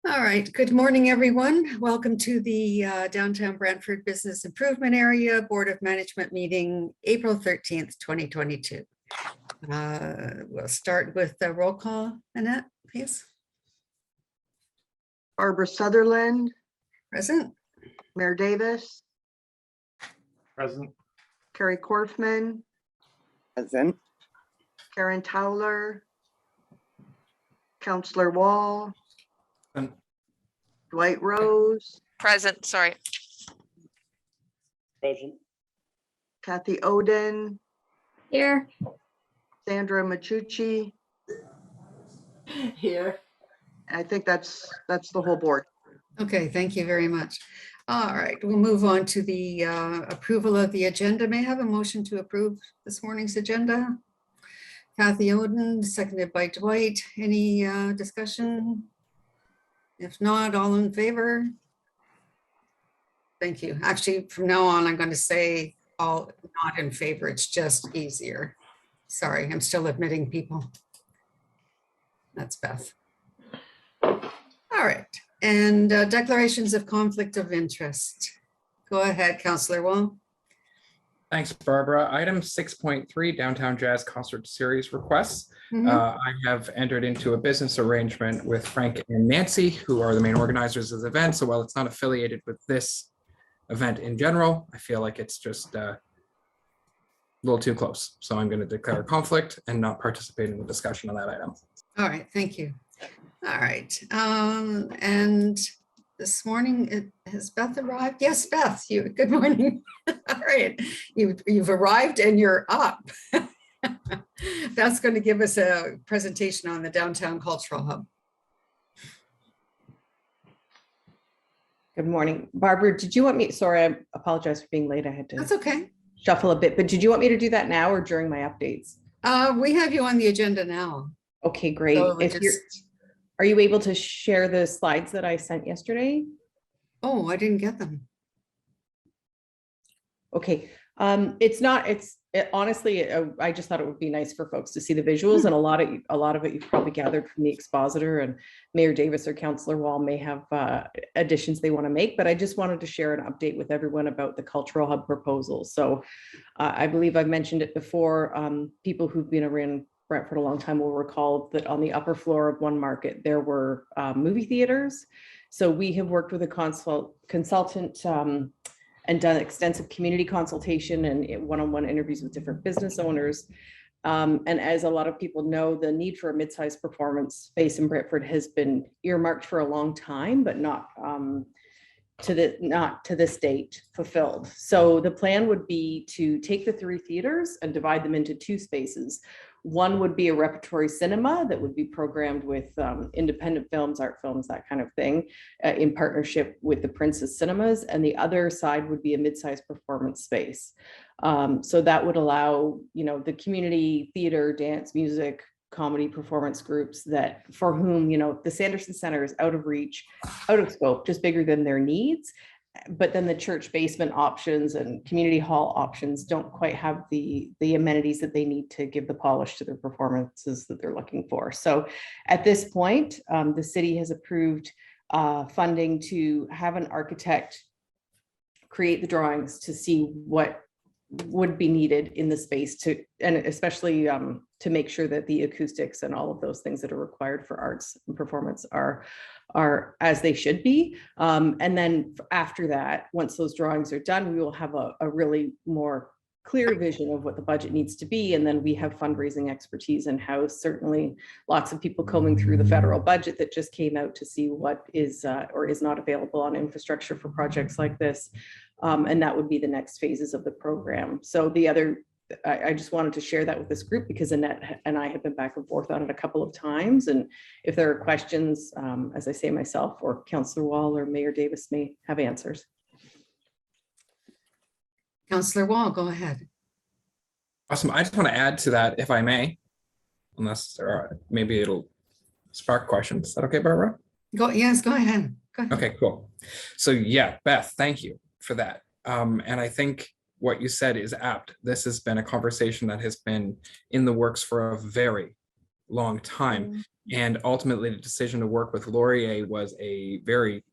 All right, good morning, everyone. Welcome to the Downtown Brantford Business Improvement Area Board of Management meeting, April 13th, 2022. We'll start with the roll call. Annette, please. Barbara Sutherland. Present. Mayor Davis. Present. Carrie Korfman. Present. Karen Towler. Councillor Wall. Present. Dwight Rose. Present, sorry. Present. Kathy Oden. Here. Sandra Machucci. Here. I think that's the whole board. Okay, thank you very much. All right, we'll move on to the approval of the agenda. May I have a motion to approve this morning's agenda? Kathy Oden, seconded by Dwight. Any discussion? If not, all in favor? Thank you. Actually, from now on, I'm going to say all not in favor. It's just easier. Sorry, I'm still admitting people. That's Beth. All right. And declarations of conflict of interest. Go ahead, Councillor Wall. Thanks, Barbara. Item 6.3, Downtown Jazz Concert Series requests. I have entered into a business arrangement with Frank and Nancy, who are the main organizers of the event. So while it's not affiliated with this event in general, I feel like it's just a little too close. So I'm going to declare a conflict and not participate in the discussion on that item. All right, thank you. All right. And this morning, has Beth arrived? Yes, Beth, good morning. All right, you've arrived and you're up. That's going to give us a presentation on the Downtown Cultural Hub. Good morning. Barbara, did you want me, sorry, I apologize for being late. I had to That's okay. shuffle a bit, but did you want me to do that now or during my updates? We have you on the agenda now. Okay, great. So are you able to share the slides that I sent yesterday? Oh, I didn't get them. Okay. Honestly, I just thought it would be nice for folks to see the visuals, and a lot of it you've probably gathered from the expositor, and Mayor Davis or Councillor Wall may have additions they want to make, but I just wanted to share an update with everyone about the Cultural Hub proposal. So I believe I've mentioned it before. People who've been around Brantford a long time will recall that on the upper floor of One Market, there were movie theaters. So we have worked with a consultant and done extensive community consultation and one-on-one interviews with different business owners. And as a lot of people know, the need for a mid-sized performance space in Brantford has been earmarked for a long time, but not to this date fulfilled. So the plan would be to take the 3 theaters and divide them into 2 spaces. One would be a repertory cinema that would be programmed with independent films, art films, that kind of thing, in partnership with the Princess Cinemas. And the other side would be a mid-sized performance space. So that would allow, the community theater, dance, music, comedy performance groups that for whom, the Sanderson Center is out of reach, out of scope, just bigger than their needs. But then the church basement options and community hall options don't quite have the amenities that they need to give the polish to their performances that they're looking for. So at this point, the city has approved funding to have an architect create the drawings to see what would be needed in the space and especially to make sure that the acoustics and all of those things that are required for arts and performance are as they should be. And then after that, once those drawings are done, we will have a really more clear vision of what the budget needs to be. And then we have fundraising expertise in-house, certainly lots of people combing through the federal budget that just came out to see what is or is not available on infrastructure for projects like this. And that would be the next phases of the program. So I just wanted to share that with this group because Annette and I have been back and forth on it a couple of times. And if there are questions, as I say myself, or Councillor Wall or Mayor Davis may have answers. Councillor Wall, go ahead. Awesome. I just want to add to that, if I may, unless there are, maybe it'll spark questions. Is that okay, Barbara? Yes, go ahead. Go ahead. Okay, cool. So yeah, Beth, thank you for that. And I think what you said is apt. This has been a conversation that has been in the works for a very long time. And ultimately, the decision to work with Laurier was a very,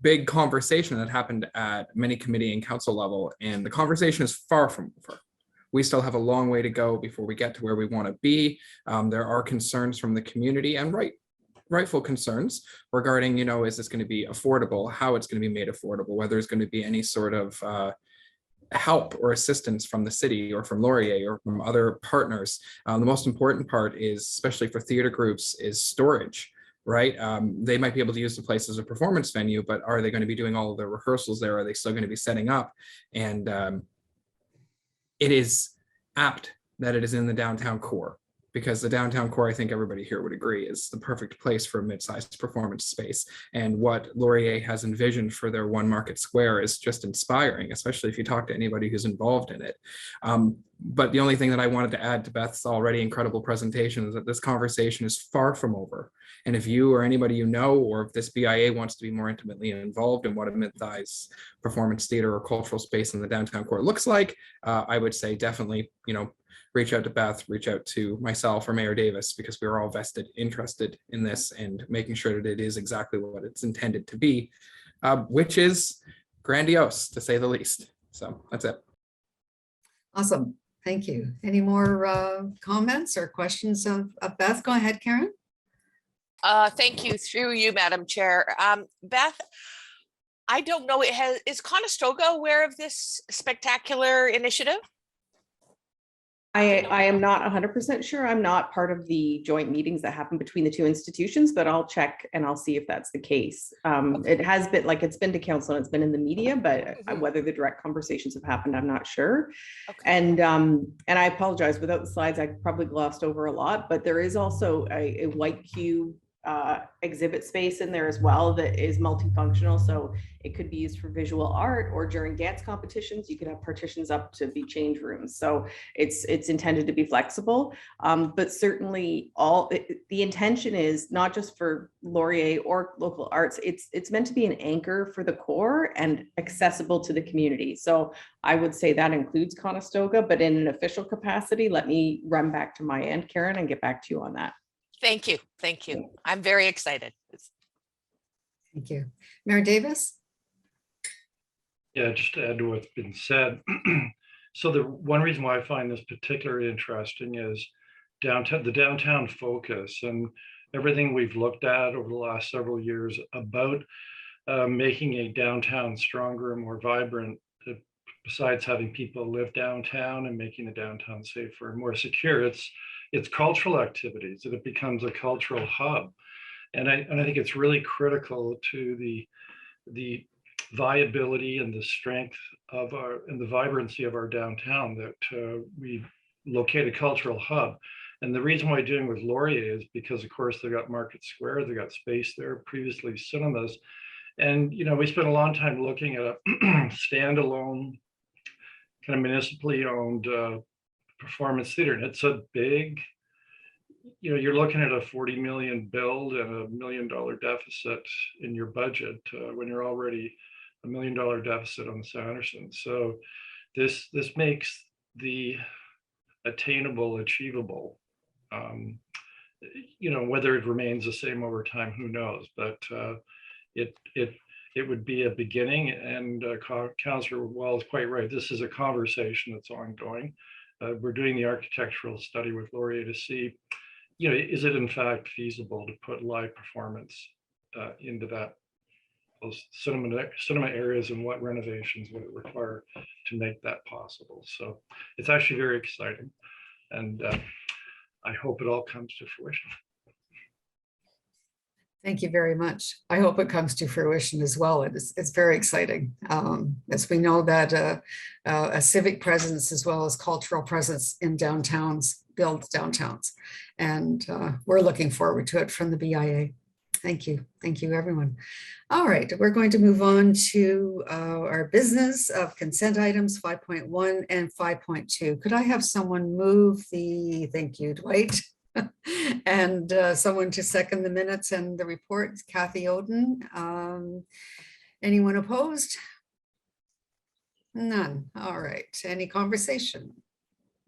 big conversation that happened at many committee and council level. And the conversation is far from over. We still have a long way to go before we get to where we want to be. There are concerns from the community, and rightful concerns regarding, is this going to be affordable, how it's going to be made affordable, whether there's going to be any sort of help or assistance from the city or from Laurier or from other partners. The most important part is, especially for theater groups, is storage, right? They might be able to use the place as a performance venue, but are they going to be doing all of their rehearsals there? Are they still going to be setting up? And it is apt that it is in the downtown core, because the downtown core, I think everybody here would agree, is the perfect place for a mid-sized performance space. And what Laurier has envisioned for their One Market Square is just inspiring, especially if you talk to anybody who's involved in it. But the only thing that I wanted to add to Beth's already incredible presentation is that this conversation is far from over. And if you or anybody you know, or if this BIA wants to be more intimately involved in what a mid-sized performance theater or cultural space in the downtown core looks like, I would say definitely, reach out to Beth, reach out to myself or Mayor Davis, because we are all vested, interested in this and making sure that it is exactly what it's intended to be, which is grandiose, to say the least. So that's it. Awesome. Thank you. Any more comments or questions of Beth? Go ahead, Karen. Thank you, through you, Madam Chair. Beth, I don't know, is Conestoga aware of this spectacular initiative? I am not 100% sure. I'm not part of the joint meetings that happen between the two institutions, but I'll check and I'll see if that's the case. It has been, it's been to council and it's been in the media, but whether the direct conversations have happened, I'm not sure. Okay. And I apologize, without the slides, I probably glossed over a lot, but there is also a white cube exhibit space in there as well that is multifunctional. So it could be used for visual art, or during dance competitions, you could have partitions up to be change rooms. So it's intended to be flexible, but certainly the intention is not just for Laurier or local arts. It's meant to be an anchor for the core and accessible to the community. So I would say that includes Conestoga, but in an official capacity, let me run back to my end, Karen, and get back to you on that. Thank you. Thank you. I'm very excited. Thank you. Mayor Davis? Yeah, just to add to what's been said. So the one reason why I find this particularly interesting is the downtown focus and everything we've looked at over the last several years about making a downtown stronger and more vibrant, besides having people live downtown and making the downtown safer and more secure. It's cultural activities, and it becomes a cultural hub. And I think it's really critical to the viability and the strength of and the vibrancy of our downtown that we locate a cultural hub. And the reason why doing with Laurier is because, of course, they got Market Square, they got space there, previously cinemas. And, we spent a long time looking at a standalone, kind of municipally owned performance theater. And it's a big, you're looking at a 40 million build and $1 million deficit in your budget when you're already $1 million deficit on the Sanderson. So this makes the attainable achievable. Whether it remains the same over time, who knows? But it would be a beginning. And Councillor Wall is quite right. This is a conversation that's ongoing. We're doing the architectural study with Laurier to see, is it in fact feasible to put live performance into those cinema areas, and what renovations would it require to make that possible? So it's actually very exciting, and I hope it all comes to fruition. Thank you very much. I hope it comes to fruition as well. It's very exciting. As we know that a civic presence as well as cultural presence in downtowns builds downtowns. And we're looking forward to it from the BIA. Thank you. Thank you, everyone. All right, we're going to move on to our business of consent items 5.1 and 5.2. Could I have someone move thank you, Dwight. And someone to second the minutes and the report, Kathy Oden. Anyone opposed? None. All right. Any conversation?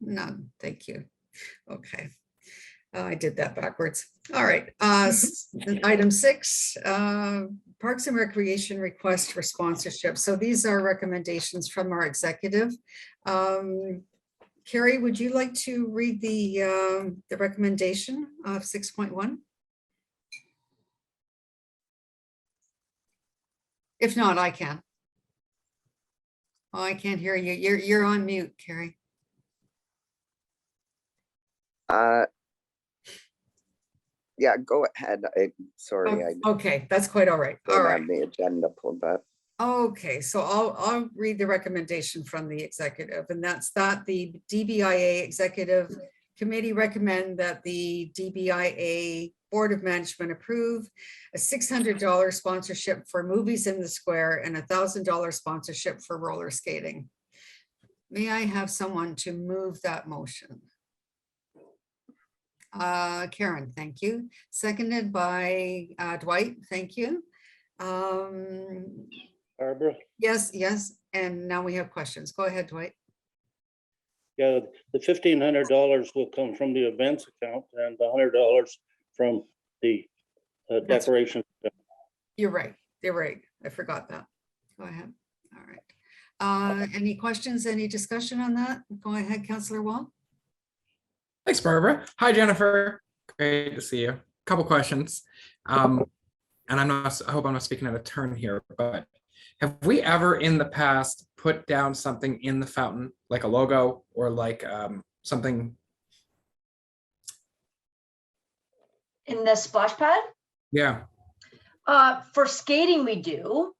None. Thank you. Okay. I did that backwards. All right. Item 6, Parks and Recreation request for sponsorship. So these are recommendations from our executive. Carrie, would you like to read the recommendation of 6.1? If not, I can. Oh, I can't hear you. You're on mute, Carrie. Yeah, go ahead. Sorry, I Okay, that's quite all right. All don't right. have the agenda pulled up. Okay, so I'll read the recommendation from the executive, and that's that the DBIA Executive Committee recommend that the DBIA Board of Management approve a $600 sponsorship for movies in the square and a $1,000 sponsorship for roller skating. May I have someone to move that motion? Karen, thank you. Seconded by Dwight, thank you. Barbara? Yes, yes, and now we have questions. Go ahead, Dwight. Yeah, the $1,500 will come from the events account and the $100 from the decoration. You're right. You're right. I forgot that. Go ahead. All right. Any questions, any discussion on that? Go ahead, Councillor Wall. Thanks, Barbara. Hi, Jennifer. Great to see you. Couple questions. And I hope I'm not speaking out of turn here, but have we ever in the past put down something in the fountain, like a logo or like something? In the splash pad? Yeah. For skating, we do.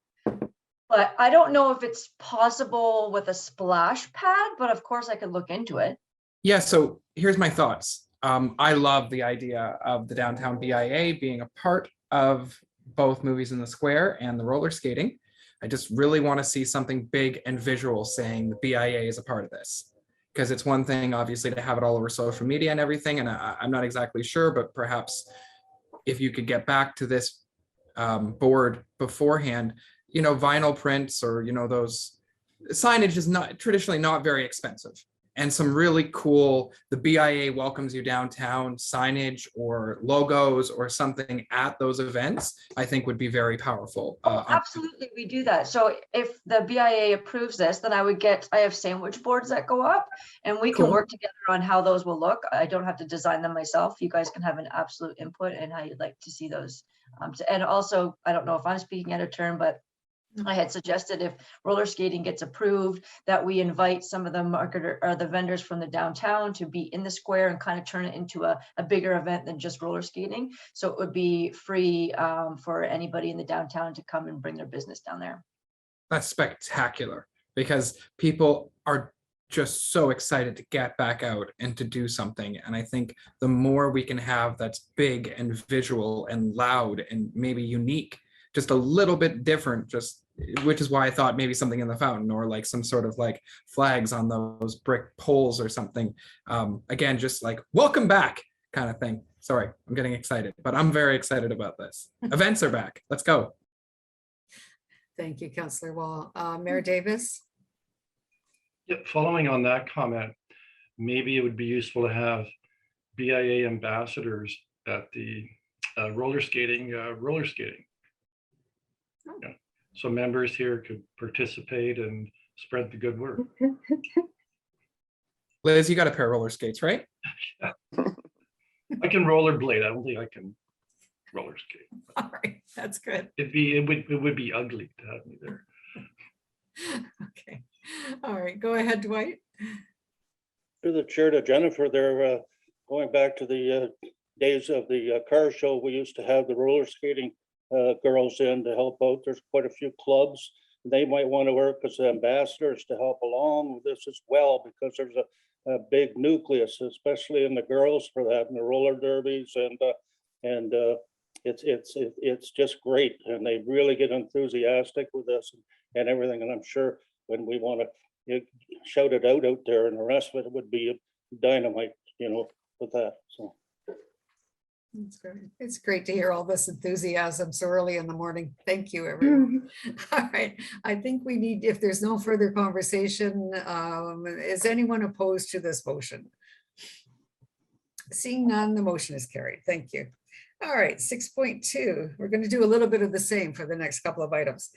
But I don't know if it's possible with a splash pad, but of course I could look into it. Yeah, so here's my thoughts. I love the idea of the downtown BIA being a part of both Movies in the Square and the roller skating. I just really want to see something big and visual saying the BIA is a part of this. Because it's one thing, obviously, to have it all over social media and everything, and I'm not exactly sure, but perhaps if you could get back to this board beforehand, you know, vinyl prints or, you know, those signage is not traditionally not very expensive. And some really cool, the BIA welcomes you downtown signage or logos or something at those events, I think would be very powerful. Absolutely, we do that. So if the BIA approves this, then I have sandwich boards that go up and we can Cool. work together on how those will look. I don't have to design them myself. You guys can have an absolute input in how you'd like to see those. And also, I don't know if I'm speaking out of turn, but I had suggested if roller skating gets approved, that we invite some of the marketer or the vendors from the downtown to be in the square and kind of turn it into a bigger event than just roller skating. So it would be free for anybody in the downtown to come and bring their business down there. That's spectacular because people are just so excited to get back out and to do something. And I think the more we can have that's big and visual and loud and maybe unique, just a little bit different, just which is why I thought maybe something in the fountain or like some sort of like flags on those brick poles or something. Again, just like welcome back kind of thing. Sorry, I'm getting excited, but I'm very excited about this. Events are back. Let's go. Thank you, Councillor Wall. Mayor Davis. Yeah, following on that comment, maybe it would be useful to have BIA ambassadors at the roller skating. Yeah. So members here could participate and spread the good word. Liz, you got a pair of roller skates, right? I can rollerblade. I don't think I can roller skate. All right, that's good. It would be ugly to have me there. Okay. All right, go ahead, Dwight. To the chair, to Jennifer, they're going back to the days of the car show. We used to have the roller skating girls in to help out. There's quite a few clubs. They might want to work as ambassadors to help along with this as well, because there's a big nucleus, especially in the girls for that, and the roller derbies, and it's just great, and they really get enthusiastic with this and everything. And I'm sure when we want to shout it out there, and the rest of it would be dynamite, you know, with that. So. That's great. It's great to hear all this enthusiasm so early in the morning. Thank you, everyone. All right. I think we need, if there's no further conversation, is anyone opposed to this motion? Seeing none, the motion is carried. Thank you. All right, 6.2, we're going to do a little bit of the same for the next couple of items.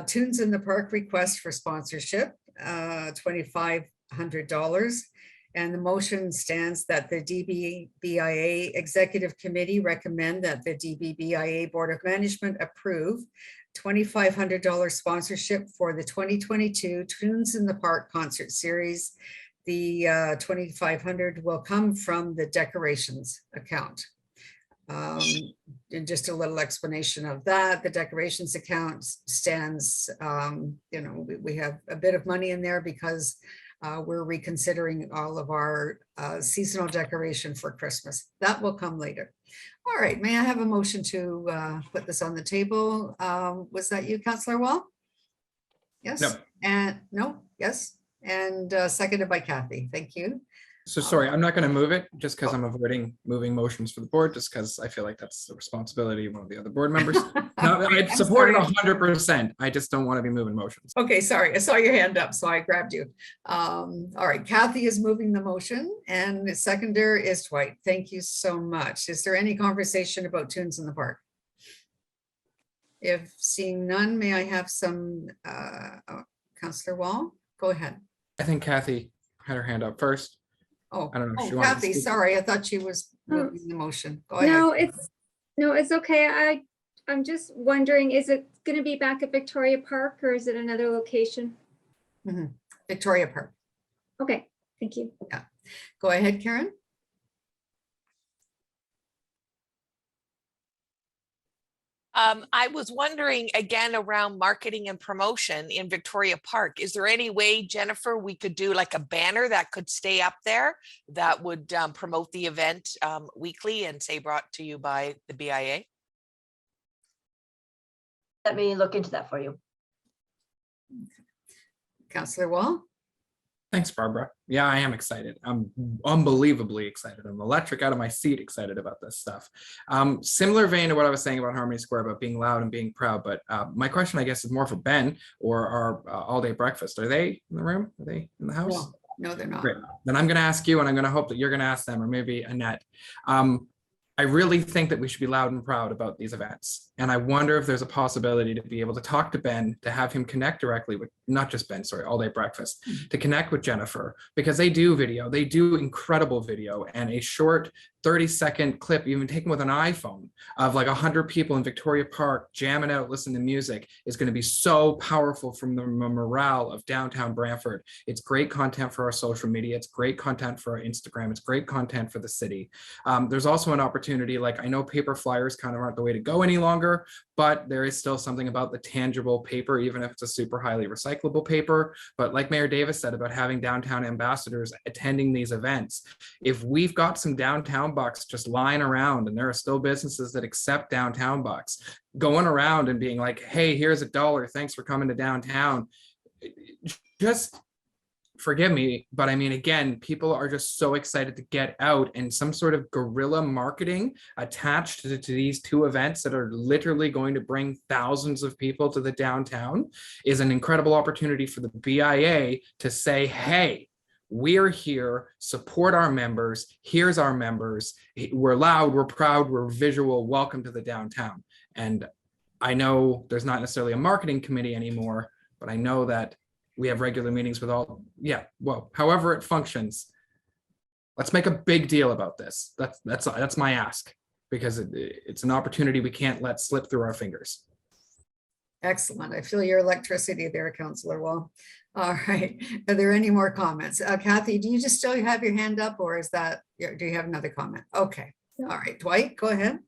Tunes in the Park request for sponsorship, $2,500. And the motion stands that the DBBIA Executive Committee recommend that the DBBIA Board of Management approve $2,500 sponsorship for the 2022 Tunes in the Park concert series. The $2,500 will come from the decorations account. And just a little explanation of that, the decorations account stands, we have a bit of money in there because we're reconsidering all of our seasonal decoration for Christmas. That will come later. All right, may I have a motion to put this on the table? Was that you, Councillor Wall? Yes. No. And no, yes. And seconded by Kathy. Thank you. So sorry, I'm not going to move it just because I'm avoiding moving motions for the board, just because I feel like that's the responsibility of one of the other board members. No, I support it 100%. I just don't want to be moving motions. Okay, sorry. I saw your hand up, so I grabbed you. All right, Kathy is moving the motion and the seconder is Dwight. Thank you so much. Is there any conversation about Tunes in the Park? If seeing none, may I have some, Councillor Wall? Go ahead. I think Kathy had her hand up first. Oh, I don't know if she wanted to Kathy, speak. sorry, I thought she was moving the motion. Go ahead. No, it's okay. I'm just wondering, is it going to be back at Victoria Park or is it another location? Victoria Park. Okay, thank you. Go ahead, Karen. I was wondering again around marketing and promotion in Victoria Park. Is there any way, Jennifer, we could do like a banner that could stay up there that would promote the event weekly and say brought to you by the BIA? Let me look into that for you. Councillor Wall. Thanks, Barbara. Yeah, I am excited. I'm unbelievably excited. I'm electric out of my seat excited about this stuff. Similar vein to what I was saying about Harmony Square, about being loud and being proud. But my question, I guess, is more for Ben or our all-day breakfast. Are they in the room? Are they in the house? No, they're not. Great. Then I'm going to ask you, and I'm going to hope that you're going to ask them, or maybe Annette. I really think that we should be loud and proud about these events. And I wonder if there's a possibility to be able to talk to Ben, to have him connect directly with, not just Ben, sorry, All Day Breakfast, to connect with Jennifer, because they do video, they do incredible video, and a short 30-second clip, even taken with an iPhone, of like 100 people in Victoria Park jamming out, listening to music, is going to be so powerful from the morale of downtown Brantford. It's great content for our social media. It's great content for our Instagram. It's great content for the city. There's also an opportunity, like I know paper flyers kind of aren't the way to go any longer, but there is still something about the tangible paper, even if it's a super highly recyclable paper. But like Mayor Davis said about having downtown ambassadors attending these events, if we've got some downtown bucks just lying around, and there are still businesses that accept downtown bucks, going around and being like, hey, here's $1, thanks for coming to downtown. Just forgive me, but I mean, again, people are just so excited to get out, and some sort of guerrilla marketing attached to these two events that are literally going to bring thousands of people to the downtown is an incredible opportunity for the BIA to say, hey, we're here, support our members, here's our members, we're loud, we're proud, we're visual, welcome to the downtown. And I know there's not necessarily a marketing committee anymore, but I know that we have regular meetings with all, however it functions. Let's make a big deal about this. That's my ask, because it's an opportunity we can't let slip through our fingers. Excellent. I feel your electricity there, Councillor Wall. All right. Are there any more comments? Kathy, do you just still have your hand up, or is that, do you have another comment? Okay. All right. Dwight, go ahead.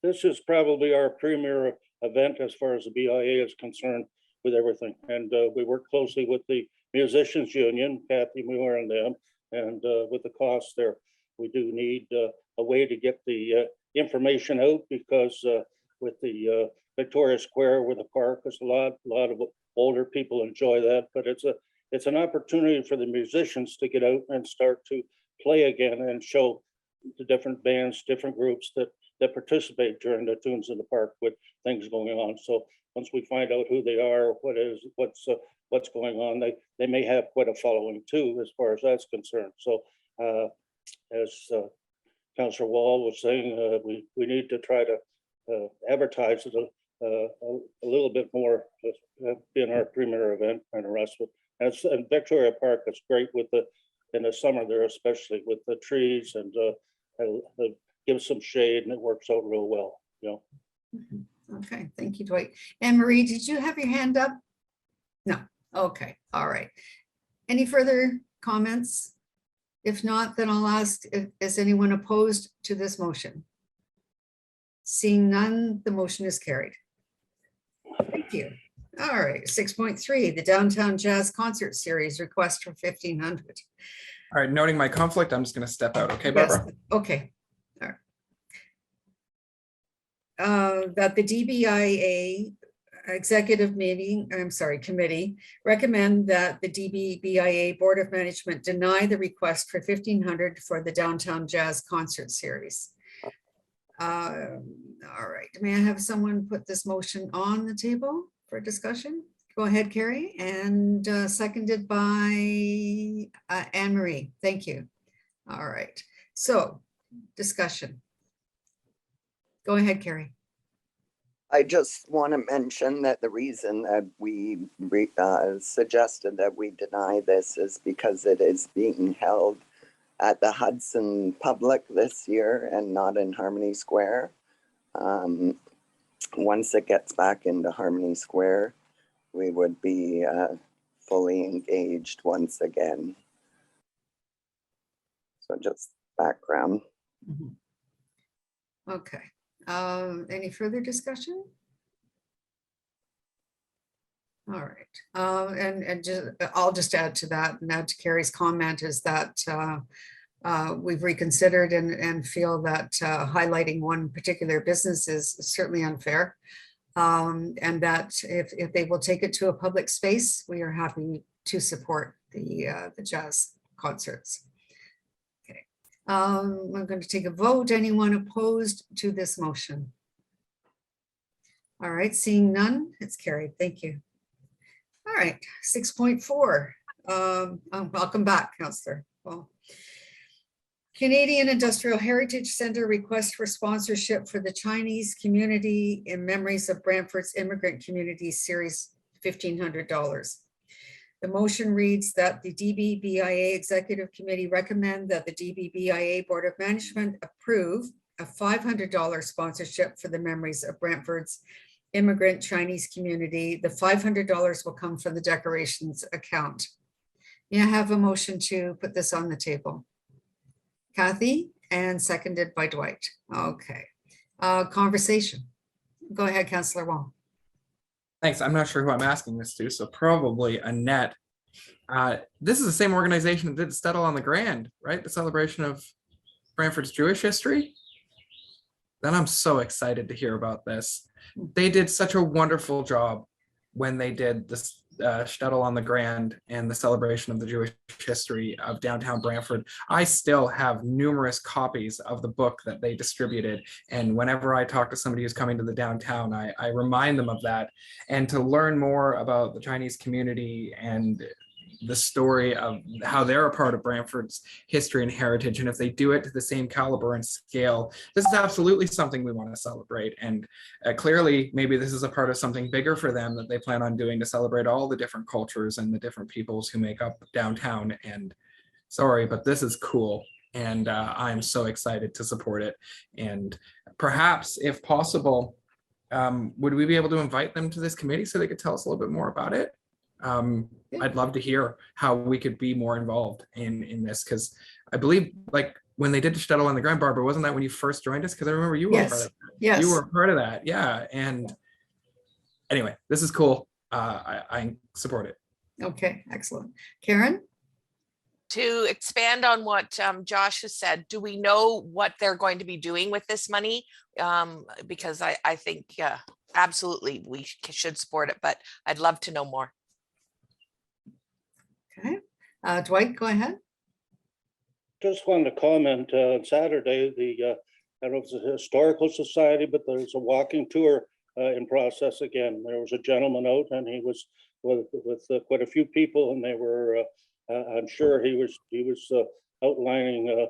This is probably our premier event as far as the BIA is concerned with everything. And we work closely with the Musicians Union, Kathy Muir and them, and with the costs there. We do need a way to get the information out, because with the Victoria Square with the park, there's a lot of older people enjoy that, but it's an opportunity for the musicians to get out and start to play again and show the different bands, different groups that participate during the Tunes in the Park with things going on. So once we find out who they are, what's going on, they may have quite a following too, as far as that's concerned. So as Councillor Wall was saying, we need to try to advertise it a little bit more, being our premier event and the rest of it. And Victoria Park is great with in the summer there, especially with the trees and gives some shade, and it works out real well, you know. Okay, thank you, Dwight. Anne Marie, did you have your hand up? No. Okay, all right. Any further comments? If not, then I'll ask, is anyone opposed to this motion? Seeing none, the motion is carried. Thank you. All right, 6.3, the Downtown Jazz Concert Series request for 1,500. All right, noting my conflict, I'm just going to step out. Okay, Barbara? Yes, okay. All right. That the DBIA committee recommend that the DBBIA Board of Management deny the request for 1,500 for the Downtown Jazz Concert Series. All right, may I have someone put this motion on the table for discussion? Go ahead, Carrie, and seconded by Anne Marie. Thank you. All right, so discussion. Go ahead, Carrie. I just want to mention that the reason that we suggested that we deny this is because it is being held at the Hudson Public this year and not in Harmony Square. Once it gets back into Harmony Square, we would be fully engaged once again. So just background. Okay. Any further discussion? All right. I'll just add to that, and add to Carrie's comment, is that we've reconsidered and feel that highlighting one particular business is certainly unfair. And that if they will take it to a public space, we are happy to support the jazz concerts. Okay, I'm going to take a vote. Anyone opposed to this motion? All right, seeing none, it's carried. Thank you. All right, 6.4. Welcome back, Councillor. Well, Canadian Industrial Heritage Centre request for sponsorship for the Chinese community in memories of Brantford's immigrant community series, $1,500. The motion reads that the DBBIA Executive Committee recommend that the DBBIA Board of Management approve a $500 sponsorship for the memories of Brantford's immigrant Chinese community. The $500 will come from the decorations account. May I have a motion to put this on the table? Kathy, and seconded by Dwight. Okay. Conversation. Go ahead, Councillor Wong. Thanks. I'm not sure who I'm asking this to, so probably Annette. This is the same organization that did Stettle on the Grand, right? The celebration of Brantford's Jewish history. Then I'm so excited to hear about this. They did such a wonderful job when they did this Stettle on the Grand and the celebration of the Jewish history of downtown Brantford. I still have numerous copies of the book that they distributed. And whenever I talk to somebody who's coming to the downtown, I remind them of that. And to learn more about the Chinese community and the story of how they're a part of Brantford's history and heritage. And if they do it to the same caliber and scale, this is absolutely something we want to celebrate. And clearly, maybe this is a part of something bigger for them that they plan on doing to celebrate all the different cultures and the different peoples who make up downtown. And sorry, but this is cool. And I'm so excited to support it. And perhaps, if possible, would we be able to invite them to this committee so they could tell us a little bit more about it? I'd love to hear how we could be more involved in this, because I believe, like, when they did Stettle on the Grand, Barbara, wasn't that when you first joined us? Because I remember you were part of that. Yes. You were a part of that. Yeah. And anyway, this is cool. I support it. Okay, excellent. Karen? To expand on what Josh has said, do we know what they're going to be doing with this money? Because I think, yeah, absolutely, we should support it, but I'd love to know more. Okay. Dwight, go ahead. Just wanted to comment, on Saturday, I don't know if it's a historical society, but there's a walking tour in process again. There was a gentleman out and he was with quite a few people, and they were, I'm sure he was outlining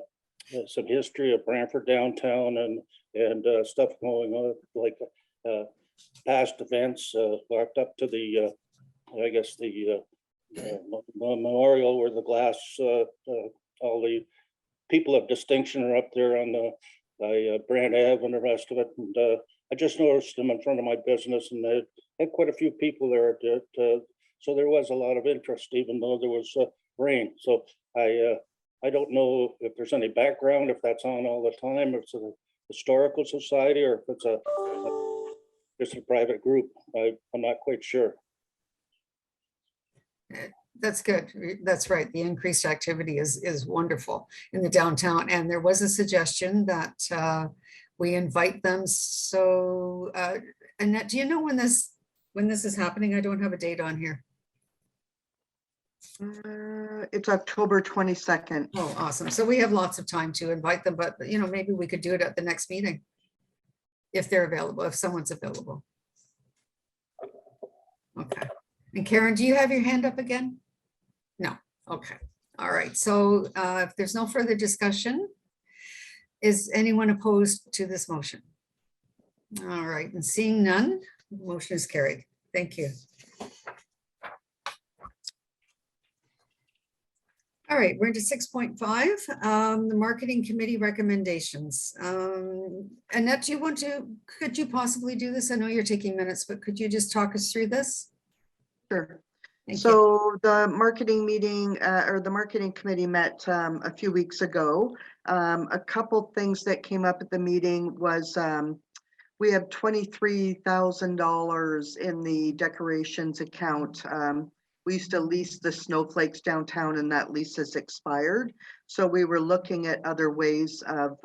some history of Brantford downtown and stuff going on, like past events, locked up to the, I guess, the memorial where the glass, all the people of distinction are up there on the, by Brant Ave and the rest of it. And I just noticed them in front of my business, and they had quite a few people there. So there was a lot of interest, even though there was rain. So I don't know if there's any background, if that's on all the time, if it's a historical society, or if it's just a private group. I'm not quite sure. That's good. That's right. The increased activity is wonderful in the downtown. And there was a suggestion that we invite them. So Annette, do you know when this is happening? I don't have a date on here. It's October 22nd. Oh, awesome. So we have lots of time to invite them, but you know, maybe we could do it at the next meeting. If they're available, if someone's available. Okay. And Karen, do you have your hand up again? No. Okay. All right. So if there's no further discussion, is anyone opposed to this motion? All right. And seeing none, the motion is carried. Thank you. All right, we're into 6.5, the marketing committee recommendations. Annette, could you possibly do this? I know you're taking minutes, but could you just talk us through this? Sure. Thank you. So the marketing meeting or the marketing committee met a few weeks ago. A couple things that came up at the meeting was we have $23,000 in the decorations account. We used to lease the snowflakes downtown, and that lease has expired. So we were looking at other ways of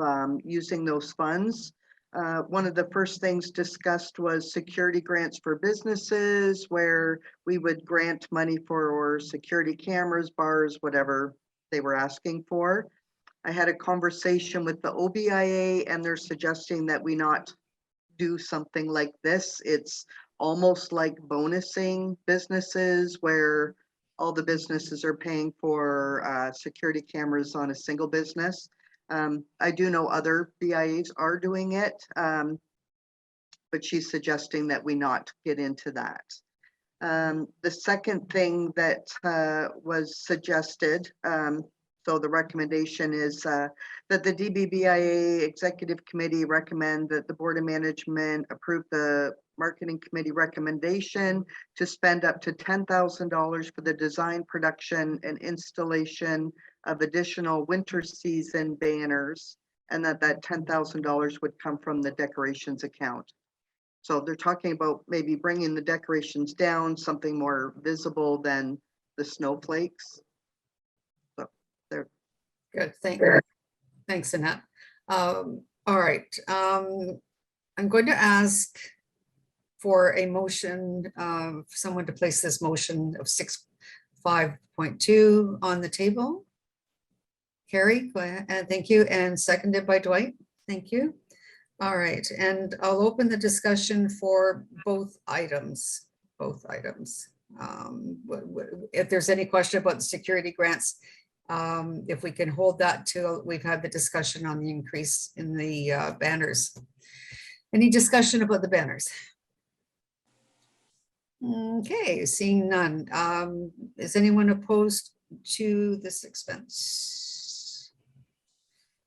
using those funds. One of the first things discussed was security grants for businesses, where we would grant money for security cameras, bars, whatever they were asking for. I had a conversation with the OBIA, and they're suggesting that we not do something like this. It's almost like bonusing businesses, where all the businesses are paying for security cameras on a single business. I do know other BIAs are doing it, but she's suggesting that we not get into that. The second thing that was suggested, so the recommendation is that the DBBIA Executive Committee recommend that the Board of Management approve the Marketing Committee recommendation to spend up to $10,000 for the design, production, and installation of additional winter season banners, and that $10,000 would come from the decorations account. So they're talking about maybe bringing the decorations down, something more visible than the snowflakes. So they're Good. Thanks, Annette. All right. I'm going to ask for a motion, for someone to place this motion of 6.5.2 on the table. Carrie, go ahead, and thank you, and seconded by Dwight. Thank you. All right, and I'll open the discussion for both items. If there's any question about the security grants, if we can hold that till we've had the discussion on the increase in the banners. Any discussion about the banners? Okay, seeing none. Is anyone opposed to this expense?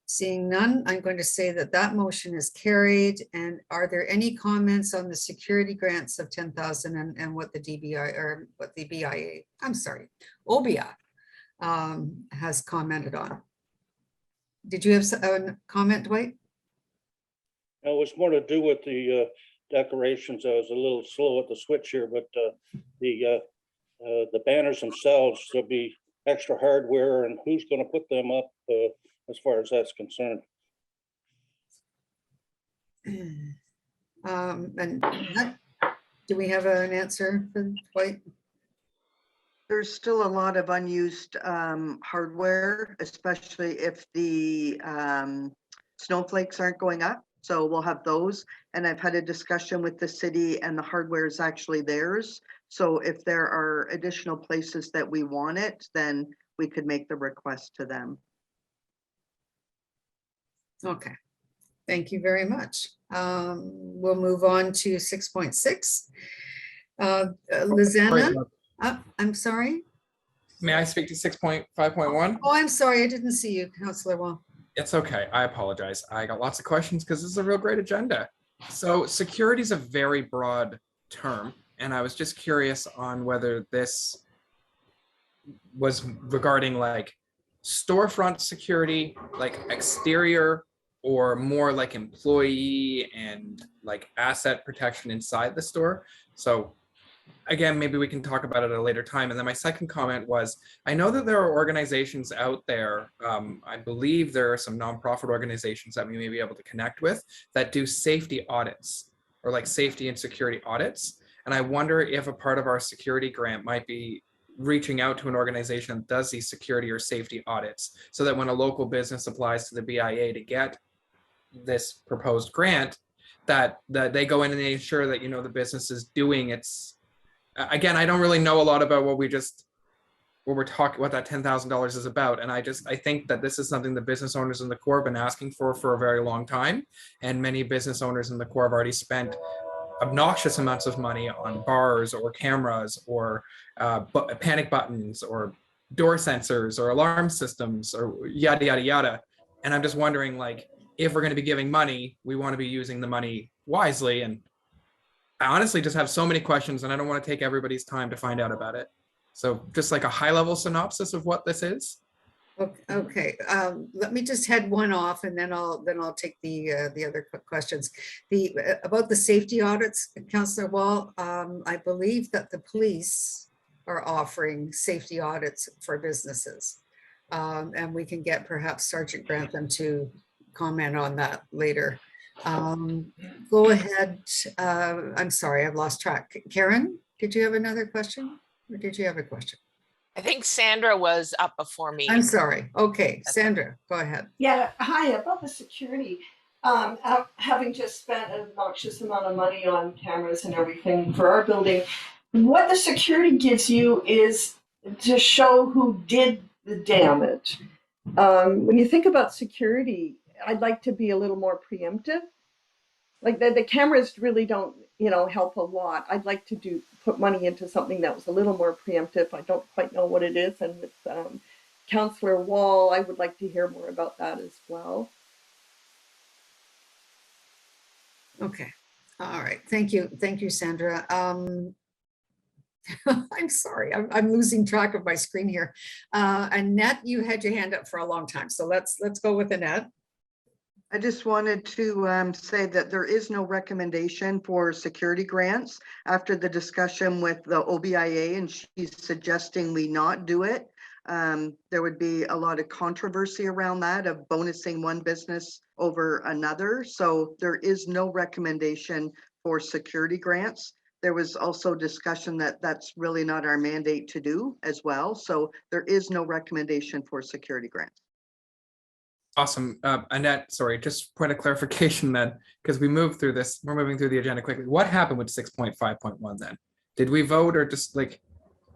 Seeing none, I'm going to say that that motion is carried. And are there any comments on the security grants of 10,000 and what the DBI or what the BIA, I'm sorry, OBIA has commented on? Did you have a comment, Dwight? It was more to do with the decorations. I was a little slow at the switch here, but the banners themselves, there'll be extra hardware, and who's going to put them up as far as that's concerned. And do we have an answer for Dwight? There's still a lot of unused hardware, especially if the snowflakes aren't going up. So we'll have those. And I've had a discussion with the city, and the hardware is actually theirs. So if there are additional places that we want it, then we could make the request to them. Okay, thank you very much. We'll move on to 6.6. Lizanna, I'm sorry. May I speak to 6.5.1? Oh, I'm sorry, I didn't see you, Councillor Wall. It's okay. I apologize. I got lots of questions because this is a real great agenda. So security is a very broad term, and I was just curious on whether this was regarding like storefront security, like exterior, or more like employee and like asset protection inside the store. So again, maybe we can talk about it at a later time. And then my second comment was, I know that there are organizations out there, I believe there are some nonprofit organizations that we may be able to connect with that do safety audits or like safety and security audits. And I wonder if a part of our security grant might be reaching out to an organization that does these security or safety audits so that when a local business applies to the BIA to get this proposed grant, that they go in and they ensure that, you know, the business is doing its, again, I don't really know a lot about what we're talking, what that $10,000 is about. And I think that this is something the business owners in the Corps have been asking for a very long time. And many business owners in the Corps have already spent obnoxious amounts of money on bars or cameras or panic buttons or door sensors or alarm systems or yada, yada, yada. And I'm just wondering, like, if we're going to be giving money, we want to be using the money wisely. And I honestly just have so many questions and I don't want to take everybody's time to find out about it. So just like a high level synopsis of what this is. Okay, let me just head one off and then I'll take the other questions. About the safety audits, Councillor Wall, I believe that the police are offering safety audits for businesses. And we can get perhaps Sergeant Grantham to comment on that later. Go ahead. I'm sorry, I've lost track. Karen, did you have another question? Or did you have a question? I think Sandra was up before me. I'm sorry. Okay, Sandra, go ahead. Yeah, hi, about the security. Having just spent an obnoxious amount of money on cameras and everything for our building, what the security gives you is to show who did the damage. When you think about security, I'd like to be a little more preemptive. Like the cameras really don't, help a lot. I'd like to put money into something that was a little more preemptive. I don't quite know what it is. And with Councillor Wall, I would like to hear more about that as well. Okay. All right. Thank you. Thank you, Sandra. I'm sorry. I'm losing track of my screen here. Annette, you had your hand up for a long time. So let's go with Annette. I just wanted to say that there is no recommendation for security grants after the discussion with the OBIA, and she's suggesting we not do it. There would be a lot of controversy around that, of bonusing one business over another. So there is no recommendation for security grants. There was also discussion that that's really not our mandate to do as well. So there is no recommendation for security grants. Awesome. Annette, sorry, just point of clarification then, because we're moving through the agenda quickly. What happened with 6.5.1 then? Did we vote or just like,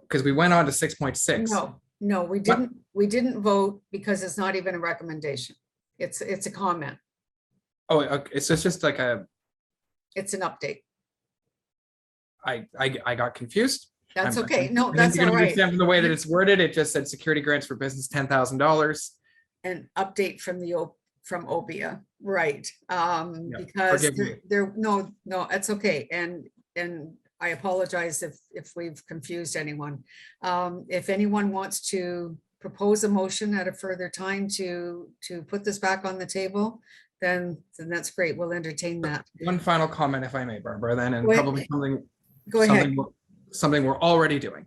because we went on to 6.6? No, we didn't. We didn't vote because it's not even a recommendation. It's a comment. Oh, okay. So it's just like it's an update. I got confused. That's okay. No, that's all right. From the way that it's worded, it just said security grants for business, $10,000. An update from OBIA, right? Yeah, Because no, it's okay. And I apologize if we've confused anyone. If anyone wants to propose a motion at a further time to put this back on the table, then that's great. We'll entertain that. One final comment, if I may, Barbara, then, and Go probably something we're already doing.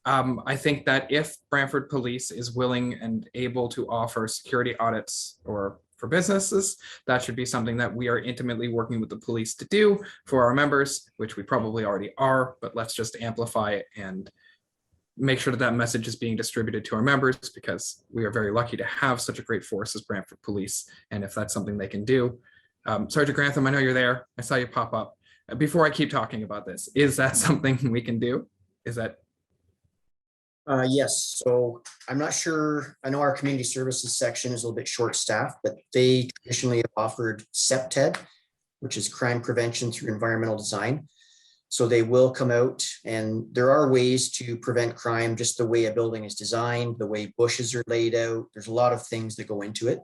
I think that if Brantford Police is willing and able to offer security audits or for businesses, that should be something that we are intimately working with the police to do for our members, which we probably already are, but let's just amplify it and make sure that that message is being distributed to our members, because we are very lucky to have such a great force as Brantford Police. And if that's something they can do. Sergeant Grantham, I know you're there. I saw you pop up. Before I keep talking about this, is that something we can do? Is that Yes, so I'm not sure, I know our community services section is a little bit short-staffed, but they traditionally have offered CPTED, which is crime prevention through environmental design. So they will come out, and there are ways to prevent crime, just the way a building is designed, the way bushes are laid out. There's a lot of things that go into it.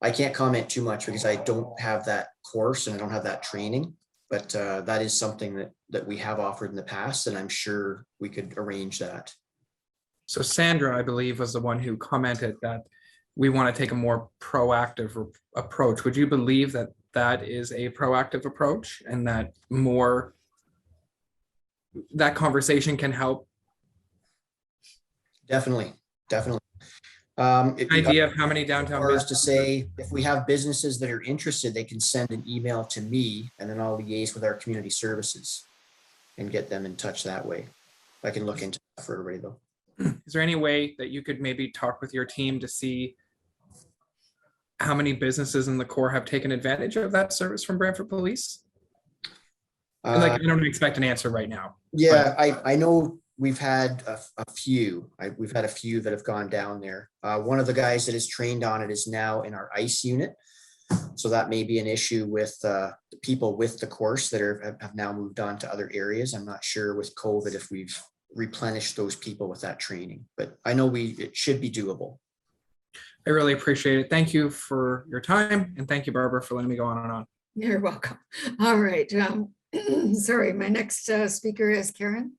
I can't comment too much because I don't have that course and I don't have that training, but that is something that we have offered in the past, and I'm sure we could arrange that. So Sandra, I believe, was the one who commented that we want to take a more proactive approach. Would you believe that that is a proactive approach and that that conversation can help? Definitely. Idea of how many downtown Or is to businesses? say, if we have businesses that are interested, they can send an email to me and then I'll liaise with our community services and get them in touch that way. I can look into that for everybody though. Is there any way that you could maybe talk with your team to see how many businesses in the core have taken advantage of that service from Brantford Police? Like, I don't expect an answer right now. Yeah, I know we've had a few. We've had a few that have gone down there. One of the guys that is trained on it is now in our ICE unit. So that may be an issue with the people with the course that have now moved on to other areas. I'm not sure with COVID if we've replenished those people with that training, but I know it should be doable. I really appreciate it. Thank you for your time. And thank you, Barbara, for letting me go on and on. You're welcome. All right. Sorry, my next speaker is Karen.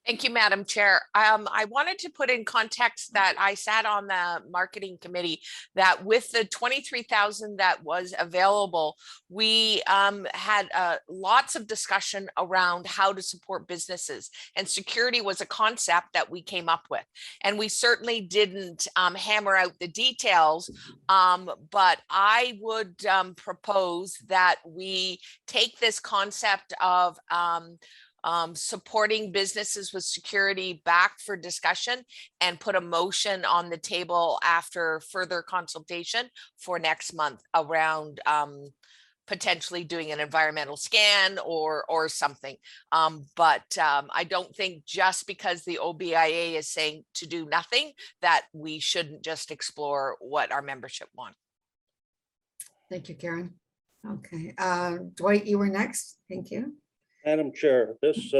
Thank you, Madam Chair. I wanted to put in context that I sat on the marketing committee, that with the 23,000 that was available, we had lots of discussion around how to support businesses, and security was a concept that we came up with. And we certainly didn't hammer out the details, but I would propose that we take this concept of supporting businesses with security back for discussion and put a motion on the table after further consultation for next month around potentially doing an environmental scan or something. But I don't think just because the OBIA is saying to do nothing, that we shouldn't just explore what our membership want. Thank you, Karen. Okay, Dwight, you were next. Thank you. Madam Chair, this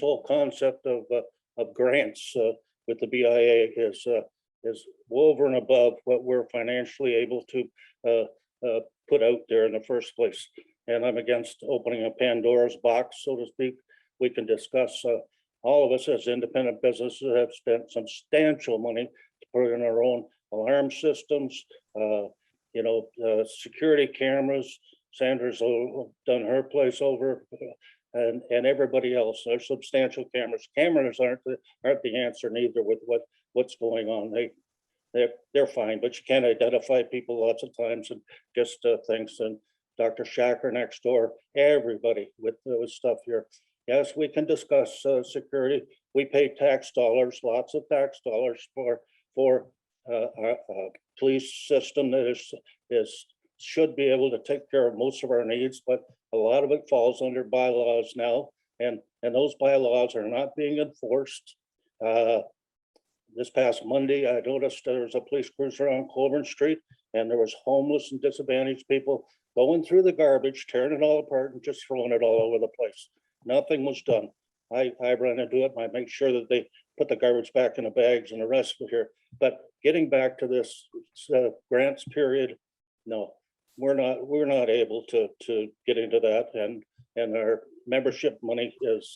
whole concept of grants with the BIA is over and above what we're financially able to put out there in the first place. And I'm against opening a Pandora's box, so to speak. We can discuss, all of us as independent businesses have spent substantial money to put in our own alarm systems, security cameras. Sandra's done her place over. And everybody else, there's substantial cameras. Cameras aren't the answer neither with what's going on. They're fine, but you can't identify people lots of times, and just things. And Dr. Shacker next door, everybody with stuff here. Yes, we can discuss security. We pay tax dollars, lots of tax dollars for a police system that should be able to take care of most of our needs, but a lot of it falls under bylaws now, and those bylaws are not being enforced. This past Monday, I noticed there was a police cruiser on Colburn Street, and there was homeless and disadvantaged people going through the garbage, tearing it all apart and just throwing it all over the place. Nothing was done. I ran into it, and I make sure that they put the garbage back in the bags and the rest of it here. But getting back to this grants period, no. We're not able to get into that, and our membership money is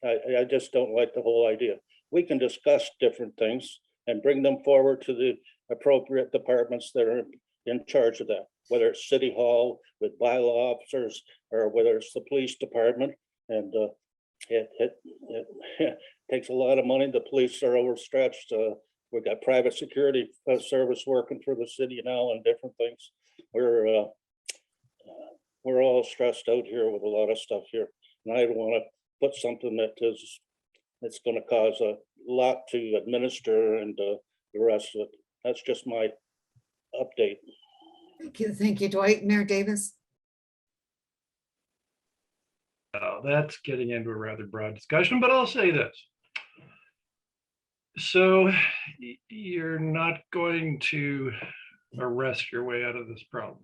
I just don't like the whole idea. We can discuss different things and bring them forward to the appropriate departments that are in charge of that, whether it's City Hall with bylaw officers or whether it's the police department. And it takes a lot of money. The police are overstretched. We've got private security service working for the city now and different things. We're all stressed out here with a lot of stuff here. And I don't want to put something that's going to cause a lot to administer and the rest of it. That's just my update. Thank you, Dwight. Mayor Davis. that's getting into a rather broad discussion, but I'll say this. So you're not going to arrest your way out of this problem.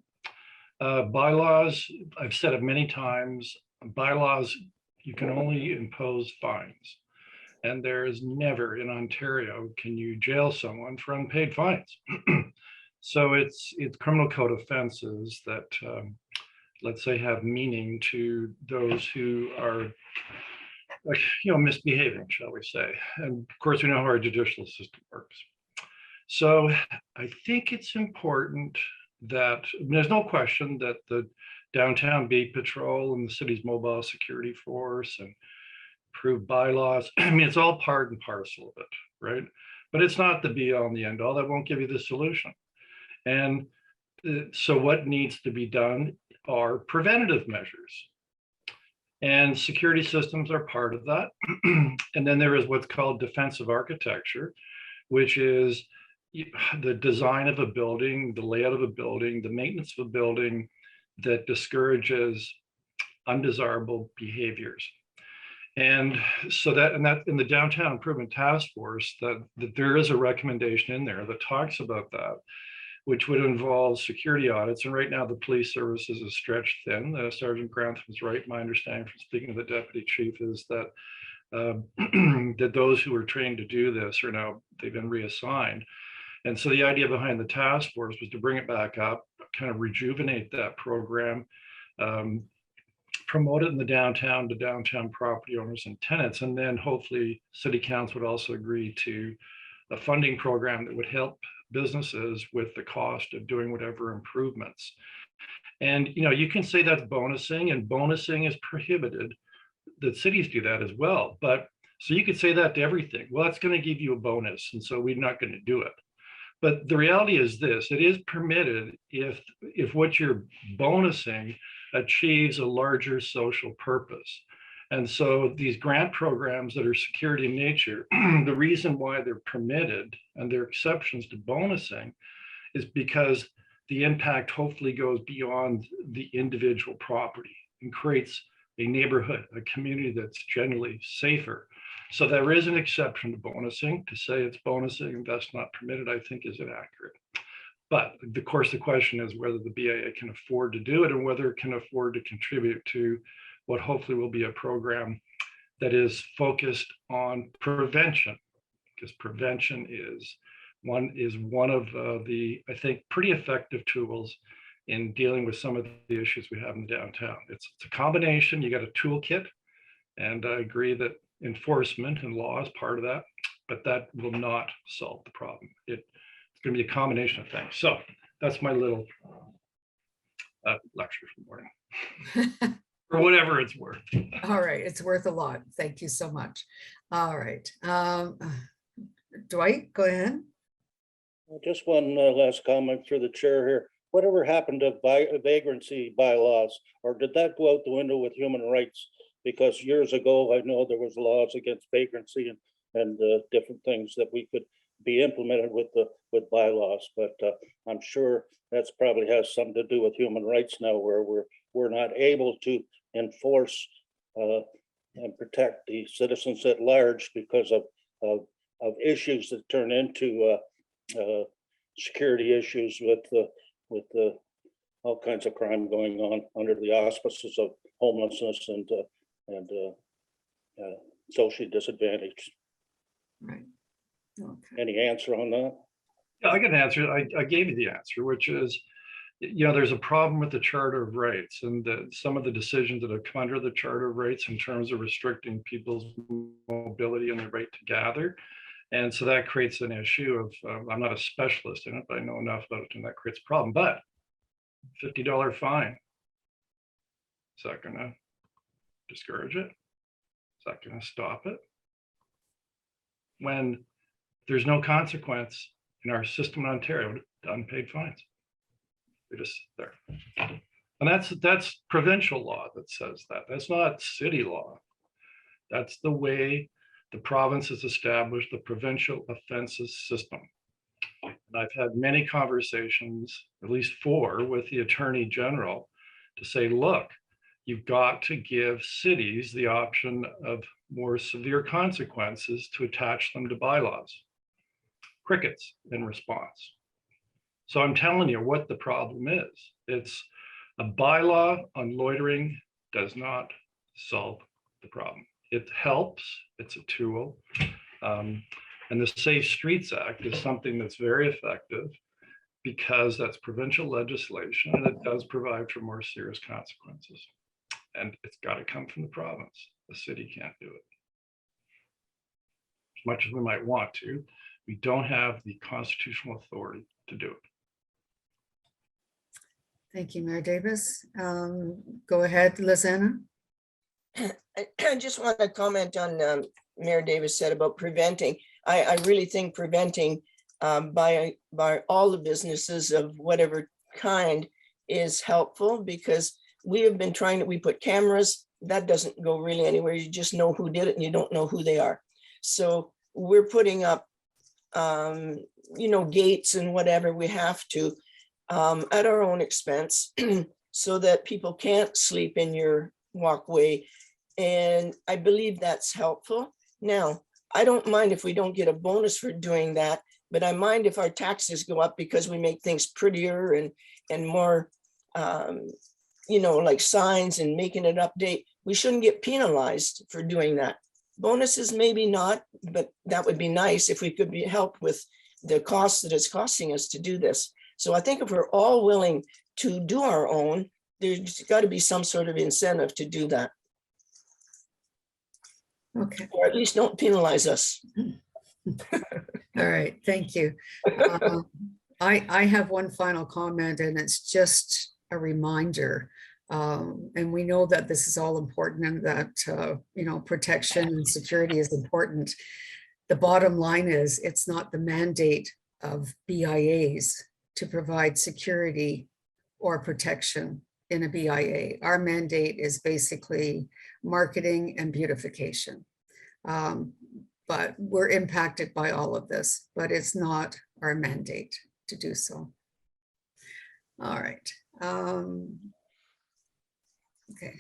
Bylaws, I've said it many times, bylaws, you can only impose fines. And there is never in Ontario can you jail someone for unpaid fines. So it's criminal code offenses that, let's say, have meaning to those who are, misbehaving, shall we say. And of course, we know how our judicial system works. So I think it's important that there's no question that the downtown beat patrol and the city's mobile security force and approved bylaws, I mean, it's all part and parcel of it, right? But it's not the be all and the end all. That won't give you the solution. And so what needs to be done are preventative measures. And security systems are part of that. And then there is what's called defensive architecture, which is the design of a building, the layout of a building, the maintenance of a building that discourages undesirable behaviors. And so that in the Downtown Improvement Task Force, that there is a recommendation in there that talks about that, which would involve security audits. And right now the police services is stretched thin. Sergeant Grantham is right. My understanding from speaking to the deputy chief is that that those who are trained to do this are now, they've been reassigned. And so the idea behind the task force was to bring it back up, kind of rejuvenate that program, promote it in the downtown to downtown property owners and tenants. And then hopefully city council would also agree to a funding program that would help businesses with the cost of doing whatever improvements. And, you can say that's bonusing, and bonusing is prohibited. The cities do that as well. But so you could say that to everything. Well, that's going to give you a bonus, and so we're not going to do it. But the reality is this: it is permitted if what you're bonusing achieves a larger social purpose. And so these grant programs that are security in nature, the reason why they're permitted and they're exceptions to bonusing is because the impact hopefully goes beyond the individual property and creates a neighborhood, a community that's generally safer. So there is an exception to bonusing. To say it's bonusing and that's not permitted, I think is inaccurate. But of course, the question is whether the BIA can afford to do it and whether it can afford to contribute to what hopefully will be a program that is focused on prevention, because prevention is one of the, I think, pretty effective tools in dealing with some of the issues we have in the downtown. It's a combination. You got a toolkit, and I agree that enforcement and law is part of that, but that will not solve the problem. It's going to be a combination of things. So that's my little lecture for the morning. For whatever it's worth. All right, it's worth a lot. Thank you so much. All right. Dwight, go ahead. Just one last comment through the chair here. Whatever happened to vagrancy bylaws, or did that go out the window with human rights? Because years ago, I know there was laws against vagrancy and different things that we could be implemented with bylaws, but I'm sure that's probably has something to do with human rights now, where we're not able to enforce and protect the citizens at large because of issues that turn into security issues with all kinds of crime going on under the auspices of homelessness and socially disadvantaged. Right. Okay. Any answer on that? Yeah, I can answer. I gave you the answer, which is, there's a problem with the Charter of Rights and some of the decisions that have come under the Charter of Rights in terms of restricting people's mobility and their right to gather. And so that creates an issue of, I'm not a specialist in it, but I know enough about it, and that creates a problem. But $50 fine, is that going to discourage it? Is that going to stop it? When there's no consequence in our system in Ontario to unpaid fines. They just sit there. And that's provincial law that says that. That's not city law. That's the way the province has established the provincial offenses system. And I've had many conversations, at least 4, with the Attorney General to say, look, you've got to give cities the option of more severe consequences to attach them to bylaws. Crickets in response. So I'm telling you what the problem is. It's a bylaw on loitering does not solve the problem. It helps, it's a tool. And the Safe Streets Act is something that's very effective because that's provincial legislation and it does provide for more serious consequences. And it's got to come from the province. The city can't do it. As much as we might want to, we don't have the constitutional authority to do it. Thank you, Mayor Davis. Go ahead, Lizanna. I just want to comment on Mayor Davis said about preventing. I really think preventing by all the businesses of whatever kind is helpful, because we have been trying to, we put cameras, that doesn't go really anywhere. You just know who did it and you don't know who they are. So we're putting up, gates and whatever we have to at our own expense so that people can't sleep in your walkway. And I believe that's helpful. Now, I don't mind if we don't get a bonus for doing that, but I mind if our taxes go up because we make things prettier and more, like signs and making it update. We shouldn't get penalized for doing that. Bonuses, maybe not, but that would be nice if we could be helped with the cost that it's costing us to do this. So I think if we're all willing to do our own, there's got to be some sort of incentive to do that. Okay. Or at least don't penalize us. All right, thank you. I have one final comment, and it's just a reminder. And we know that this is all important and that, protection and security is important. The bottom line is it's not the mandate of BIAs to provide security or protection in a BIA. Our mandate is basically marketing and beautification. But we're impacted by all of this, but it's not our mandate to do so. All right. Okay.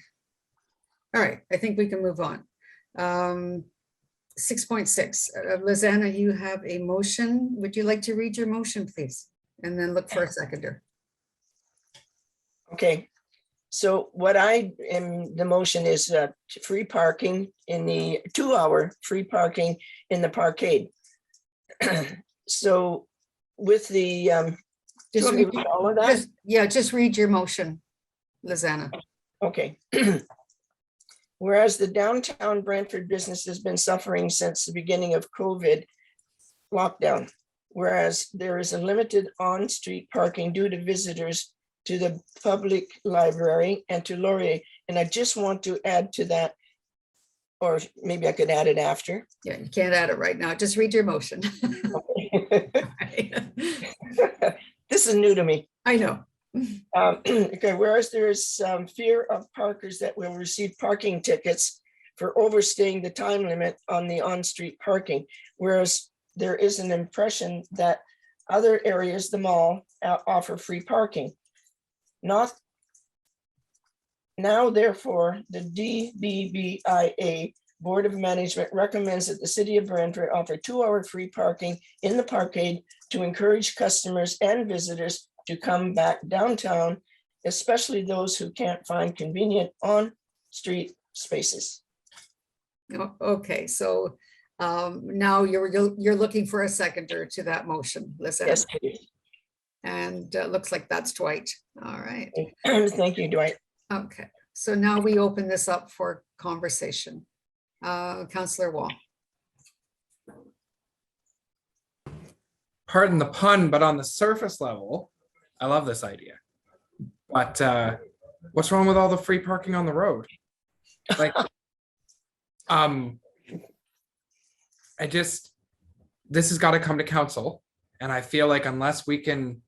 All right, I think we can move on. 6.6, Lizanna, you have a motion. Would you like to read your motion, please? And then look for a seconder. Okay. So what the motion is free parking in the 2-hour free parking in the parkade. So with the, Just read all of that? Just read your motion, Lizanna. Okay. Whereas the downtown Brantford business has been suffering since the beginning of COVID lockdown, whereas there is a limited on-street parking due to visitors to the public library and to Laurier. And I just want to add to that, or maybe I could add it after. Yeah, you can't add it right now. Just read your motion. This is new to me. I know. Okay, whereas there is some fear of parkers that will receive parking tickets for overstaying the time limit on the on-street parking, whereas there is an impression that other areas, the mall, offer free parking. Not now, therefore, the DBBIA Board of Management recommends that the City of Brantford offer 2-hour free parking in the parkade to encourage customers and visitors to come back downtown, especially those who can't find convenient on-street spaces. Okay, so now you're looking for a seconder to that motion, Lizanna. Yes, please. And looks like that's Dwight. All right. Thank you, Dwight. Okay, so now we open this up for conversation. Councillor Wall. Pardon the pun, but on the surface level, I love this idea. But what's wrong with all the free parking on the road? Like, this has got to come to council. And I feel like unless we can,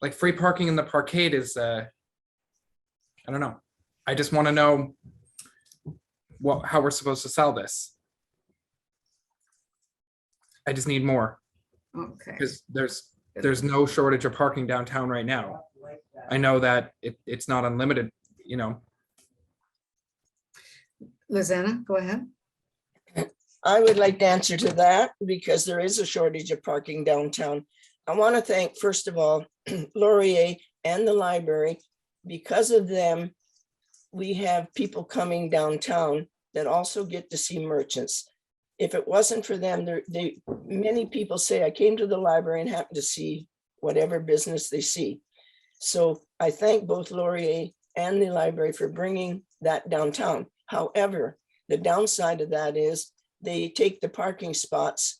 like, free parking in the parkade is, I don't know. I just want to know how we're supposed to sell this. I just need more. Okay. Because there's no shortage of parking downtown right now. I know that it's not unlimited, Lizanna, go ahead. I would like to answer to that because there is a shortage of parking downtown. I want to thank, first of all, Laurier and the library. Because of them, we have people coming downtown that also get to see merchants. If it wasn't for them, many people say, I came to the library and happened to see whatever business they see. So I thank both Laurier and the library for bringing that downtown. However, the downside of that is they take the parking spots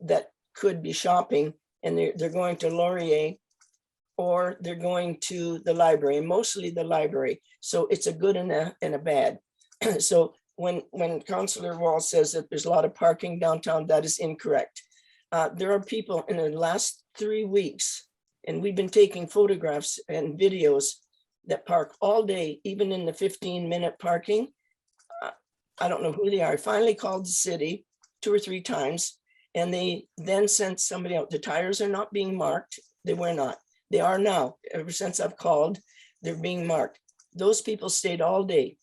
that could be shopping and they're going to Laurier or they're going to the library, mostly the library. So it's a good and a bad. So when Councillor Wall says that there's a lot of parking downtown, that is incorrect. There are people in the last 3 weeks, and we've been taking photographs and videos that park all day, even in the 15-minute parking. I don't know who they are. I finally called the city 2 or 3 times, and they then sent somebody out. The tires are not being marked. They were not. They are now. Ever since I've called, they're being marked. Those people stayed all day.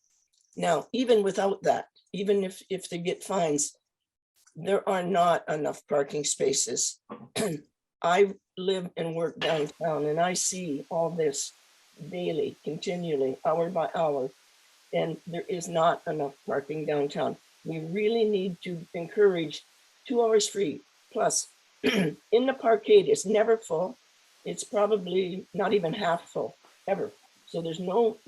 Now, even without that, even if they get fines, there are not enough parking spaces. I live and work downtown and I see all this daily, continually, hour by hour, and there is not enough parking downtown. We really need to encourage 2 hours free. Plus, in the parkade, it's never full. It's probably not even half full, ever. So there's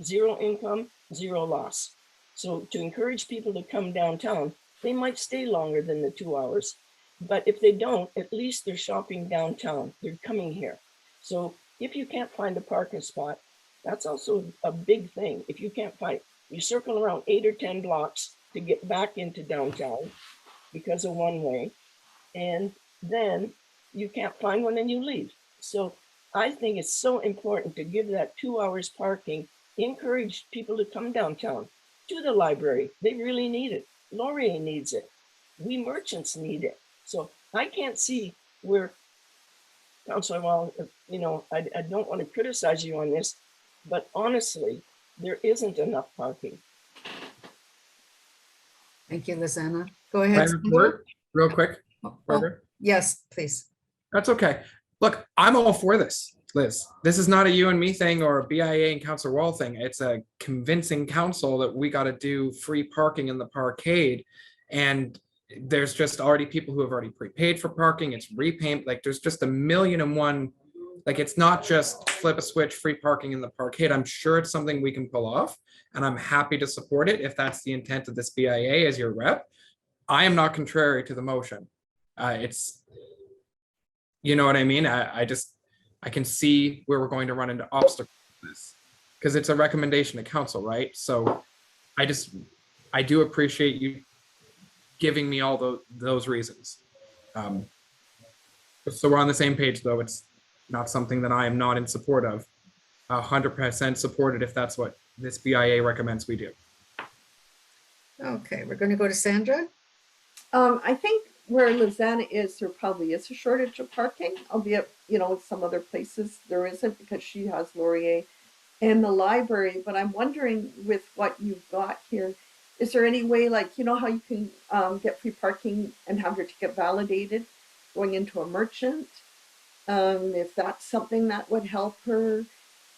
zero income, zero loss. So to encourage people to come downtown, they might stay longer than the 2 hours. But if they don't, at least they're shopping downtown. They're coming here. So if you can't find a parking spot, that's also a big thing. If you can't find, you circle around 8 or 10 blocks to get back into downtown because of one way. And then you can't find one and you leave. So I think it's so important to give that 2 hours parking, encourage people to come downtown to the library. They really need it. Laurier needs it. We merchants need it. So I can't see where, Councilor Wall, I don't want to criticize you on this, but honestly, there isn't enough parking. Thank you, Lizanna. Go ahead. Can I report real quick, Barbara? Yes, please. That's okay. Look, I'm all for this, Liz. This is not a you and me thing or a BIA and Councillor Wall thing. It's a convincing council that we got to do free parking in the parkade. And there's just already people who have already prepaid for parking. It's repayment. Like there's just 1,000,001. Like it's not just flip a switch, free parking in the parkade. I'm sure it's something we can pull off. And I'm happy to support it if that's the intent of this BIA as your rep. I am not contrary to the motion. You know what I mean? I can see where we're going to run into obstacles because it's a recommendation to council, right? So I do appreciate you giving me all those reasons. So we're on the same page, though. It's not something that I am not in support of. 100% supported if that's what this BIA recommends we do. Okay, we're going to go to Sandra. I think where Lizanna is, there probably is a shortage of parking, albeit, some other places there isn't because she has Laurier and the library. But I'm wondering with what you've got here, is there any way, like, how you can get free parking and have your ticket validated going into a merchant? If that's something that would help her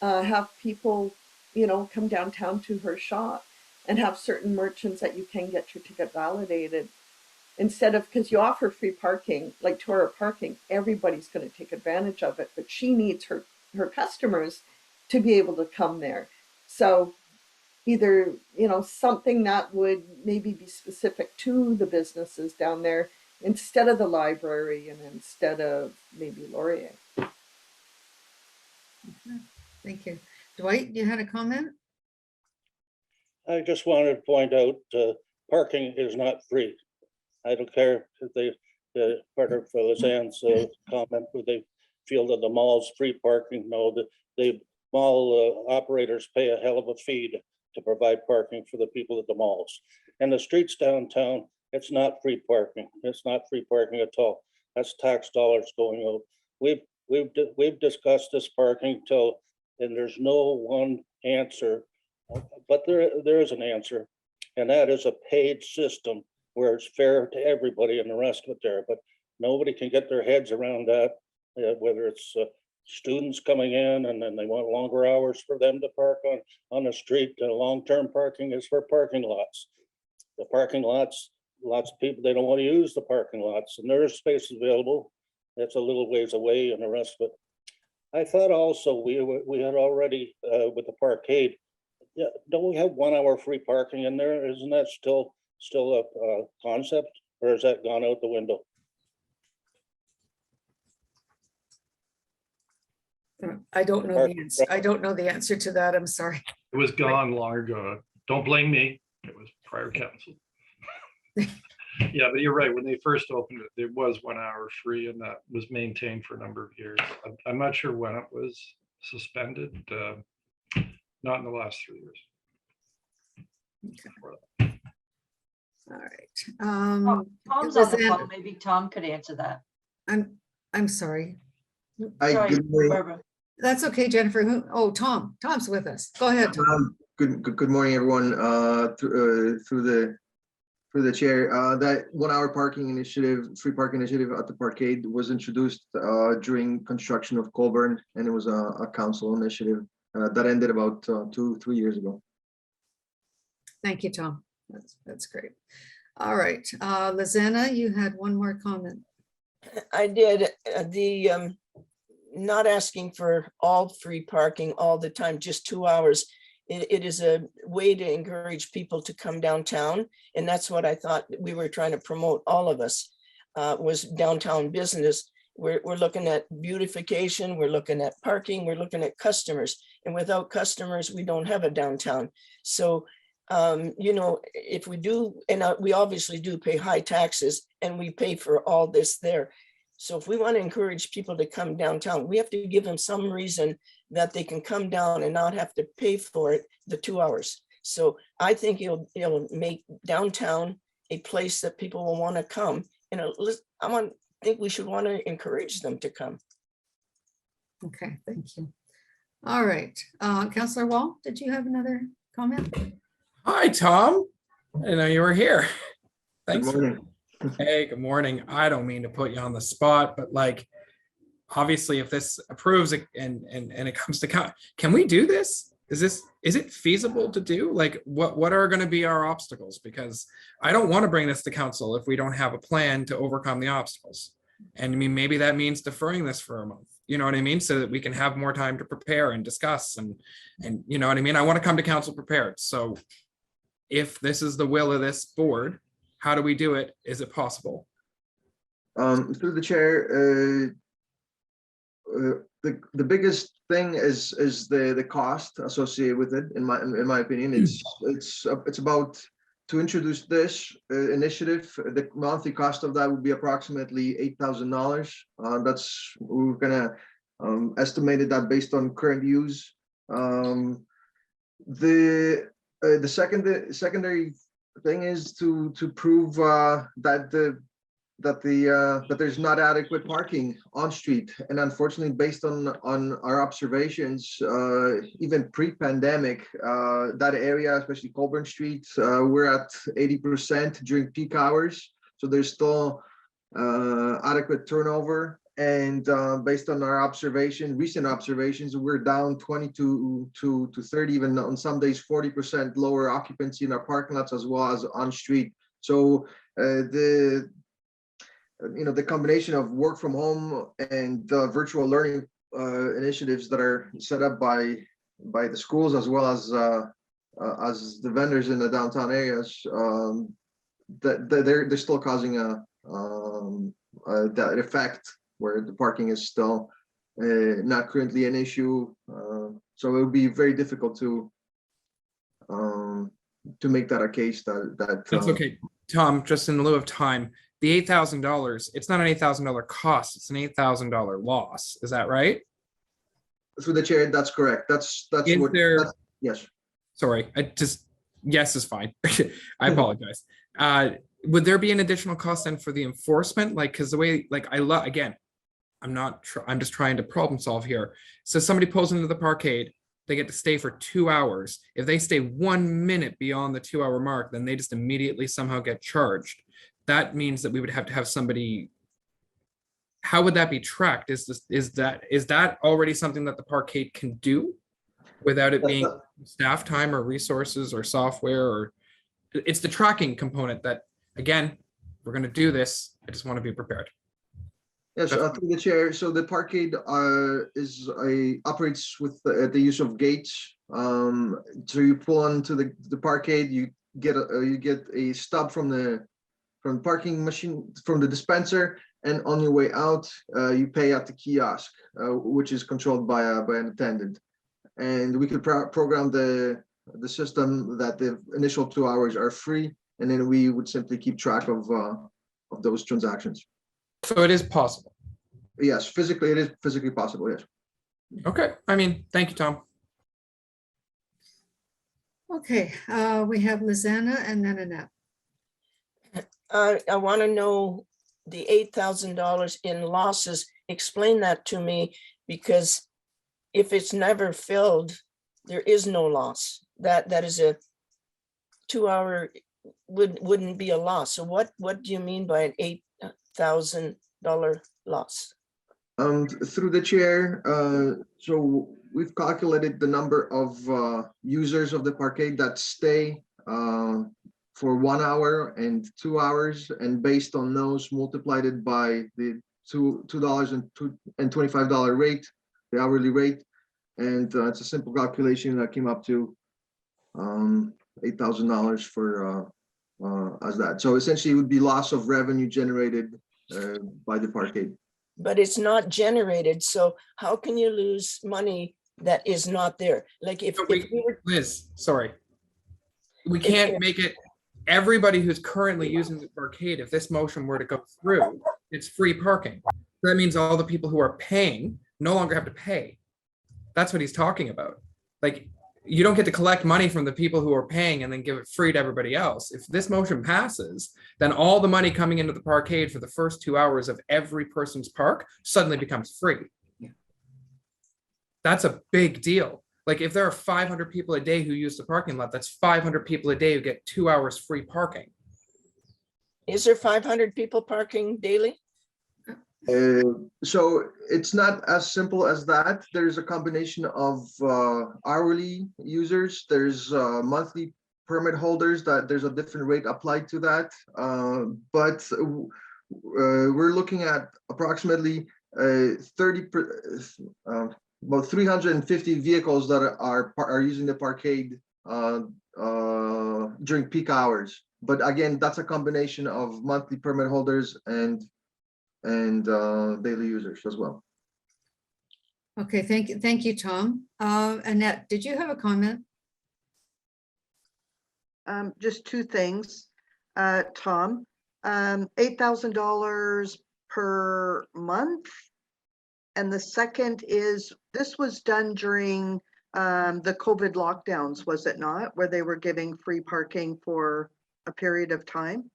have people, come downtown to her shop and have certain merchants that you can get your ticket validated. Instead of, because you offer free parking, like 2 hour parking, everybody's going to take advantage of it, but she needs her customers to be able to come there. So either, something that would maybe be specific to the businesses down there instead of the library and instead of maybe Laurier. Okay, thank you. Dwight, you had a comment? I just wanted to point out parking is not free. I don't care if they part of Lizanne's comment where they feel that the mall's free parking. No, the mall operators pay a hell of a fee to provide parking for the people at the malls. And the streets downtown, it's not free parking. It's not free parking at all. That's tax dollars going out. We've discussed this parking and there's no one answer, but there is an answer. And that is a paid system where it's fair to everybody and the rest of it there, but nobody can get their heads around that, whether it's students coming in and then they want longer hours for them to park on the street. Long-term parking is for parking lots. The parking lots, lots of people, they don't want to use the parking lots, and there is space available. That's a little ways away and the rest of it. I thought also we had already with the parkade, yeah, don't we have 1 hour free parking in there? Isn't that still a concept, or has that gone out the window? I don't know the answer. I don't know the answer to that. I'm sorry. It was gone long ago. Don't blame me. It was prior council. Yeah, but you're right. When they first opened it, it was 1 hour free, and that was maintained for a number of years. I'm not sure when it was suspended. Not in the last 3 years. Okay. All right. Tom's on the Lizanne, phone. Maybe Tom could answer that. I'm sorry. Sorry, Good morning. Barbara. That's okay, Jennifer. Oh, Tom's with us. Go ahead, Tom. Good morning, everyone. Through the chair, that 1 hour parking initiative, free parking initiative at the parkade was introduced during construction of Colburn, and it was a council initiative that ended about 2-3 years ago. Thank you, Tom. That's great. All right, Lizanna, you had one more comment. I did. Not asking for all free parking all the time, just 2 hours. It is a way to encourage people to come downtown. And that's what I thought we were trying to promote, all of us, was downtown business. We're looking at beautification, we're looking at parking, we're looking at customers. And without customers, we don't have a downtown. So, if we do, and we obviously do pay high taxes, and we pay for all this there. So if we want to encourage people to come downtown, we have to give them some reason that they can come down and not have to pay for it, the 2 hours. So I think it'll make downtown a place that people will want to come. And think we should want to encourage them to come. Okay, thank you. All right, Councillor Wall, did you have another comment? Hi, Tom. I didn't know you were here. Thanks. Good morning. Hey, good morning. I don't mean to put you on the spot, but like, obviously, if this approves and it comes to, can we do this? Is it feasible to do? Like, what are going to be our obstacles? Because I don't want to bring this to council if we don't have a plan to overcome the obstacles. And I mean, maybe that means deferring this for a month. You know what I mean? So that we can have more time to prepare and discuss and you know what I mean? I want to come to council prepared. So if this is the will of this board, how do we do it? Is it possible? Through the chair, the biggest thing is the cost associated with it. In my opinion, it's about, to introduce this initiative, the monthly cost of that would be approximately $8,000. That's, we're gonna estimated that based on current use. The secondary thing is to prove that there's not adequate parking on street, and unfortunately, based on our observations, even pre-pandemic, that area, especially Colburn Street, we're at 80% during peak hours, so there's still adequate turnover. And based on our recent observations, we're down 20 to 30, even on some days 40% lower occupancy in our parking lots as well as on street. So the combination of work from home and virtual learning initiatives that are set up by the schools as well as the vendors in the downtown areas, that they're still causing that effect where the parking is still not currently an issue. So it would be very difficult to make that a case that's okay, Tom. Just in lieu of time, the $8,000, it's not an $8,000 cost, it's an $8,000 loss. Is that right? Through the chair, that's correct. That's what there. Yes. Sorry, yes is fine. I apologize. Would there be an additional cost then for the enforcement? Like, because the way, like, again, I'm just trying to problem solve here. So somebody pulls into the parkade, they get to stay for 2 hours. If they stay 1 minute beyond the 2 hour mark, then they just immediately somehow get charged. That means that we would have to have somebody. How would that be tracked? Is that already something that the parkade can do without it being staff time or resources or software? Or it's the tracking component that, again, we're going to do this. I just want to be prepared. Yes, through the chair. So the parkade operates with the use of gates. So you pull onto the parkade, you get a stub from the parking machine, from the dispenser, and on your way out, you pay at the kiosk, which is controlled by an attendant. And we could program the system that the initial 2 hours are free, and then we would simply keep track of those transactions. So it is possible. Yes, physically, it is physically possible, yes. Okay. I mean, thank you, Tom. Okay, we have Lizanna and then Annette. I want to know the $8,000 in losses. Explain that to me, because if it's never filled, there is no loss. That is a 2 hour wouldn't be a loss. So what do you mean by an $8,000 loss? Through the chair, so we've calculated the number of users of the parkade that stay for 1 hour and 2 hours, and based on those, multiplied it by the $2.25 rate, the hourly rate, and it's a simple calculation that came up to $8,000 for as that. So essentially, it would be loss of revenue generated by the parkade. But it's not generated. So how can you lose money that is not there? Like if we were, Liz, sorry. We can't make it everybody who's currently using the parkade. If this motion were to go through, it's free parking. That means all the people who are paying no longer have to pay. That's what he's talking about. Like, you don't get to collect money from the people who are paying and then give it free to everybody else. If this motion passes, then all the money coming into the parkade for the first 2 hours of every person's park suddenly becomes free. Yeah. That's a big deal. Like, if there are 500 people a day who use the parking lot, that's 500 people a day who get 2 hours free parking. is there 500 people parking daily? So it's not as simple as that. There's a combination of hourly users. There's monthly permit holders that there's a different rate applied to that. But we're looking at approximately about 350 vehicles that are using the parkade during peak hours. But again, that's a combination of monthly permit holders and daily users as well. Okay, thank you, Tom. Annette, did you have a comment? Just two things, Tom. $8,000 per month. And the second is, this was done during the COVID lockdowns, was it not? Where they were giving free parking for a period of time?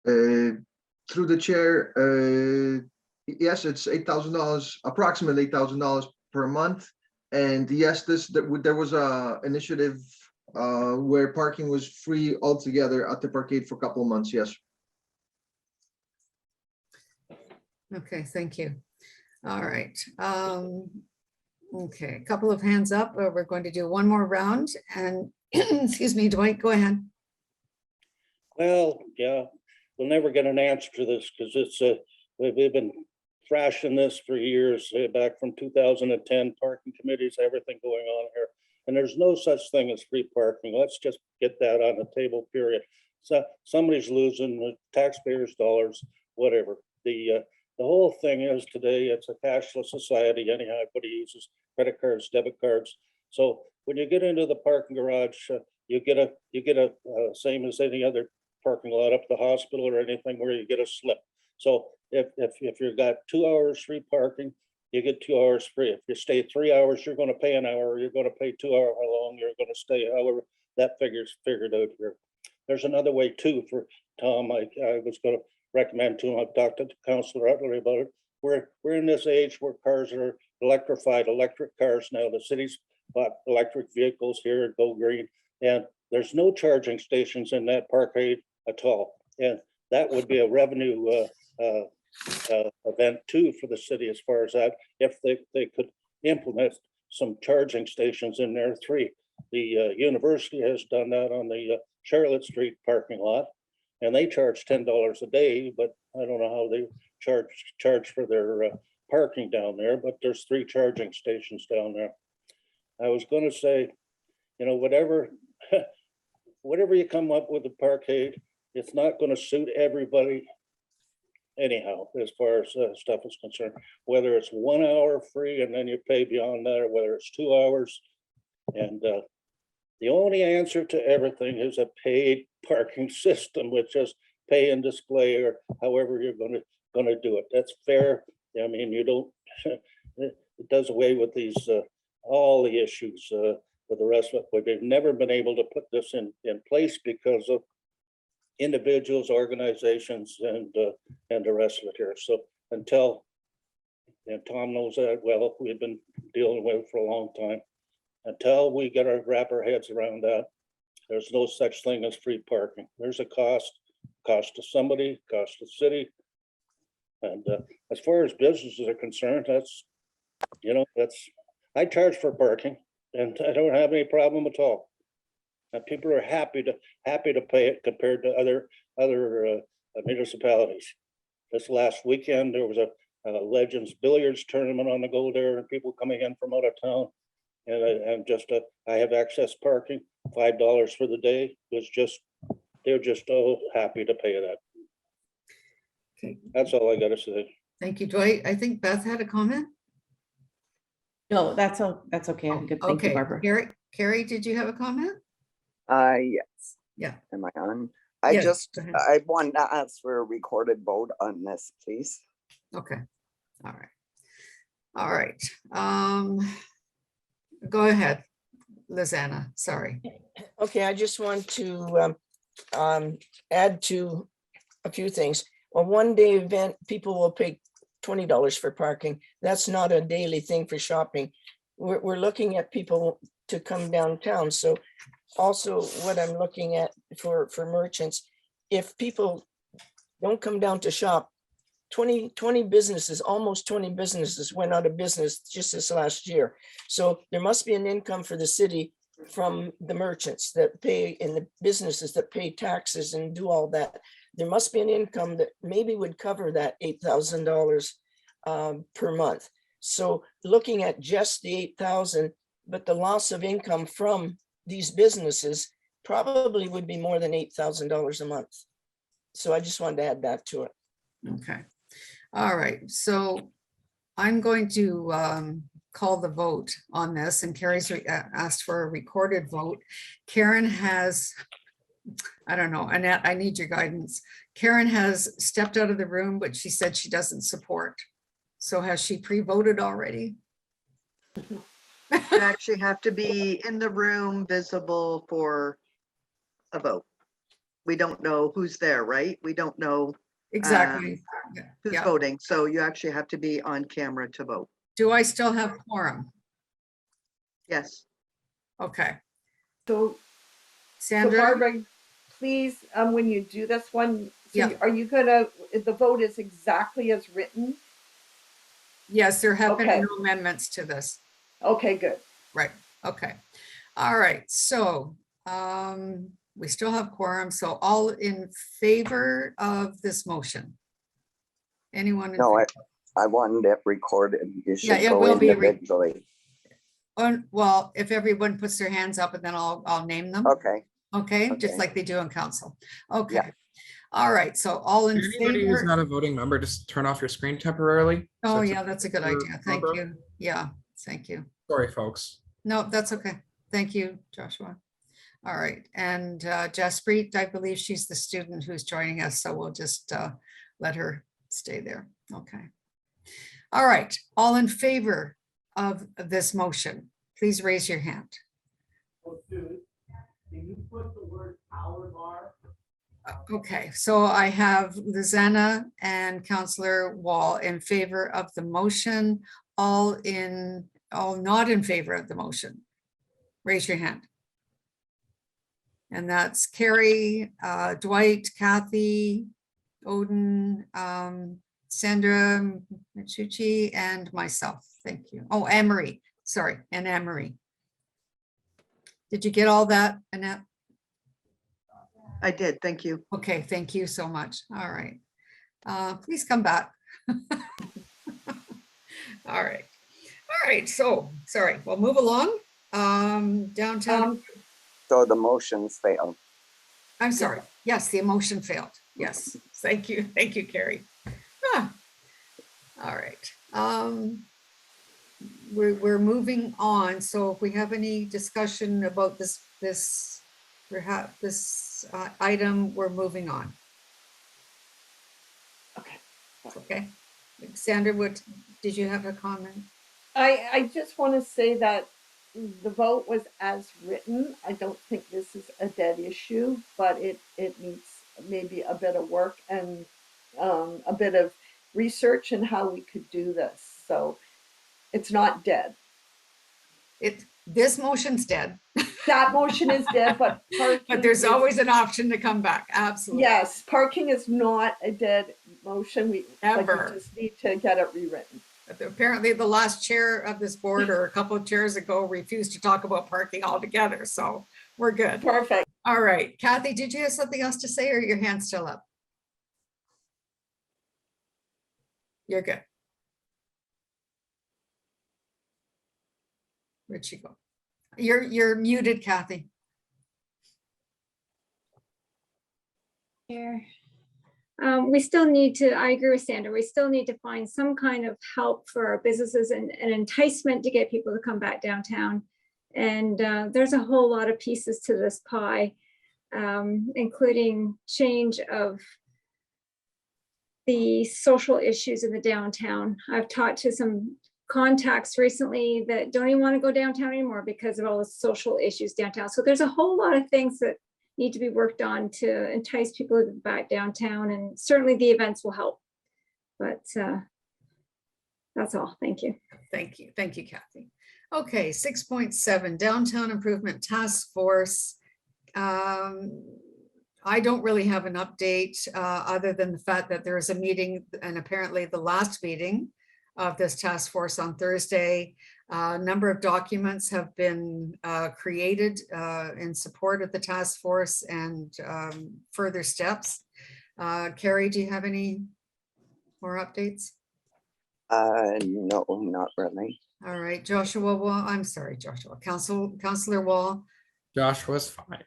Through the chair, yes, it's $8,000, approximately $8,000 per month. And yes, there was a initiative where parking was free altogether at the parkade for a couple of months, yes. Okay, thank you. All right. Okay, a couple of hands up. We're going to do one more round. And excuse me, Dwight, go ahead. Well, yeah, we'll never get an answer to this because it's we've been thrashing this for years, back from 2010, parking committees, everything going on here. And there's no such thing as free parking. Let's just get that on the table, period. So somebody's losing the taxpayers' dollars, whatever. The whole thing is today, it's a cashless society. Anyhow, everybody uses credit cards, debit cards. So when you get into the parking garage, you get a same as any other parking lot up the hospital or anything where you get a slip. So if you've got 2 hours free parking, you get 2 hours free. If you stay 3 hours, you're going to pay an hour. You're going to pay 2 hours. How long you're going to stay? However, that figure's figured out here. There's another way too for Tom. I was going to recommend to him. I've talked to Councillor Utley about it. We're in this age where cars are electrified electric cars now. The city's bought electric vehicles here at Go Green, and there's no charging stations in that parkade at all. And that would be a revenue event too for the city as far as that, if they could implement some charging stations in there. 3. The university has done that on the Charlotte Street parking lot, and they charge $10 a day, but I don't know how they charge for their parking down there, but there's 3 charging stations down there. I was gonna say, you know, whatever you come up with the parkade, it's not gonna suit everybody anyhow, as far as stuff is concerned, whether it's 1 hour free and then you pay beyond that, or whether it's 2 hours. And the only answer to everything is a paid parking system, which is pay and display, or however you're gonna do it. That's fair. I mean, you don't, it does away with these, all the issues with the rest of it, but they've never been able to put this in place because of individuals, organizations, and the rest of it here. So until, and Tom knows that well, we've been dealing with it for a long time. Until we get our wrap our heads around that, there's no such thing as free parking. There's a cost to somebody, cost to the city. And as far as businesses are concerned, that's, you know, I charge for parking and I don't have any problem at all. And people are happy to pay it compared to other municipalities. This last weekend, there was a Legends Billiards tournament on the go there, and people coming in from out of town. And I have access parking, $5 for the day. They're just so happy to pay that. Okay. That's all I gotta say. Thank you, Dwight. I think Beth had a comment. No, that's okay. I'm good. Thank you, Okay, Barbara. Carrie, did you have a comment? Yes. Yeah. Am I on? Yes, go ahead. I wanted to ask for a recorded vote on this, please. Okay, all right. Go ahead, Lizanna, sorry. Okay, I just want to add to a few things. A one-day event, people will pay $20 for parking. That's not a daily thing for shopping. We're looking at people to come downtown. So also what I'm looking at for merchants, if people don't come down to shop, 20 businesses, almost 20 businesses went out of business just this last year. So there must be an income for the city from the merchants that pay, and the businesses that pay taxes and do all that. There must be an income that maybe would cover that $8,000 per month. So looking at just the 8,000, but the loss of income from these businesses probably would be more than $8,000 a month. So I just wanted to add that to it. Okay, all right, so I'm going to call the vote on this, and Carrie's asked for a recorded vote. Karen has, I don't know, Annette, I need your guidance. Karen has stepped out of the room, but she said she doesn't support. So has she pre-voted already? You actually have to be in the room, visible for a vote. We don't know who's there, right? We don't know Exactly. who's Yeah. voting. So you actually have to be on camera to vote. Do I still have quorum? Yes. Okay. So Sandra? Barbara, please, when you do this one, Yeah. are you gonna, the vote is exactly as written? Yes, there have been Okay. no amendments to this. Okay, good. Right, okay. All right, so we still have quorum, so all in favor of this motion? Anyone? in No, favor? I wanted it recorded. You Yeah, should it go will be individually. Well, if everyone puts their hands up, and then I'll name them. Okay. Okay, just Okay. like they do in council. Okay. Yeah. All right, so all in Anybody who's favor? not a voting member, just turn off your screen temporarily. Oh, So it's yeah, that's a good idea. Thank Barbara? you. Yeah, thank you. Sorry, folks. No, that's okay. Thank you, Joshua. All right, and Jaspreet, I believe she's the student who's joining us, so we'll just let her stay there. Okay. All right, all in favor of this motion, please raise your hand. Okay, so I have Lizanna and Councillor Wall in favor of the motion. all not in favor of the motion? Raise your hand. And that's Carrie, Dwight, Kathy, Odin, Sandra Michucci, and myself. Thank you. Oh, Anne-Marie, sorry, and Anne-Marie. Did you get all that, Annette? I did, thank you. Okay, thank you so much. All right. Please come back. All right. All right, so, sorry, we'll move along. Downtown. So the motions failed. I'm sorry. Yes, the emotion failed. Yes, thank you. Thank you, Carrie. Ah. All right. We're moving on. So if we have any discussion about this item, we're moving on. Okay. Okay. Sandra, what did you have a comment? I just want to say that the vote was as written. I don't think this is a dead issue, but it needs maybe a bit of work and a bit of research in how we could do this. So it's not dead. This motion's dead. That motion is dead, but parking But there's is- always an option to come back. Absolutely. Yes, parking is not a dead motion. We just need to get it rewritten. Apparently the last chair of this board or a couple of chairs ago refused to talk about parking altogether. So we're good. Perfect. All right. Kathy, did you have something else to say or your hand's still up? You're good. Where'd she go? You're muted, Kathy. Here. We still need to, I agree with Sandra, we still need to find some kind of help for our businesses and an enticement to get people to come back downtown. And there's a whole lot of pieces to this pie, including change of the social issues in the downtown. I've talked to some contacts recently that don't even want to go downtown anymore because of all the social issues downtown. So there's a whole lot of things that need to be worked on to entice people back downtown, and certainly the events will help. But that's all. Thank you. Thank you. Thank you, Kathy. Okay, 6.7 Downtown Improvement Task Force. I don't really have an update other than the fact that there is a meeting, and apparently the last meeting of this task force on Thursday. A number of documents have been created in support of the task force and further steps. Carrie, do you have any more updates? No, not really. All right, Joshua Wall, I'm sorry, Joshua, Councillor Wall. Joshua's fine.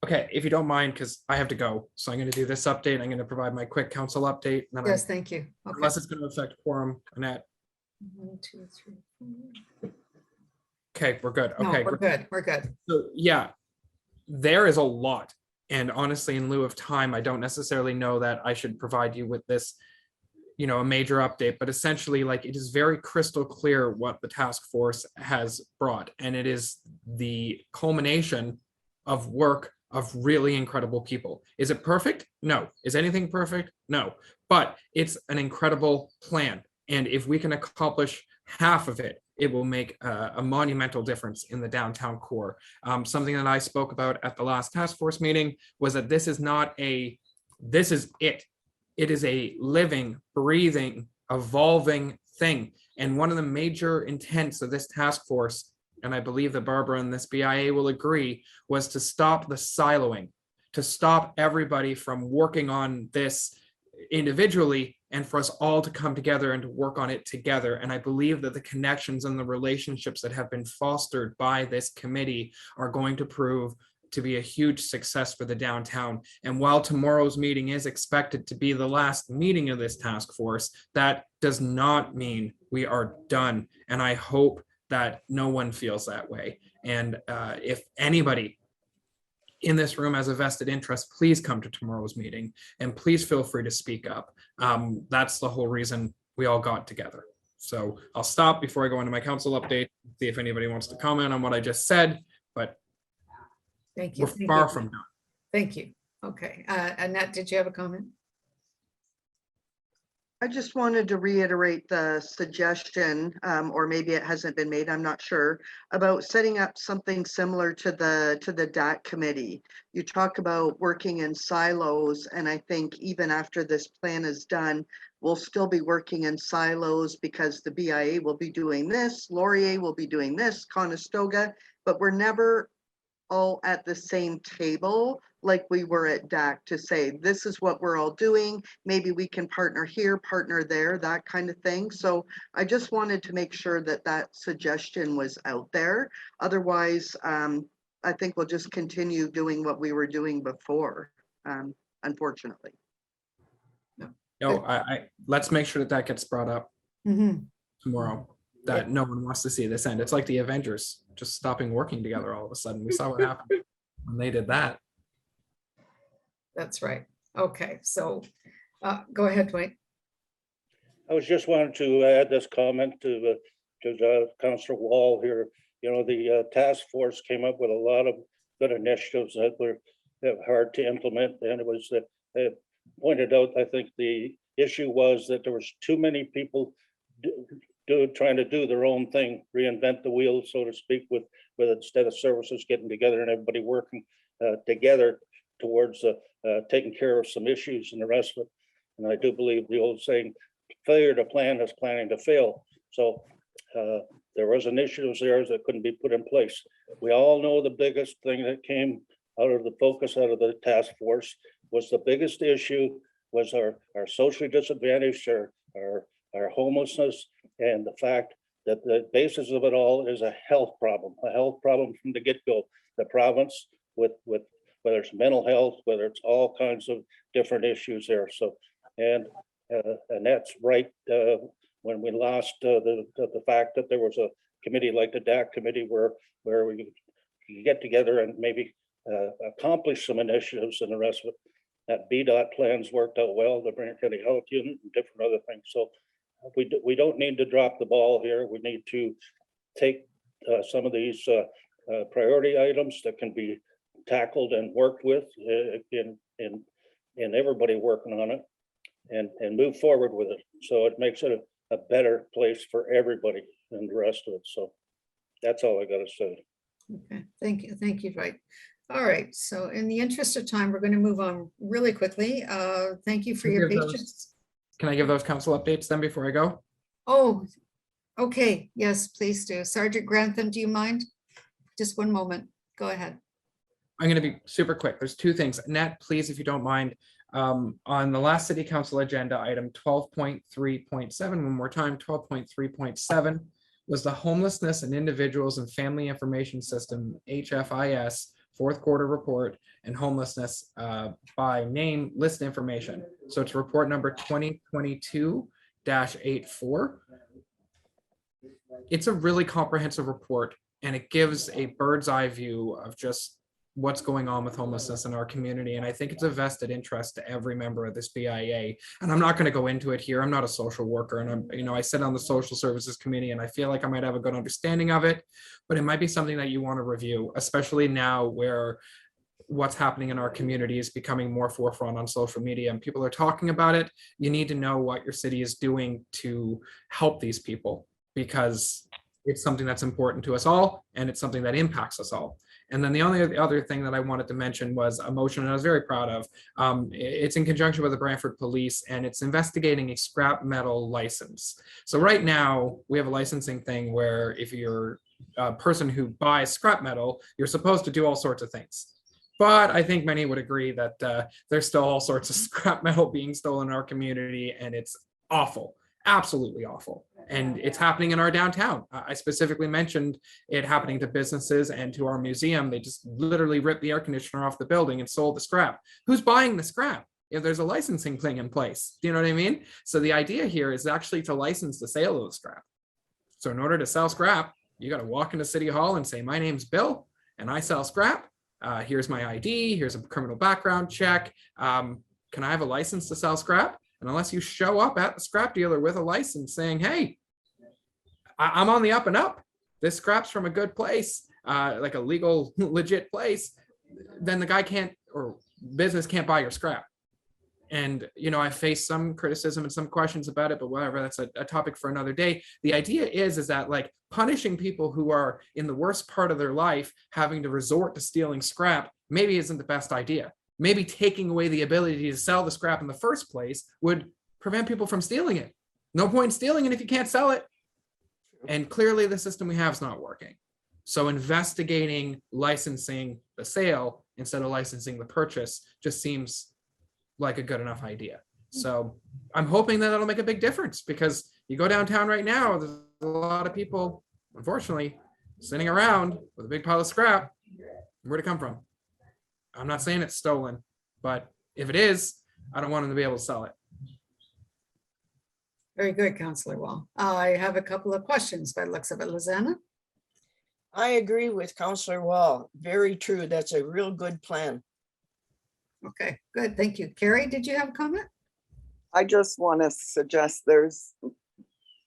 Okay, if you don't mind, because I have to go. So I'm going to do this update. I'm going to provide my quick council update. And then Yes, thank you. Okay. Unless it's going to affect quorum, Annette. 1, 2, 3, 4. Okay, we're good. No, Okay, we're good. We're good. So yeah, there is a lot. And honestly, in lieu of time, I don't necessarily know that I should provide you with this, you know, a major update, but essentially like it is very crystal clear what the task force has brought. And it is the culmination of work of really incredible people. Is it perfect? No. Is anything perfect? No. But it's an incredible plan. And if we can accomplish half of it, it will make a monumental difference in the downtown core. Something that I spoke about at the last task force meeting was that this is not a, this is it. It is a living, breathing, evolving thing. And one of the major intents of this task force, and I believe that Barbara and this BIA will agree, was to stop the siloing, to stop everybody from working on this individually and for us all to come together and to work on it together. And I believe that the connections and the relationships that have been fostered by this committee are going to prove to be a huge success for the downtown. And while tomorrow's meeting is expected to be the last meeting of this task force, that does not mean we are done. And I hope that no one feels that way. And if anybody in this room has a vested interest, please come to tomorrow's meeting and please feel free to speak up. That's the whole reason we all got together. So I'll stop before I go into my council update, see if anybody wants to comment on what I just said, but Thank you. we're far from done. Thank you. Okay. Annette, did you have a comment? I just wanted to reiterate the suggestion, or maybe it hasn't been made, I'm not sure, about setting up something similar to the DAC committee. You talk about working in silos, and I think even after this plan is done, we'll still be working in silos because the BIA will be doing this, Laurier will be doing this, Conestoga, but we're never all at the same table like we were at DAC to say, this is what we're all doing. Maybe we can partner here, partner there, that kind of thing. So I just wanted to make sure that that suggestion was out there. Otherwise, I think we'll just continue doing what we were doing before, unfortunately. No, let's make sure that that gets brought up Mhm. tomorrow, that no one wants to see this end. It's like the Avengers just stopping working together all of a sudden. We saw what happened when they did that. That's right. Okay, so go ahead, Dwayne. I was just wanting to add this comment to Councillor Wall here. You know, the task force came up with a lot of good initiatives that were hard to implement, and it was pointed out, I think the issue was that there was too many people trying to do their own thing, reinvent the wheel, so to speak, with instead of services getting together and everybody working together towards taking care of some issues and the rest of it. And I do believe the old saying, failure to plan is planning to fail. So there was initiatives there that couldn't be put in place. We all know the biggest thing that came out of the focus out of the task force was the biggest issue was our socially disadvantaged, our homelessness, and the fact that the basis of it all is a health problem from the get-go. The province with whether it's mental health, whether it's all kinds of different issues there. So, and that's right. When we lost the fact that there was a committee like the DAC committee where we could get together and maybe accomplish some initiatives and the rest of it. That BDOT plans worked out well, the Brant County Health Unit and different other things. So we don't need to drop the ball here. We need to take some of these priority items that can be tackled and worked with in everybody working on it and move forward with it. So it makes it a better place for everybody and the rest of it. So that's all I got to say. Okay, thank you, Dwight. All right, so in the interest of time, we're going to move on really quickly. Thank you for your patience. Can I give those council updates then before I go? Oh, okay, yes, please do. Sergeant Grantham, do you mind? Just one moment, go ahead. I'm going to be super quick. There's two things. Nat, please, if you don't mind, on the last city council agenda item 12.3.7, one more time, 12.3.7 was the homelessness and individuals and family information system, HFIS, fourth quarter report and homelessness by name list information. So it's report number 2022-84. It's a really comprehensive report and it gives a bird's eye view of just what's going on with homelessness in our community. And I think it's a vested interest to every member of this BIA. And I'm not going to go into it here. I'm not a social worker. And I sit on the social services committee and I feel like I might have a good understanding of it, but it might be something that you want to review, especially now where what's happening in our community is becoming more forefront on social media and people are talking about it. You need to know what your city is doing to help these people because it's something that's important to us all and it's something that impacts us all. And then the only other thing that I wanted to mention was a motion and I was very proud of. It's in conjunction with the Brantford Police and it's investigating a scrap metal license. So right now we have a licensing thing where if you're a person who buys scrap metal, you're supposed to do all sorts of things. But I think many would agree that there's still all sorts of scrap metal being stolen in our community and it's awful. Absolutely awful. And it's happening in our downtown. I specifically mentioned it happening to businesses and to our museum. They just literally ripped the air conditioner off the building and sold the scrap. Who's buying the scrap if there's a licensing thing in place? Do you know what I mean? So the idea here is actually to license the sale of the scrap. So in order to sell scrap, you got to walk into City Hall and say, my name's Bill and I sell scrap. Here's my ID. Here's a criminal background check. Can I have a license to sell scrap? And unless you show up at the scrap dealer with a license saying, hey, I'm on the up and up, this scrap's from a good place, like a legal, legit place, then the guy can't or business can't buy your scrap. And, you know, I faced some criticism and some questions about it, but whatever, that's a topic for another day. The idea is that like punishing people who are in the worst part of their life, having to resort to stealing scrap, maybe isn't the best idea. Maybe taking away the ability to sell the scrap in the first place would prevent people from stealing it. No point in stealing it if you can't sell it. And clearly the system we have is not working. So investigating licensing the sale instead of licensing the purchase just seems like a good enough idea. So I'm hoping that that'll make a big difference, because you go downtown right now, there's a lot of people, unfortunately, sitting around with a big pile of scrap. Where'd it come from? I'm not saying it's stolen, but if it is, I don't want them to be able to sell it. Very good, Councillor Wall. I have a couple of questions by the looks of it, Lizanna. I agree with Councillor Wall. Very true. That's a real good plan. Okay, good, thank you. Carrie, did you have a comment? I just want to suggest there's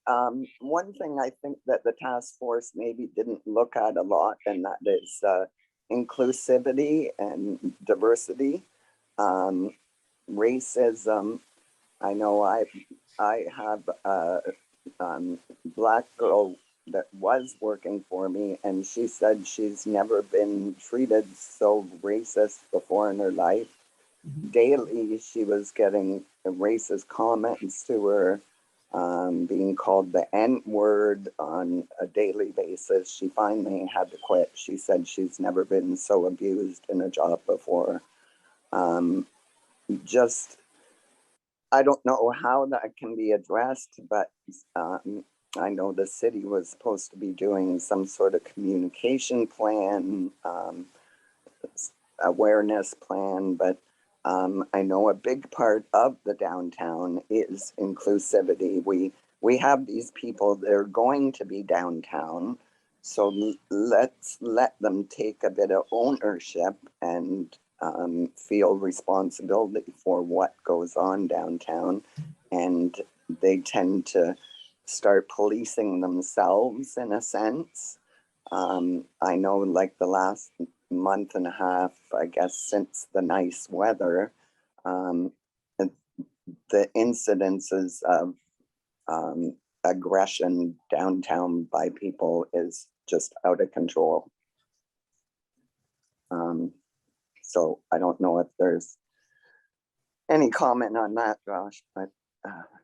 one thing I think that the task force maybe didn't look at a lot, and that is inclusivity and diversity. Racism. I know I have a Black girl that was working for me, and she said she's never been treated so racist before in her life. Daily, she was getting racist comments to her, being called the N-word on a daily basis. She finally had to quit. She said she's never been so abused in a job before. I don't know how that can be addressed, but I know the city was supposed to be doing some sort of communication plan, awareness plan, but I know a big part of the downtown is inclusivity. We have these people that are going to be downtown, so let's let them take a bit of ownership and feel responsibility for what goes on downtown. And they tend to start policing themselves in a sense. I know like the last month and a half, I guess, since the nice weather, the incidences of aggression downtown by people is just out of control. So I don't know if there's any comment on that, Josh, but.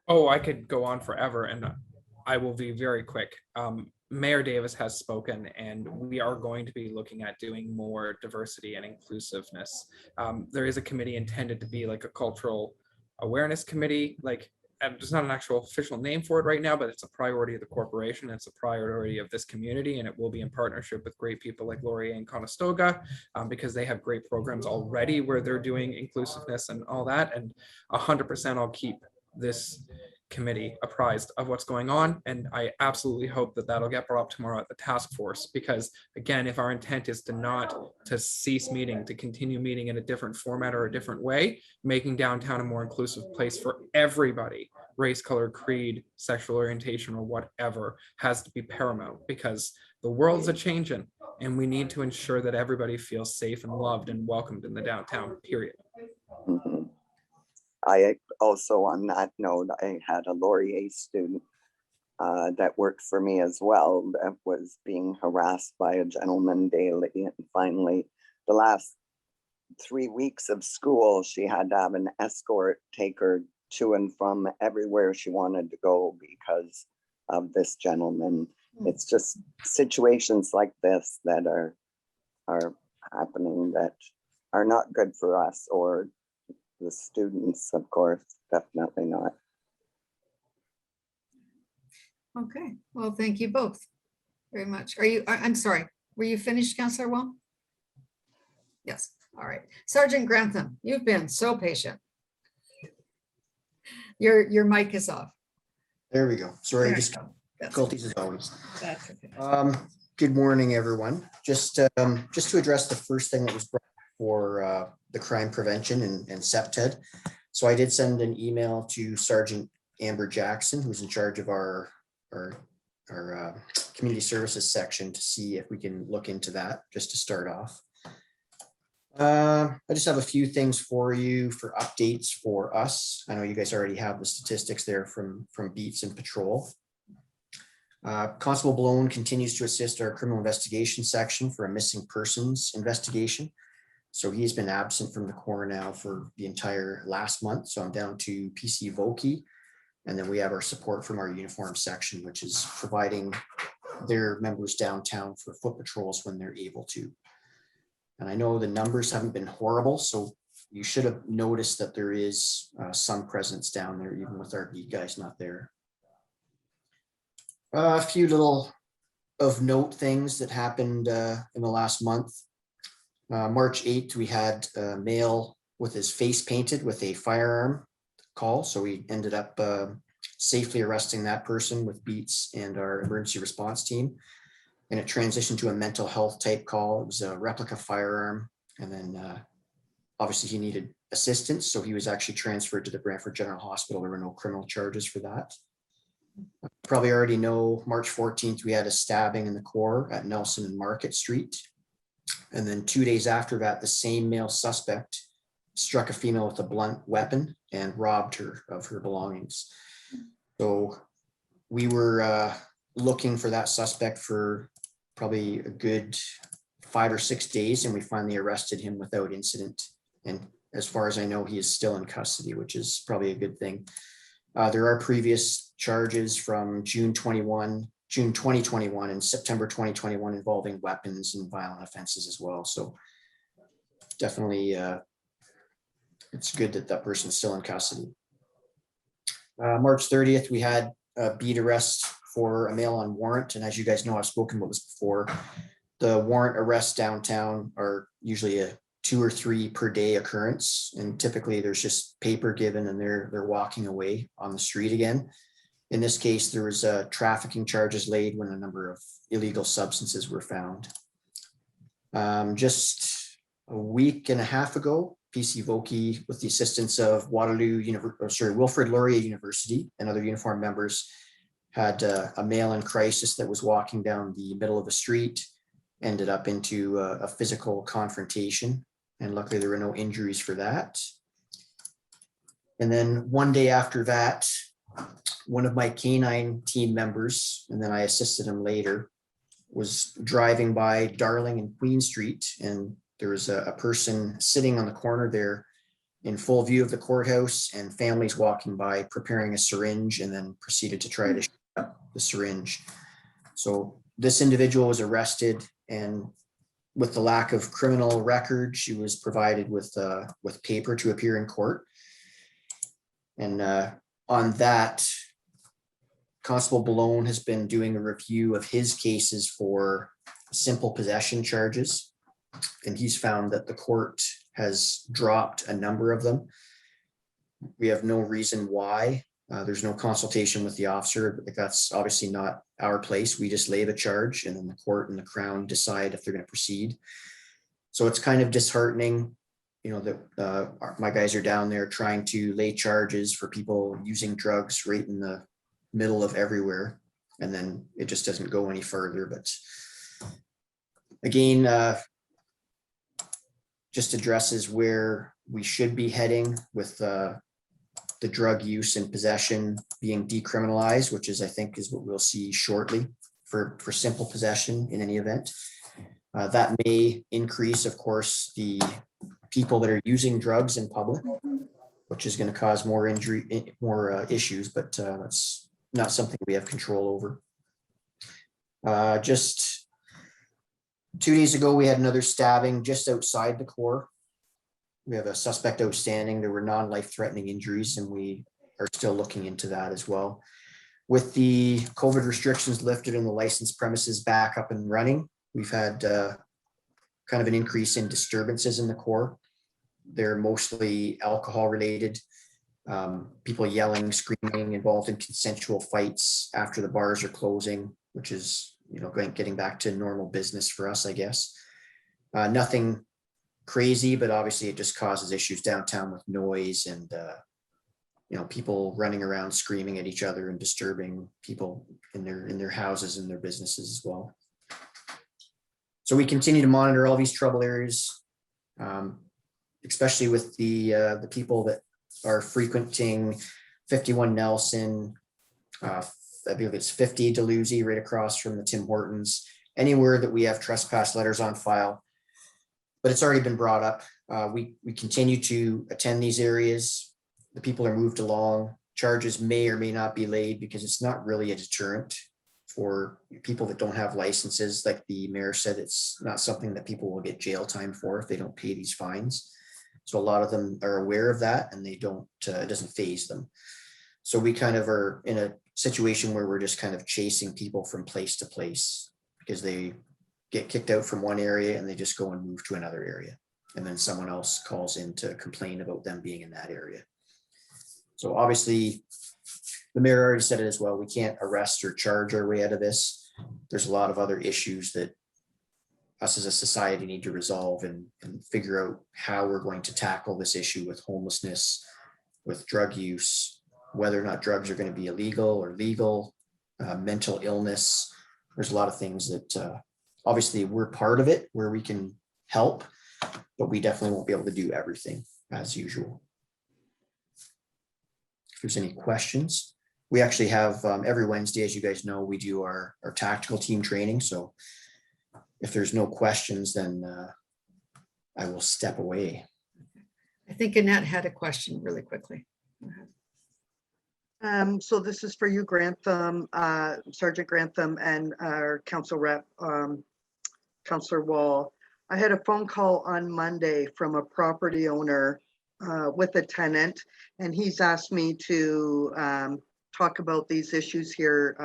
Oh, I could go on forever, and I will be very quick. Mayor Davis has spoken, and we are going to be looking at doing more diversity and inclusiveness. There is a committee intended to be like a cultural awareness committee. Like, there's not an actual official name for it right now, but it's a priority of the corporation. It's a priority of this community, and it will be in partnership with great people like Laurier and Conestoga, because they have great programs already where they're doing inclusiveness and all that. And 100% I'll keep this committee apprised of what's going on, and I absolutely hope that that'll get brought up tomorrow at the task force, because again, if our intent is to cease meeting, to continue meeting in a different format or a different way, making downtown a more inclusive place for everybody, race, color, creed, sexual orientation, or whatever, has to be paramount, because the world's a changing, and we need to ensure that everybody feels safe and loved and welcomed in the downtown, period. Mm-hmm. I also, on that note, I had a Laurier student that worked for me as well that was being harassed by a gentleman daily. And finally, the last 3 weeks of school, she had to have an escort take her to and from everywhere she wanted to go because of this gentleman. It's just situations like this that are happening that are not good for us or the students, of course, definitely not. Okay, well, thank you both very much. I'm sorry, were you finished, Councillor Wall? Yes, all right. Sergeant Grantham, you've been so patient. Your mic is off. There we go. Sorry, There just you go. That's difficulties as always. That's okay. Good morning, everyone. Just to address the first thing that was brought for the crime prevention and CEPTED. So I did send an email to Sergeant Amber Jackson, who's in charge of our community services section, to see if we can look into that, just to start off. I just have a few things for you for updates for us. I know you guys already have the statistics there from beats and patrol. Constable Blown continues to assist our criminal investigation section for a missing persons investigation. So he's been absent from the Corps now for the entire last month. So I'm down to PC Vokey. And then we have our support from our uniform section, which is providing their members downtown for foot patrols when they're able to. And I know the numbers haven't been horrible, so you should have noticed that there is some presence down there, even with our beat guys not there. A few little of note things that happened in the last month. March 8th, we had a male with his face painted with a firearm call. So we ended up safely arresting that person with beats and our emergency response team. And it transitioned to a mental health type call. It was a replica firearm. And then obviously he needed assistance. So he was actually transferred to the Brantford General Hospital. There were no criminal charges for that. Probably already know March 14th, we had a stabbing in the Corps at Nelson and Market Street. And then 2 days after that, the same male suspect struck a female with a blunt weapon and robbed her of her belongings. So we were looking for that suspect for probably a good 5 or 6 days, and we finally arrested him without incident. And as far as I know, he is still in custody, which is probably a good thing. There are previous charges from June 2021 and September 2021 involving weapons and violent offenses as well. So definitely it's good that that person's still in custody. March 30th, we had a beat arrest for a male on warrant. And as you guys know, I've spoken about this before. The warrant arrests downtown are usually a 2 or 3 per day occurrence. And typically there's just paper given and they're walking away on the street again. In this case, there was trafficking charges laid when a number of illegal substances were found. Just a week and a half ago, PC Vokey, with the assistance of Wilfrid Laurier University and other uniformed members, had a male in crisis that was walking down the middle of the street, ended up into a physical confrontation. And luckily there were no injuries for that. And then one day after that, one of my canine team members, and then I assisted him later, was driving by Darling and Queen Street, and there was a person sitting on the corner there in full view of the courthouse, and families walking by preparing a syringe, and then proceeded to try to shoot up the syringe. So this individual was arrested, and with the lack of criminal record, she was provided with paper to appear in court. And on that, Constable Blown has been doing a review of his cases for simple possession charges. And he's found that the court has dropped a number of them. We have no reason why. There's no consultation with the officer, but that's obviously not our place. We just lay the charge, and then the court and the Crown decide if they're going to proceed. So it's kind of disheartening, you know, that my guys are down there trying to lay charges for people using drugs right in the middle of everywhere, and then it just doesn't go any further. But again, just addresses where we should be heading with the drug use and possession being decriminalized, which is, I think, is what we'll see shortly for simple possession in any event. That may increase, of course, the people that are using drugs in public, which is going to cause more injury, more issues, but that's not something we have control over. Just 2 days ago, we had another stabbing just outside the Corps. We have a suspect outstanding. There were non-life-threatening injuries, and we are still looking into that as well. With the COVID restrictions lifted and the licensed premises back up and running, we've had kind of an increase in disturbances in the Corps. They're mostly alcohol related, people yelling, screaming, involved in consensual fights after the bars are closing, which is, you know, getting back to normal business for us, I guess. Nothing crazy, but obviously it just causes issues downtown with noise and, you know, people running around screaming at each other and disturbing people in their houses and their businesses as well. So we continue to monitor all these trouble areas. especially with the people that are frequenting 51 Nelson, I believe it's 50 Deleuze right across from the Tim Hortons, anywhere that we have trespass letters on file. But it's already been brought up. We continue to attend these areas. The people are moved along. Charges may or may not be laid because it's not really a deterrent for people that don't have licenses. Like the mayor said, it's not something that people will get jail time for if they don't pay these fines. So a lot of them are aware of that and they don't, it doesn't faze them. So we kind of are in a situation where we're just kind of chasing people from place to place because they get kicked out from one area and they just go and move to another area. And then someone else calls in to complain about them being in that area. So obviously, the mayor already said it as well. We can't arrest or charge our way out of this. There's a lot of other issues that us as a society need to resolve and figure out how we're going to tackle this issue with homelessness, with drug use, whether or not drugs are going to be illegal or legal, mental illness. There's a lot of things that obviously we're part of it where we can help, but we definitely won't be able to do everything as usual. If there's any questions, we actually have every Wednesday, as you guys know, we do our tactical team training. So if there's no questions, then I will step away. I think Annette had a question really quickly. Go ahead. So this is for you, Grantham, Sergeant Grantham, and our council rep, Councillor Wall. I had a phone call on Monday from a property owner with a tenant, and he's asked me to talk about these issues here.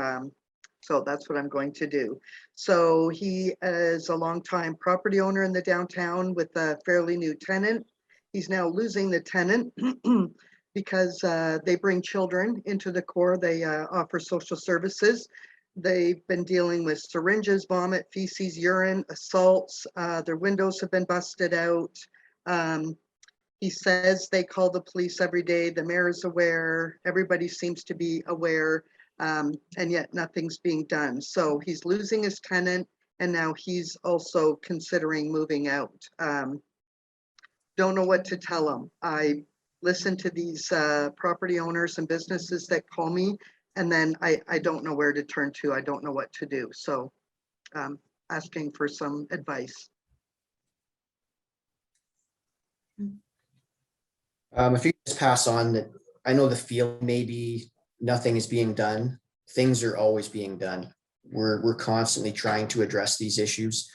So that's what I'm going to do. So he is a longtime property owner in the downtown with a fairly new tenant. He's now losing the tenant because they bring children into the core. They offer social services. They've been dealing with syringes, vomit, feces, urine, assaults. Their windows have been busted out. He says they call the police every day. The mayor is aware. Everybody seems to be aware, and yet nothing's being done. So he's losing his tenant, and now he's also considering moving out. Don't know what to tell him. I listen to these property owners and businesses that call me, and then I don't know where to turn to. I don't know what to do. So asking for some advice. If you just pass on that, I know the field maybe nothing is being done. Things are always being done. We're constantly trying to address these issues.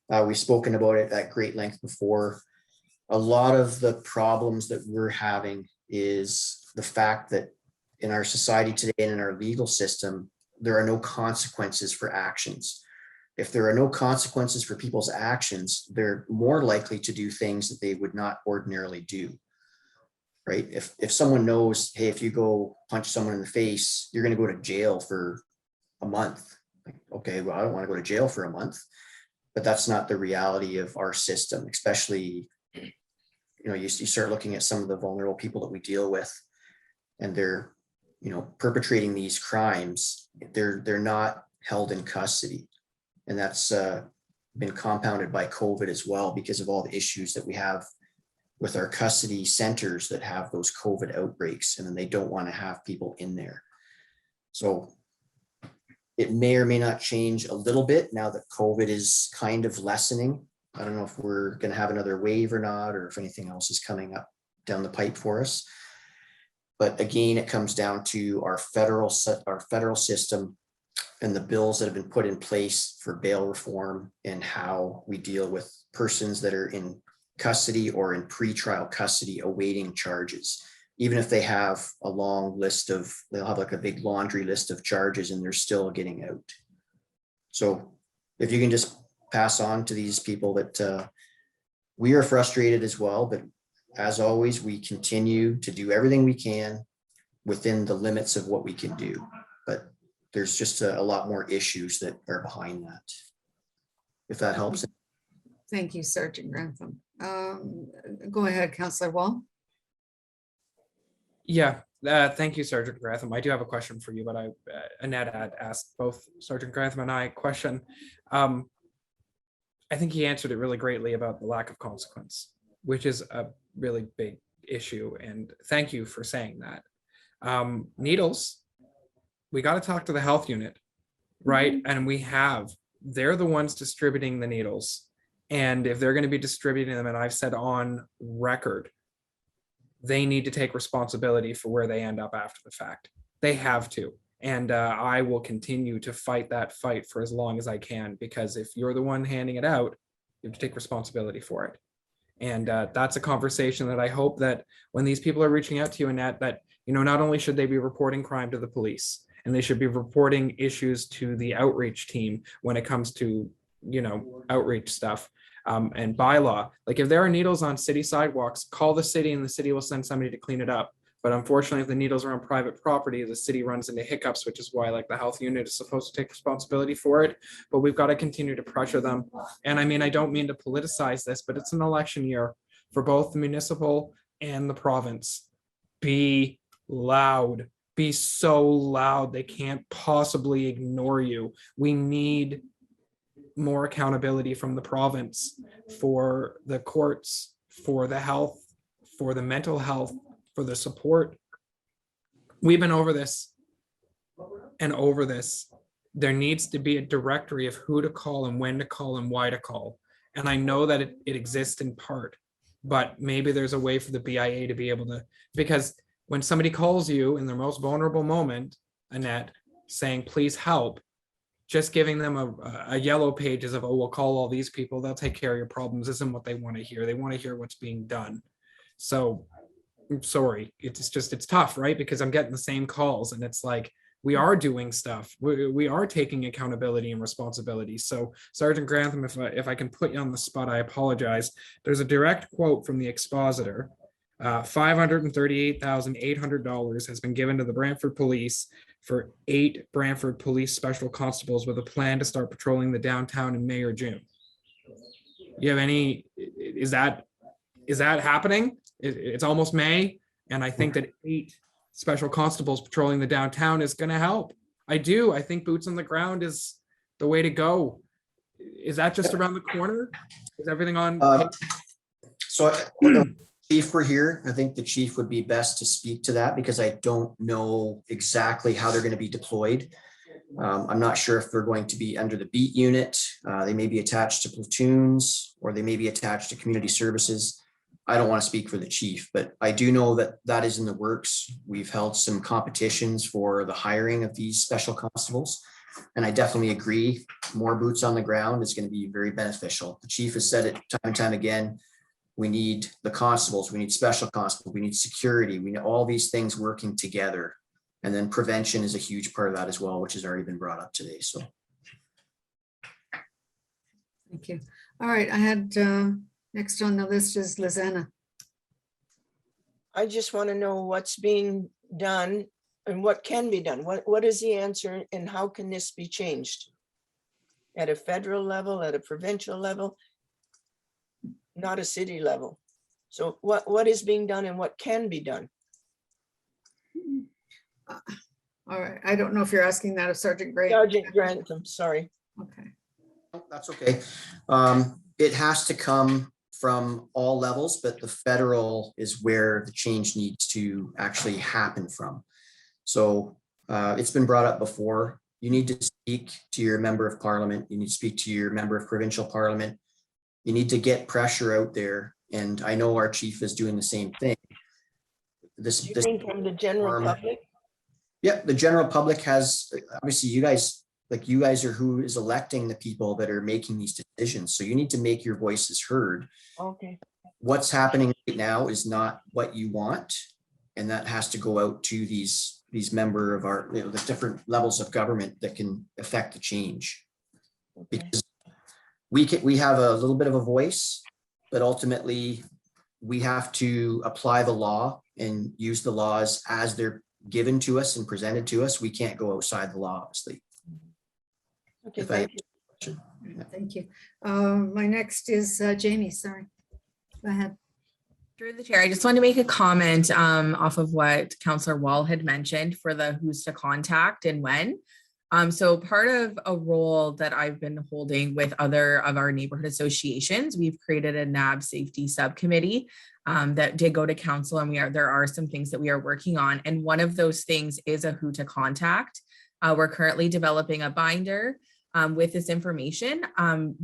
We've spoken about it at great length before. A lot of the problems that we're having is the fact that in our society today and in our legal system, there are no consequences for actions. If there are no consequences for people's actions, they're more likely to do things that they would not ordinarily do. Right? If someone knows, hey, if you go punch someone in the face, you're going to go to jail for a month. Like, okay, well, I don't want to go to jail for a month, but that's not the reality of our system, especially, you know, you start looking at some of the vulnerable people that we deal with, and they're, you know, perpetrating these crimes. They're not held in custody, and that's been compounded by COVID as well because of all the issues that we have with our custody centers that have those COVID outbreaks, and then they don't want to have people in there. So it may or may not change a little bit now that COVID is kind of lessening. I don't know if we're going to have another wave or not, or if anything else is coming up down the pipe for us. But again, it comes down to our federal system and the bills that have been put in place for bail reform and how we deal with persons that are in custody or in pretrial custody awaiting charges. Even if they have a long list of, they'll have like a big laundry list of charges and they're still getting out. So if you can just pass on to these people that we are frustrated as well, but as always, we continue to do everything we can within the limits of what we can do. But there's just a lot more issues that are behind that, if that helps. Thank you, Sergeant Grantham. Go ahead, Councillor Wall. Yeah, thank you, Sergeant Grantham. I do have a question for you, but Annette had asked both Sergeant Grantham and I a question. I think he answered it really greatly about the lack of consequence. which is a really big issue. And thank you for saying that. Needles, we got to talk to the health unit, right? And they're the ones distributing the needles. And if they're going to be distributing them, and I've said on record, they need to take responsibility for where they end up after the fact. They have to. And I will continue to fight that fight for as long as I can, because if you're the one handing it out, you have to take responsibility for it. And that's a conversation that I hope that when these people are reaching out to you, Annette, that, not only should they be reporting crime to the police, and they should be reporting issues to the outreach team when it comes to, outreach stuff and bylaw. Like if there are needles on city sidewalks, call the city and the city will send somebody to clean it up. But unfortunately, if the needles are on private property, the city runs into hiccups, which is why like the health unit is supposed to take responsibility for it. But we've got to continue to pressure them. And I mean, I don't mean to politicize this, but it's an election year for both the municipal and the province. Be loud, be so loud. They can't possibly ignore you. We need more accountability from the province for the courts, for the health, for the mental health, for the support. We've been over this and over this. There needs to be a directory of who to call and when to call and why to call. And I know that it exists in part, but maybe there's a way for the BIA to be able to, because when somebody calls you in their most vulnerable moment, Annette, saying, please help, just giving them a yellow pages of, oh, we'll call all these people, they'll take care of your problems, isn't what they want to hear. They want to hear what's being done. So I'm sorry, it's tough, right? Because I'm getting the same calls and it's like, we are doing stuff. We are taking accountability and responsibility. So Sergeant Grantham, if I can put you on the spot, I apologize. There's a direct quote from the expositor. $538,800 has been given to the Brantford Police for 8 Brantford Police Special Constables with a plan to start patrolling the downtown in May or June. You have any, is that happening? It's almost May, and I think that 8 special constables patrolling the downtown is going to help. I do. I think boots on the ground is the way to go. Is that just around the corner? Is everything on? Chief were here. I think the chief would be best to speak to that because I don't know exactly how they're going to be deployed. I'm not sure if they're going to be under the beat unit. They may be attached to platoons or they may be attached to community services. I don't want to speak for the chief, but I do know that that is in the works. We've held some competitions for the hiring of these special constables. And I definitely agree, more boots on the ground is going to be very beneficial. The chief has said it time and time again. We need the constables, we need special constables, we need security, we need all these things working together. And then prevention is a huge part of that as well, which has already been brought up today. So. Thank you. All right, I had next on the list is Lizanna. I just want to know what's being done and what can be done. What is the answer and how can this be changed? At a federal level, at a provincial level, not a city level. So what is being done and what can be done? All right, I don't know if you're asking that of Sergeant Grant. Sergeant Grant, I'm sorry. Okay. That's okay. It has to come from all levels, but the federal is where the change needs to actually happen from. So it's been brought up before. You need to speak to your member of parliament. You need to speak to your member of provincial parliament. You need to get pressure out there. And I know our chief is doing the same thing. Do you think from the general public? Yeah, the general public has, obviously you guys are who is electing the people that are making these decisions. So you need to make your voices heard. Okay. What's happening right now is not what you want. And that has to go out to these member of our, the different levels of government that can affect the change. Okay. Because we have a little bit of a voice, but ultimately we have to apply the law and use the laws as they're given to us and presented to us. We can't go outside the law, obviously. Okay, thank you. Thank you. My next is Jamie, sorry. Go ahead. Through the chair, I just wanted to make a comment off of what Councillor Wall had mentioned for the who's to contact and when. So part of a role that I've been holding with other of our neighborhood associations, we've created a NAB safety subcommittee that did go to council, and there are some things that we are working on. And one of those things is a who to contact. We're currently developing a binder with this information.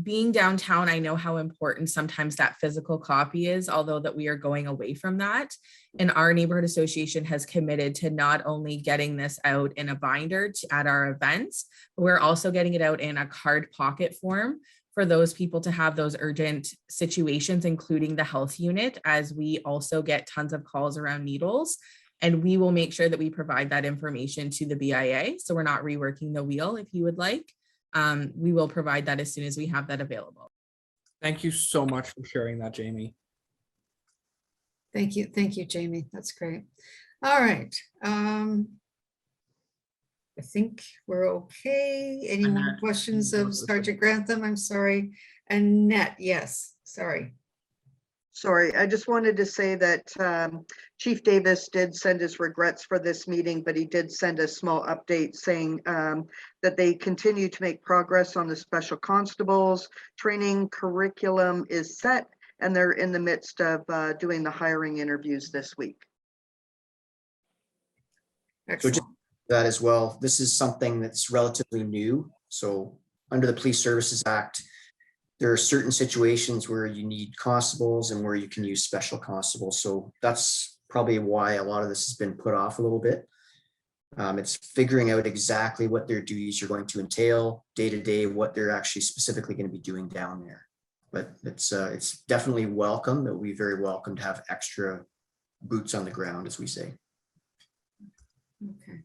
Being downtown, I know how important sometimes that physical copy is, although that we are going away from that. And our neighborhood association has committed to not only getting this out in a binder at our events, but we're also getting it out in a card pocket form for those people to have those urgent situations, including the health unit, as we also get tons of calls around needles. And we will make sure that we provide that information to the BIA. So we're not reworking the wheel if you would like. We will provide that as soon as we have that available. Thank you so much for sharing that, Jamie. Thank you, Jamie. That's great. All right. I think we're okay. Any more Annette. questions of Sergeant Grantham? I'm sorry. Annette, yes, sorry. Sorry, I just wanted to say that Chief Davis did send his regrets for this meeting, but he did send a small update saying that they continue to make progress on the special constables. Training curriculum is set, and they're in the midst of doing the hiring interviews this week. Excellent. So just that as well, this is something that's relatively new. So under the Police Services Act, there are certain situations where you need constables and where you can use special constables. So that's probably why a lot of this has been put off a little bit. It's figuring out exactly what their duties are going to entail day to day, what they're actually specifically going to be doing down there. But it's definitely welcome. It will be very welcome to have extra boots on the ground, as we say. Okay.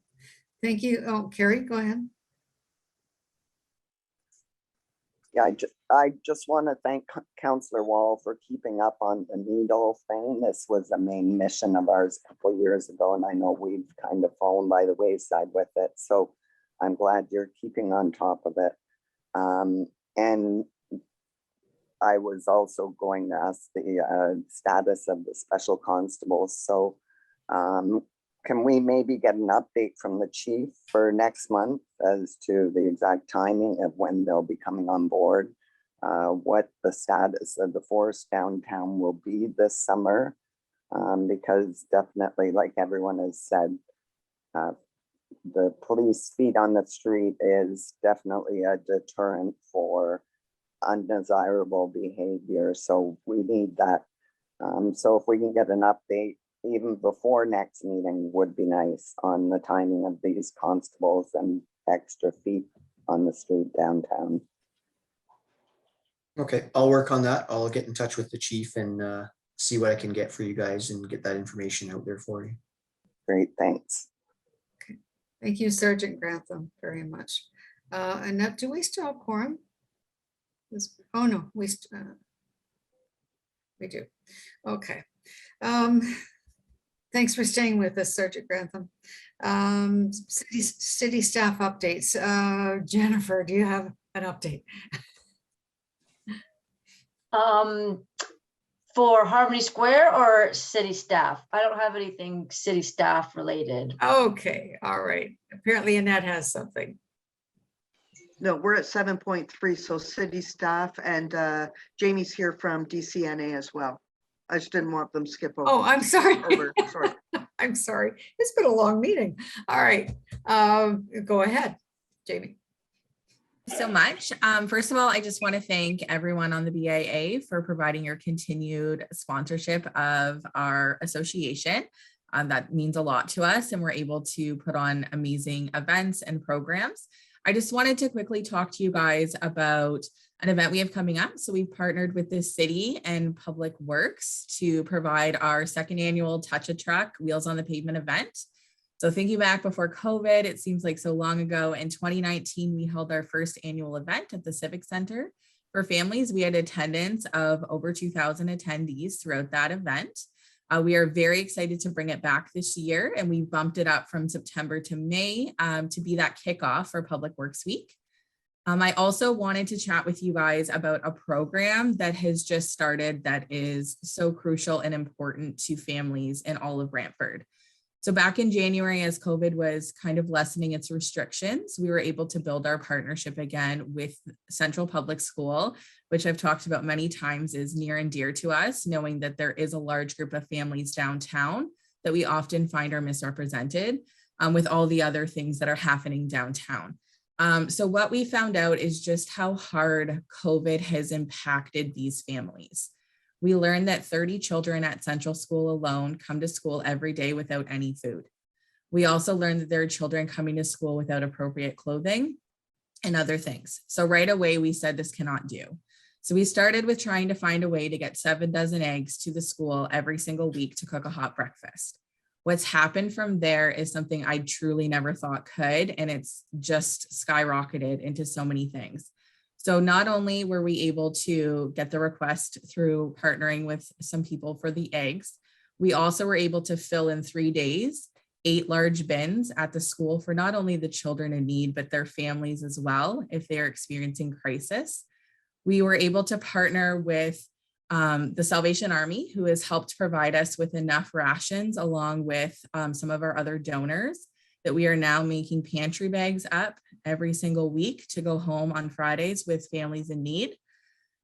Thank you. Oh, Carrie, go ahead. Yeah, I just want to thank Councillor Wall for keeping up on the needle thing. This was a main mission of ours a couple of years ago, and I know we've kind of fallen by the wayside with it. So I'm glad you're keeping on top of it. And I was also going to ask the status of the special constables. So can we maybe get an update from the chief for next month as to the exact timing of when they'll be coming on board? What the status of the force downtown will be this summer? Because definitely, like everyone has said, the police feet on the street is definitely a deterrent for undesirable behavior. So we need that. So if we can get an update even before next meeting would be nice on the timing of these constables and extra feet on the street downtown. Okay, I'll work on that. I'll get in touch with the chief and see what I can get for you guys and get that information out there for you. Great, thanks. Okay. Thank you, Sergeant Grantham, very much. Annette, do we still have quorum? Oh, no, we do. Okay. Thanks for staying with us, Sergeant Grantham. City staff updates. Jennifer, do you have an update? For Harmony Square or city staff? I don't have anything city staff related. Okay, all right. Apparently Annette has something. No, we're at 7.3, so city staff, and Jamie's here from DCNA as well. I just didn't want them to skip over. Oh, I'm sorry. Sorry. I'm sorry. It's been a long meeting. All right. Go ahead, Jamie. So much. First of all, I just want to thank everyone on the BIA for providing your continued sponsorship of our association. That means a lot to us, and we're able to put on amazing events and programs. I just wanted to quickly talk to you guys about an event we have coming up. So we've partnered with the city and Public Works to provide our second annual Touch a Truck Wheels on the Pavement event. So thinking back before COVID, it seems like so long ago. In 2019, we held our first annual event at the Civic Center. For families, we had attendance of over 2,000 attendees throughout that event. We are very excited to bring it back this year, and we bumped it up from September to May to be that kickoff for Public Works Week. I also wanted to chat with you guys about a program that has just started that is so crucial and important to families in all of Brantford. So back in January, as COVID was kind of lessening its restrictions, we were able to build our partnership again with Central Public School, which I've talked about many times is near and dear to us, knowing that there is a large group of families downtown that we often find are misrepresented with all the other things that are happening downtown. So what we found out is just how hard COVID has impacted these families. We learned that 30 children at Central School alone come to school every day without any food. We also learned that there are children coming to school without appropriate clothing and other things. So right away, we said this cannot do. So we started with trying to find a way to get 7 dozen eggs to the school every single week to cook a hot breakfast. What's happened from there is something I truly never thought could, and it's just skyrocketed into so many things. So not only were we able to get the request through partnering with some people for the eggs, we also were able to fill in 3 days, 8 large bins at the school for not only the children in need, but their families as well, if they're experiencing crisis. We were able to partner with the Salvation Army, who has helped provide us with enough rations along with some of our other donors that we are now making pantry bags up every single week to go home on Fridays with families in need.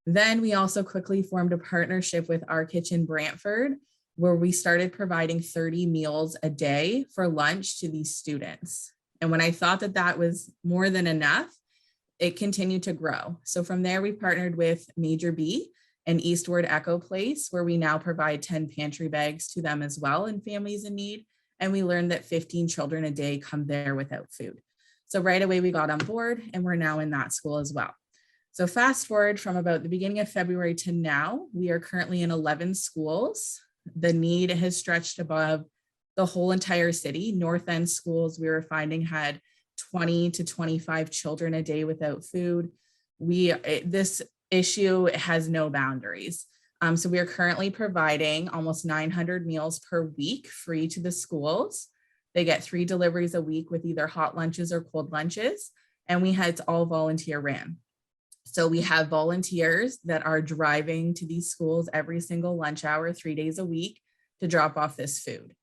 Then we also quickly formed a partnership with Our Kitchen Brantford, where we started providing 30 meals a day for lunch to these students. And when I thought that that was more than enough, it continued to grow. So from there, we partnered with Major B and Eastward Echo Place, where we now provide 10 pantry bags to them as well and families in need. And we learned that 15 children a day come there without food. So right away we got on board and we're now in that school as well. So fast forward from about the beginning of February to now, we are currently in 11 schools. The need has stretched above the whole entire city. North End schools we were finding had 20 to 25 children a day without food. This issue has no boundaries. So we are currently providing almost 900 meals per week free to the schools. They get 3 deliveries a week with either hot lunches or cold lunches. And it's all volunteer ran. So we have volunteers that are driving to these schools every single lunch hour, 3 days a week to drop off this food.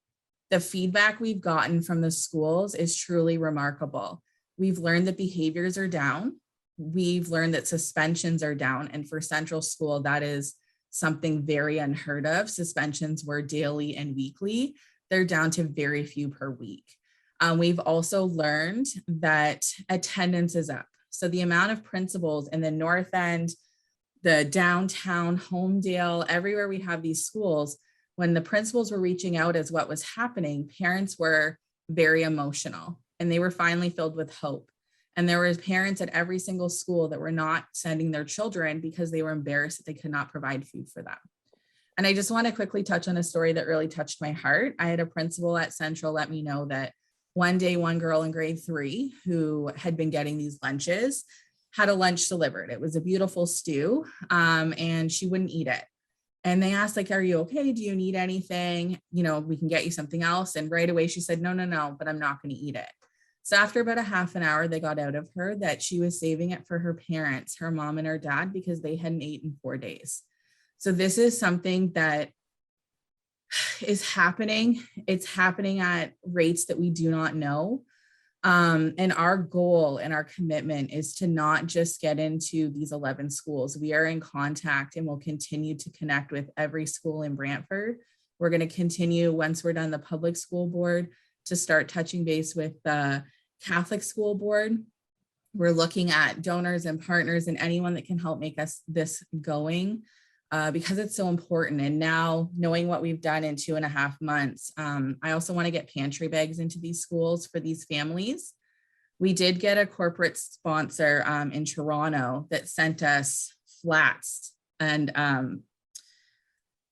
The feedback we've gotten from the schools is truly remarkable. We've learned that behaviors are down. We've learned that suspensions are down. And for Central School, that is something very unheard of. Suspensions were daily and weekly. They're down to very few per week. We've also learned that attendance is up. So the amount of principals in the North End, the downtown, Homedale, everywhere we have these schools, when the principals were reaching out as what was happening, parents were very emotional and they were finally filled with hope. And there were parents at every single school that were not sending their children because they were embarrassed that they could not provide food for them. And I just want to quickly touch on a story that really touched my heart. I had a principal at Central let me know that one day, one girl in grade 3 who had been getting these lunches had a lunch delivered. It was a beautiful stew and she wouldn't eat it. And they asked, like, are you okay? Do you need anything? You know, we can get you something else. And right away she said, no, but I'm not going to eat it. So after about a half an hour, they got out of her that she was saving it for her parents, her mom and her dad, because they hadn't eaten in 4 days. So this is something that is happening. It's happening at rates that we do not know. And our goal and our commitment is to not just get into these 11 schools. We are in contact and will continue to connect with every school in Brantford. We're going to continue, once we're done the public school board, to start touching base with the Catholic school board. We're looking at donors and partners and anyone that can help make us this going because it's so important. And now knowing what we've done in 2.5 months, I also want to get pantry bags into these schools for these families. We did get a corporate sponsor in Toronto that sent us flats and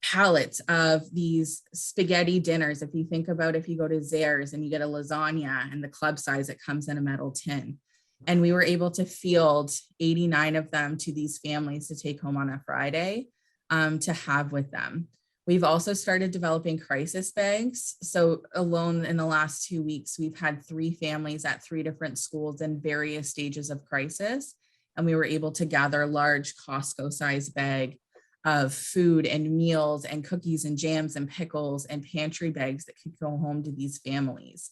pallets of these spaghetti dinners. If you think about if you go to Zares and you get a lasagna and the club size, it comes in a metal tin. And we were able to field 89 of them to these families to take home on a Friday to have with them. We've also started developing crisis bags. So alone in the last 2 weeks, we've had 3 families at 3 different schools in various stages of crisis. And we were able to gather a large Costco size bag of food and meals and cookies and jams and pickles and pantry bags that could go home to these families.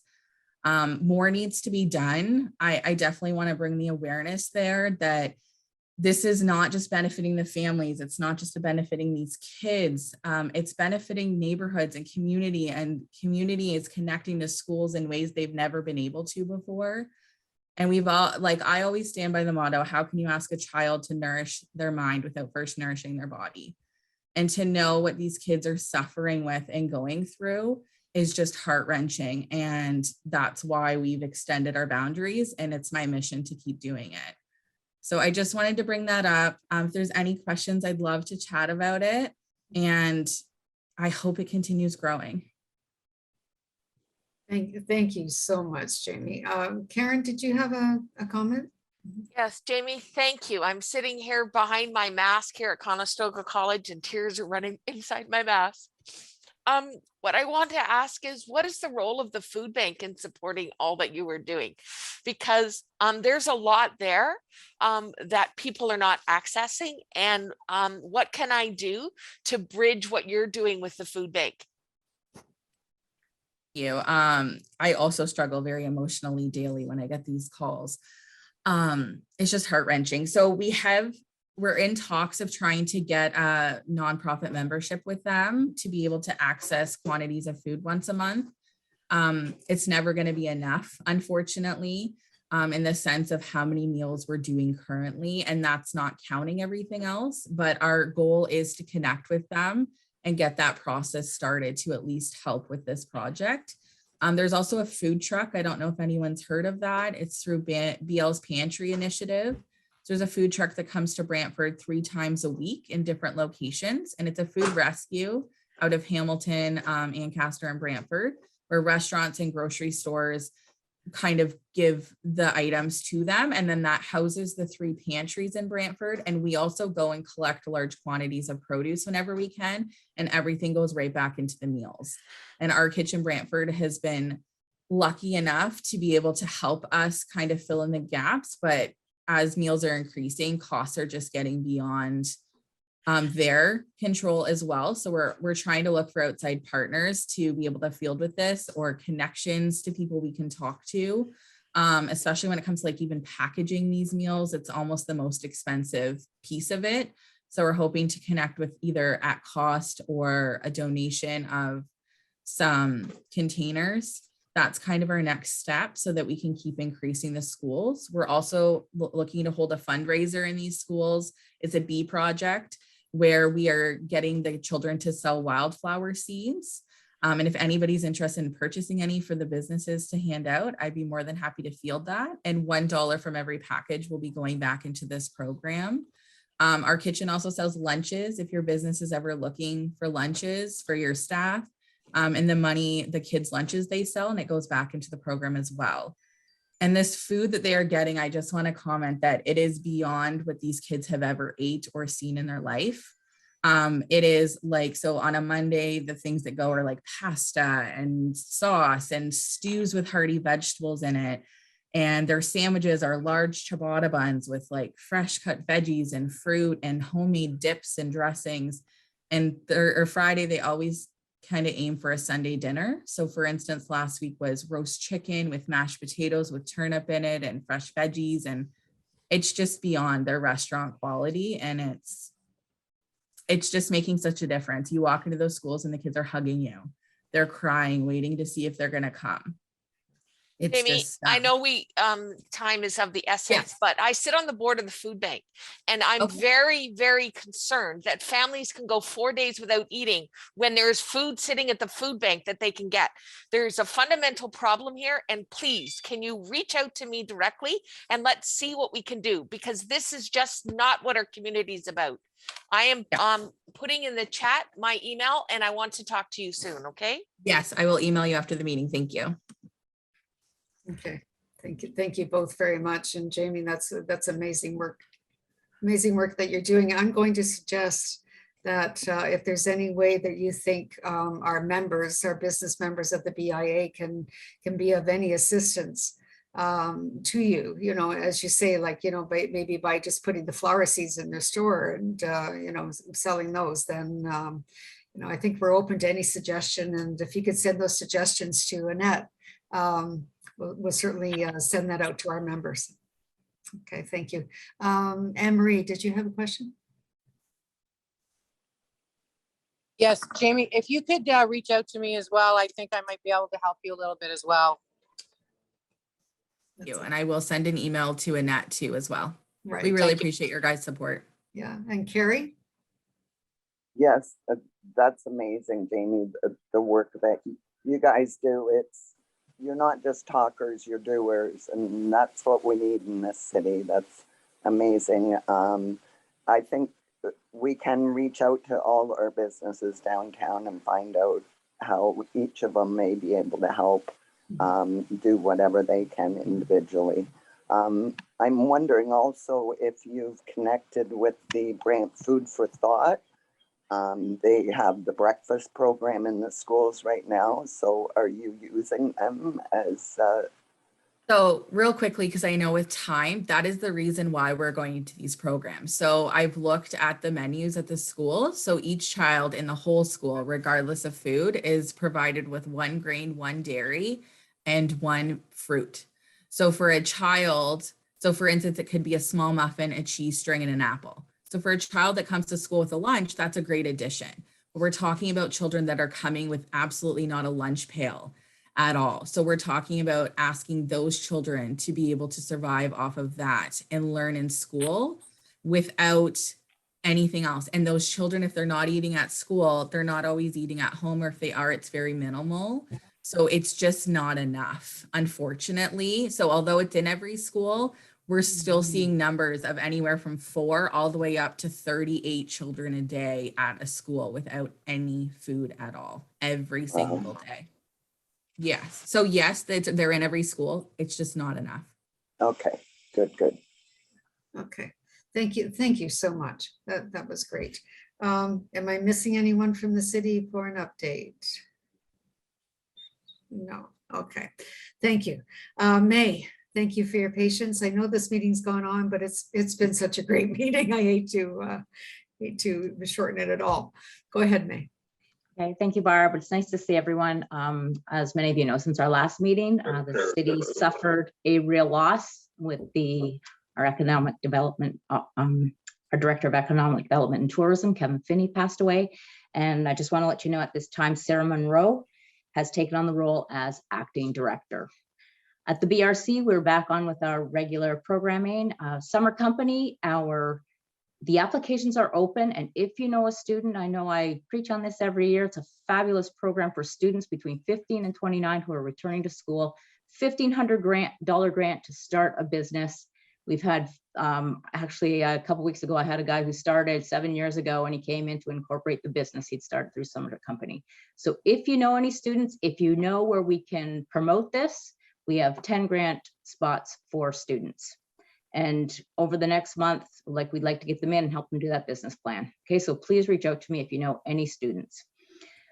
More needs to be done. I definitely want to bring the awareness there that this is not just benefiting the families. It's not just benefiting these kids. It's benefiting neighborhoods and community is connecting to schools in ways they've never been able to before. And we've all, like, I always stand by the motto, how can you ask a child to nourish their mind without first nourishing their body? And to know what these kids are suffering with and going through is just heart-wrenching. And that's why we've extended our boundaries, and it's my mission to keep doing it. So I just wanted to bring that up. If there's any questions, I'd love to chat about it. And I hope it continues growing. Thank you so much, Jamie. Karen, did you have a comment? Yes, Jamie, thank you. I'm sitting here behind my mask here at Conestoga College and tears are running inside my mask. What I want to ask is, what is the role of the food bank in supporting all that you are doing? Because there's a lot there that people are not accessing. And what can I do to bridge what you're doing with the food bank? You. I also struggle very emotionally daily when I get these calls. It's just heart-wrenching. So we're in talks of trying to get a nonprofit membership with them to be able to access quantities of food once a month. It's never going to be enough, unfortunately, in the sense of how many meals we're doing currently, and that's not counting everything else. But our goal is to connect with them and get that process started to at least help with this project. There's also a food truck. I don't know if anyone's heard of that. It's through BL's Pantry Initiative. So there's a food truck that comes to Brantford 3 times a week in different locations. And it's a food rescue out of Hamilton, Ancaster, and Brantford, where restaurants and grocery stores kind of give the items to them. And then that houses the 3 pantries in Brantford. And we also go and collect large quantities of produce whenever we can. And everything goes right back into the meals. And Our Kitchen Brantford has been lucky enough to be able to help us kind of fill in the gaps. But as meals are increasing, costs are just getting beyond their control as well. So we're trying to look for outside partners to be able to field with this, or connections to people we can talk to, especially when it comes to like even packaging these meals. It's almost the most expensive piece of it. So we're hoping to connect with either at cost or a donation of some containers. That's kind of our next step so that we can keep increasing the schools. We're also looking to hold a fundraiser in these schools. It's a bee project where we are getting the children to sell wildflower seeds. And if anybody's interested in purchasing any for the businesses to hand out, I'd be more than happy to field that. And $1 from every package will be going back into this program. Our kitchen also sells lunches if your business is ever looking for lunches for your staff. And the money, the kids' lunches they sell, and it goes back into the program as well. And this food that they are getting, I just want to comment that it is beyond what these kids have ever ate or seen in their life. It is like, so on a Monday, the things that go are like pasta and sauce and stews with hearty vegetables in it. And their sandwiches are large ciabatta buns with like fresh cut veggies and fruit and homemade dips and dressings. And Friday, they always kind of aim for a Sunday dinner. So for instance, last week was roast chicken with mashed potatoes with turnip in it and fresh veggies. And it's just beyond their restaurant quality. And it's just making such a difference. You walk into those schools and the kids are hugging you. They're crying, waiting to see if they're going to come. It's Amy, just, I know time is of the essence, but I sit on the board of the food bank, and I'm very, very concerned that families can go 4 days without eating when there's food sitting at the food bank that they can get. There's a fundamental problem here, and please, can you reach out to me directly and let's see what we can do, because this is just not what our community is about. I am putting in the chat my email, and I want to talk to you soon. Okay. Yes, I will email you after the meeting. Thank you. Okay, thank you both very much. And Jamie, that's amazing work that you're doing. I'm going to suggest that if there's any way that you think our business members of the BIA can be of any assistance, to you, you know, as you say, like, you know, maybe by just putting the flower seeds in their store and, you know, selling those, then, you know, I think we're open to any suggestion. And if you could send those suggestions to Annette, we'll certainly send that out to our members. Okay, thank you. Anne Marie, did you have a question? Yes, Jamie, if you could reach out to me as well, I think I might be able to help you a little bit as well. And I will send an email to Annette too as well. Right. We really appreciate your guys' support. Yeah, and Carrie? Yes, that's amazing, Jamie, the work that you guys do. You're not just talkers, you're doers, and that's what we need in this city. That's amazing. I think we can reach out to all our businesses downtown and find out how each of them may be able to help do whatever they can individually. I'm wondering also if you've connected with the Brant Food for Thought. They have the breakfast program in the schools right now. So are you using them as So real quickly, because I know with time, that is the reason why we're going into these programs. So I've looked at the menus at the school. So each child in the whole school, regardless of food, is provided with 1 grain, 1 dairy, and 1 fruit. So for a child, so for instance, it could be a small muffin, a cheese string, and an apple. So for a child that comes to school with a lunch, that's a great addition. But we're talking about children that are coming with absolutely not a lunch pail at all. So we're talking about asking those children to be able to survive off of that and learn in school without anything else. And those children, if they're not eating at school, they're not always eating at home, or if they are, it's very minimal. So it's just not enough, unfortunately. So although it's in every school, we're still seeing numbers of anywhere from 4 all the way up to 38 children a day at a school without any food at all, every single day. Yes. So yes, they're in every school. It's just not enough. Okay, good. Okay, thank you. Thank you so much. That was great. Am I missing anyone from the city for an update? No. Okay, thank you. May, thank you for your patience. I know this meeting's gone on, but it's been such a great meeting. I hate to shorten it at all. Go ahead, May. Okay, thank you, Barb. It's nice to see everyone. As many of you know, since our last meeting, the city suffered a real loss with our economic development, our director of economic development and tourism, Kevin Finney, passed away. And I just want to let you know at this time, Sarah Monroe has taken on the role as acting director. At the BRC, we're back on with our regular programming. Summer company, the applications are open, and if you know a student, I know I preach on this every year, it's a fabulous program for students between 15 and 29 who are returning to school. $1,500 grant to start a business. We've had, actually a couple weeks ago, I had a guy who started 7 years ago and he came in to incorporate the business he'd started through Summer Company. So if you know any students, if you know where we can promote this, we have 10 grant spots for students. And over the next month, we'd like to get them in and help them do that business plan. Okay, so please reach out to me if you know any students.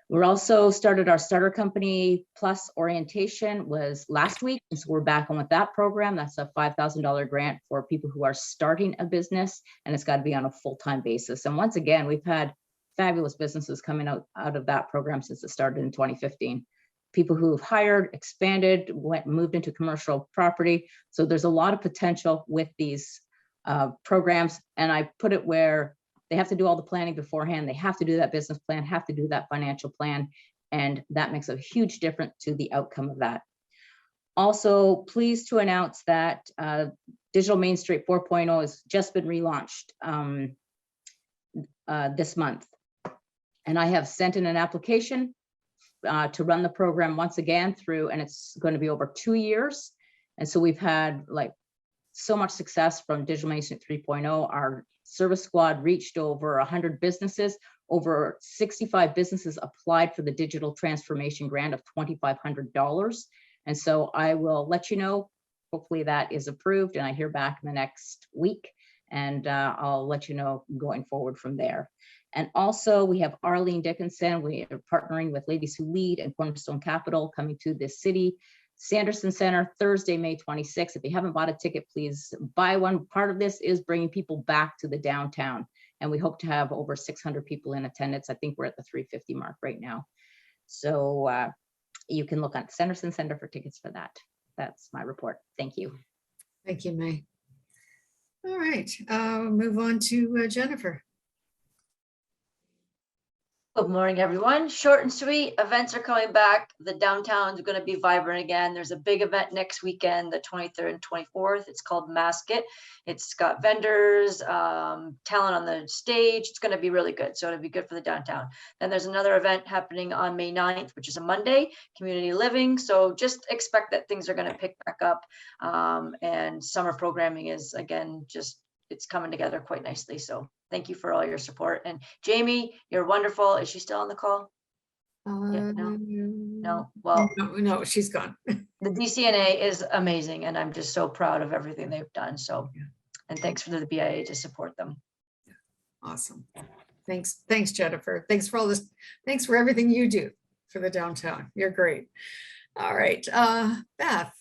We're also started our Starter Company Plus orientation was last week. And so we're back on with that program. That's a $5,000 grant for people who are starting a business, and it's got to be on a full-time basis. And once again, we've had fabulous businesses coming out of that program since it started in 2015. People who have hired, expanded, moved into commercial property. So there's a lot of potential with these programs. And I put it where they have to do all the planning beforehand. They have to do that business plan, have to do that financial plan. And that makes a huge difference to the outcome of that. Also pleased to announce that Digital Main Street 4.0 has just been relaunched this month. And I have sent in an application to run the program once again through, and it's going to be over 2 years. And so we've had so much success from Digital Main Street 3.0. Our service squad reached over 100 businesses. Over 65 businesses applied for the digital transformation grant of $2,500. And so I will let you know, hopefully that is approved and I hear back in the next week, and I'll let you know going forward from there. And also we have Arlene Dickinson. We are partnering with Ladies Who Lead and Cornerstone Capital coming to this city. Sanderson Center, Thursday, May 26th. If you haven't bought a ticket, please buy one. Part of this is bringing people back to the downtown, and we hope to have over 600 people in attendance. I think we're at the 350 mark right now. So you can look on Sanderson Center for tickets for that. That's my report. Thank you. Thank you, May. All right, move on to Jennifer. Good morning, everyone. Short and sweet, events are coming back. The downtown is going to be vibrant again. There's a big event next weekend, the 23rd and 24th. It's called Mask It. It's got vendors, talent on the stage. It's going to be really good. So it'll be good for the downtown. Then there's another event happening on May 9th, which is a Monday, community living. So just expect that things are going to pick back up. And summer programming is, again, just, it's coming together quite nicely. So thank you for all your support. And Jamie, you're wonderful. Is she still on the call? Yeah, no. Well, no, she's gone. The DCNA is amazing, and I'm just so proud of everything they've done. So, and thanks for the BIA to support them. Awesome. Thanks, Jennifer. Thanks for all this. Thanks for everything you do for the downtown. You're great. All right, Beth.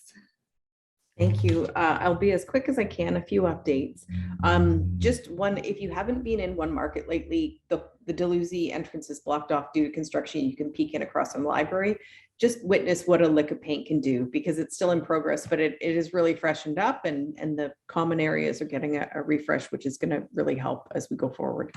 Thank you. I'll be as quick as I can. A few updates. Just one, if you haven't been in One Market lately, the Dalhousie entrance is blocked off due to construction. You can peek in across from the library. Just witness what a lick of paint can do, because it's still in progress, but it is really freshened up, and the common areas are getting a refresh, which is going to really help as we go forward.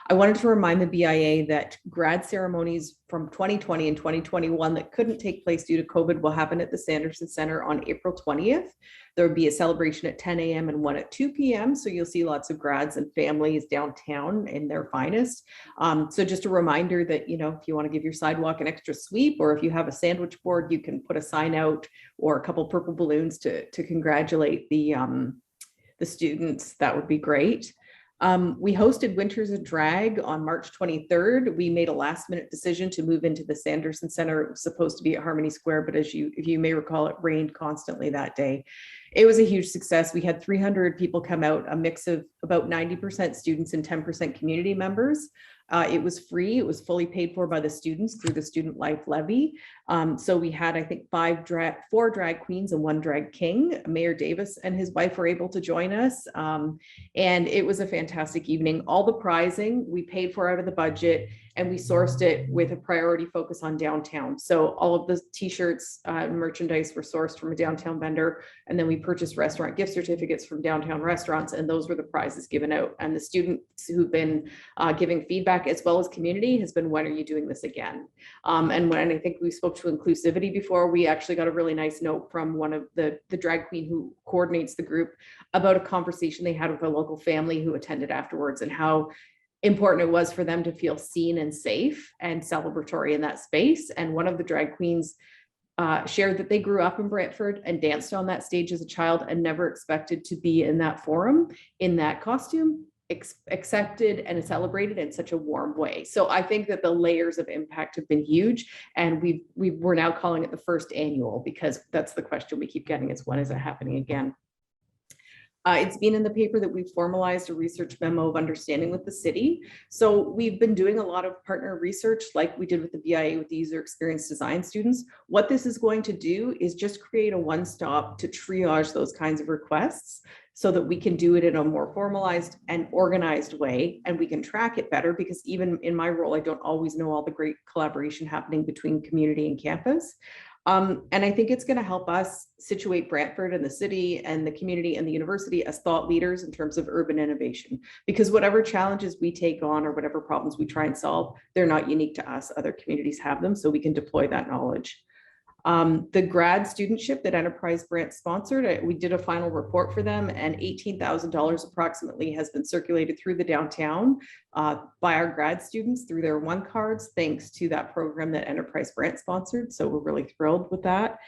I wanted to remind the BIA that grad ceremonies from 2020 and 2021 that couldn't take place due to COVID will happen at the Sanderson Center on April 20th. There will be a celebration at 10 a.m. and one at 2 p.m. So you'll see lots of grads and families downtown in their finest. So just a reminder that, you know, if you want to give your sidewalk an extra sweep, or if you have a sandwich board, you can put a sign out or a couple purple balloons to congratulate the students. That would be great. We hosted Winters of Drag on March 23rd. We made a last minute decision to move into the Sanderson Center. It was supposed to be at Harmony Square, but if you may recall, it rained constantly that day. It was a huge success. We had 300 people come out, a mix of about 90% students and 10% community members. It was free. It was fully paid for by the students through the Student Life Levy. So we had, I think, four drag queens and one drag king. Mayor Davis and his wife were able to join us. And it was a fantastic evening. All the prizing we paid for out of the budget, and we sourced it with a priority focus on downtown. So all of the t-shirts and merchandise were sourced from a downtown vendor. And then we purchased restaurant gift certificates from downtown restaurants, and those were the prizes given out. And the students who've been giving feedback, as well as community, has been, when are you doing this again? And when I think we spoke to inclusivity before, we actually got a really nice note from one of the drag queen who coordinates the group about a conversation they had with a local family who attended afterwards, and how important it was for them to feel seen and safe and celebratory in that space. And one of the drag queens shared that they grew up in Brantford and danced on that stage as a child and never expected to be in that forum, in that costume, accepted and celebrated in such a warm way. So I think that the layers of impact have been huge, and we're now calling it the first annual, because that's the question we keep getting, is when is it happening again? It's been in the paper that we've formalized a research memo of understanding with the city. So we've been doing a lot of partner research, like we did with the BIA with the user experience design students. What this is going to do is just create a one-stop to triage those kinds of requests, so that we can do it in a more formalized and organized way, and we can track it better, because even in my role, I don't always know all the great collaboration happening between community and campus. And I think it's going to help us situate Brantford and the city and the community and the university as thought leaders in terms of urban innovation, because whatever challenges we take on or whatever problems we try and solve, they're not unique to us. Other communities have them, so we can deploy that knowledge. The grad studentship that Enterprise Brant sponsored, we did a final report for them, and $18,000 approximately has been circulated through the downtown by our grad students through their one cards, thanks to that program that Enterprise Brant sponsored. So we're really thrilled with that.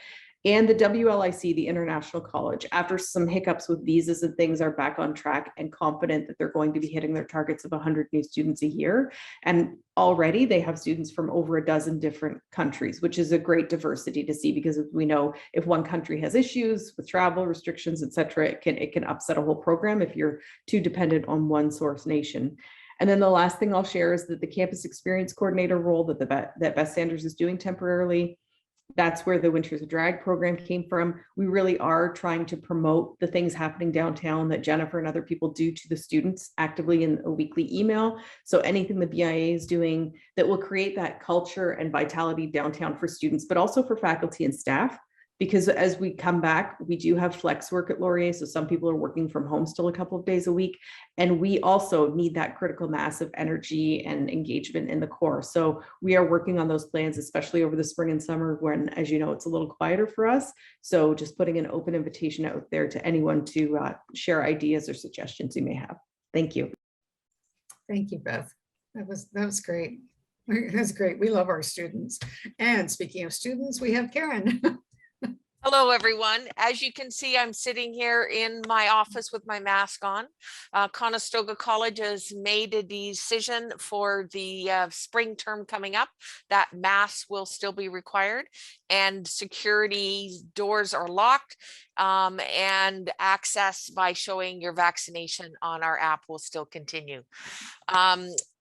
And the WLIC, the International College, after some hiccups with visas and things, are back on track and confident that they're going to be hitting their targets of 100 new students a year. And already they have students from over a dozen different countries, which is a great diversity to see, because we know if one country has issues with travel restrictions, et cetera, it can upset a whole program if you're too dependent on one source nation. And then the last thing I'll share is that the campus experience coordinator role that Beth Sanders is doing temporarily, That's where the Winters of Drag program came from. We really are trying to promote the things happening downtown that Jennifer and other people do to the students actively in a weekly email. So anything the BIA is doing that will create that culture and vitality downtown for students, but also for faculty and staff. Because as we come back, we do have flex work at Laurier. So some people are working from home still a couple of days a week. And we also need that critical mass of energy and engagement in the core. So we are working on those plans, especially over the spring and summer when, as you know, it's a little quieter for us. So just putting an open invitation out there to anyone to share ideas or suggestions you may have. Thank you. Thank you, Beth. That was great. That's great. We love our students. And speaking of students, we have Karen. Hello, everyone. As you can see, I'm sitting here in my office with my mask on. Conestoga College has made a decision for the spring term coming up that masks will still be required and security doors are locked, and access by showing your vaccination on our app will still continue.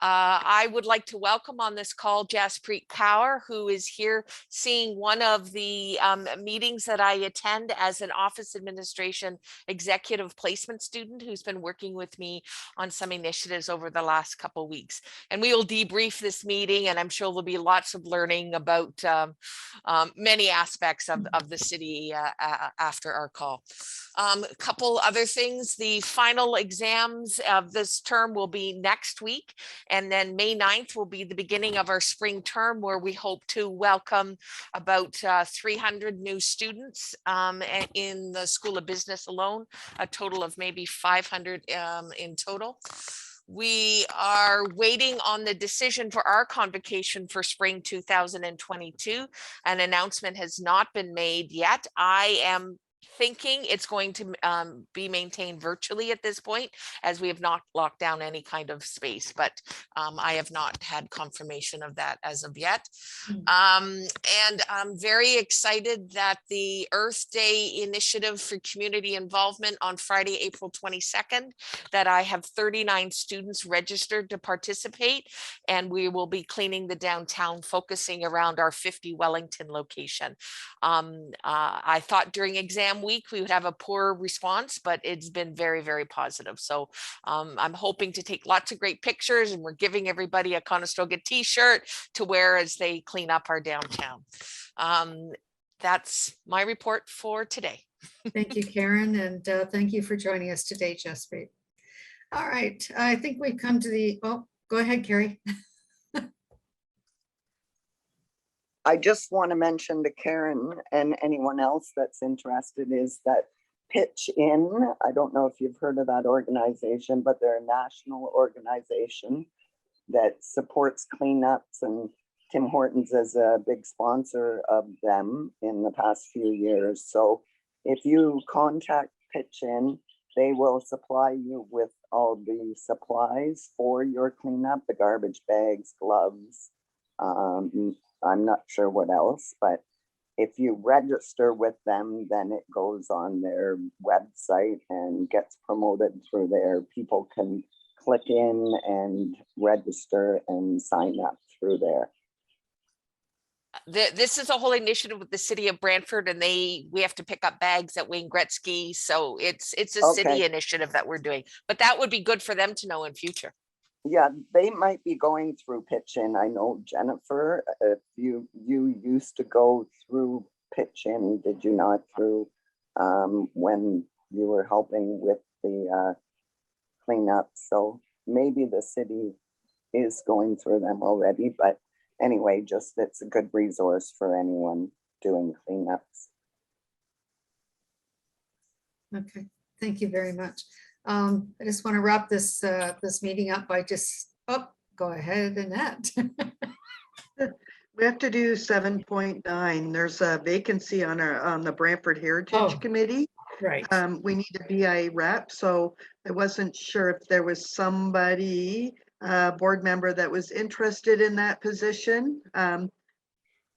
I would like to welcome on this call Jaspreet Kaur, who is here seeing one of the meetings that I attend as an office administration executive placement student who's been working with me on some initiatives over the last couple of weeks. And we will debrief this meeting, and I'm sure there'll be lots of learning about many aspects of the city after our call. A couple other things. The final exams of this term will be next week. And then May 9th will be the beginning of our spring term, where we hope to welcome about 300 new students in the School of Business alone, a total of maybe 500 in total. We are waiting on the decision for our convocation for spring 2022. An announcement has not been made yet. I am thinking it's going to be maintained virtually at this point, as we have not locked down any kind of space, but I have not had confirmation of that as of yet. And I'm very excited that the Earth Day initiative for community involvement on Friday, April 22nd, that I have 39 students registered to participate, and we will be cleaning the downtown, focusing around our 50 Wellington location. I thought during exam week we would have a poor response, but it's been very, very positive. So I'm hoping to take lots of great pictures, and we're giving everybody a Conestoga t-shirt to wear as they clean up our downtown. That's my report for today. Thank you, Karen, and thank you for joining us today, Jaspreet. All right, I think we've come to the, oh, go ahead, Carrie. I just want to mention to Karen and anyone else that's interested is that Pitch In, I don't know if you've heard of that organization, but they're a national organization that supports cleanups, and Tim Hortons is a big sponsor of them in the past few years. So if you contact Pitch In, they will supply you with all the supplies for your cleanup, the garbage bags, gloves, I'm not sure what else, but if you register with them, then it goes on their website and gets promoted through there. People can click in and register and sign up through there. This is a whole initiative with the city of Brantford, and we have to pick up bags at Wayne Gretzky. So it's a city initiative that we're doing, but that would be good for them to know in future. Yeah, they might be going through Pitch In. I know, Jennifer, if you used to go through Pitch In, did you not, through when you were helping with the cleanup? So maybe the city is going through them already, but anyway, just it's a good resource for anyone doing cleanups. Okay, thank you very much. I just want to wrap this this meeting up by just, go ahead, Annette. We have to do 7.9. There's a vacancy on the Brantford Heritage Committee. Right. We need a BIA rep, so I wasn't sure if there was somebody, board member, that was interested in that position.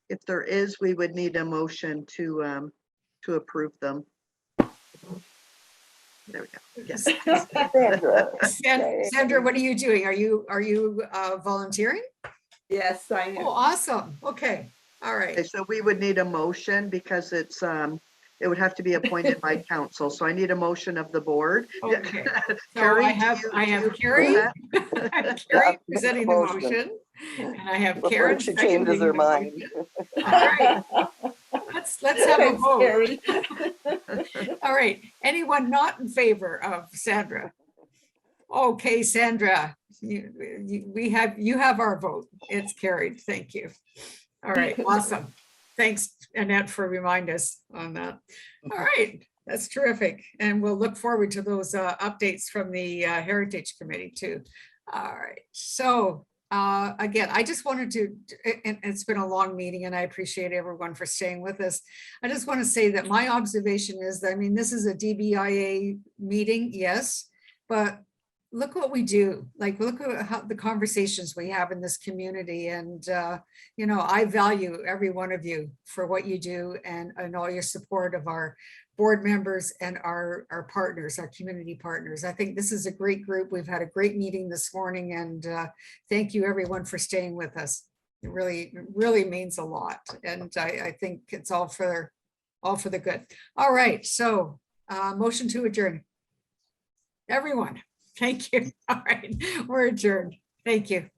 If there is, we would need a motion to approve them. There we go. Yes. Sandra, what are you doing? Are you volunteering? Yes, I am. Oh, awesome. Okay. All Okay, right. so we would need a motion because it's, it would have to be appointed by council. So I need a motion of the board. Yeah. Okay. So Carrie, I do have, you- I do have you Carrie, approve that? Carrie make a presenting the motion. motion, and I have Before Karen she seconding changes her the mind. motion. All right. Let's have a Thanks, vote. Carrie. All right. Anyone not in favor of Sandra? Okay, Sandra, you have our vote. It's carried. Thank you. All right, awesome. Thanks, Annette, for reminding us on that. All right, that's terrific. And we'll look forward to those updates from the Heritage Committee too. All right, so again, I just wanted to, and it's been a long meeting and I appreciate everyone for staying with us. I just want to say that my observation is that, I mean, this is a DBIA meeting, yes, but look what we do. Like, look at how the conversations we have in this community. And, you know, I value every one of you for what you do and all your support of our board members and our partners, our community partners. I think this is a great group. We've had a great meeting this morning, and thank you everyone for staying with us. It really means a lot. And I think it's all for the good. All right, so motion to adjourn. Everyone. Thank you. All right, we're adjourned. Thank you.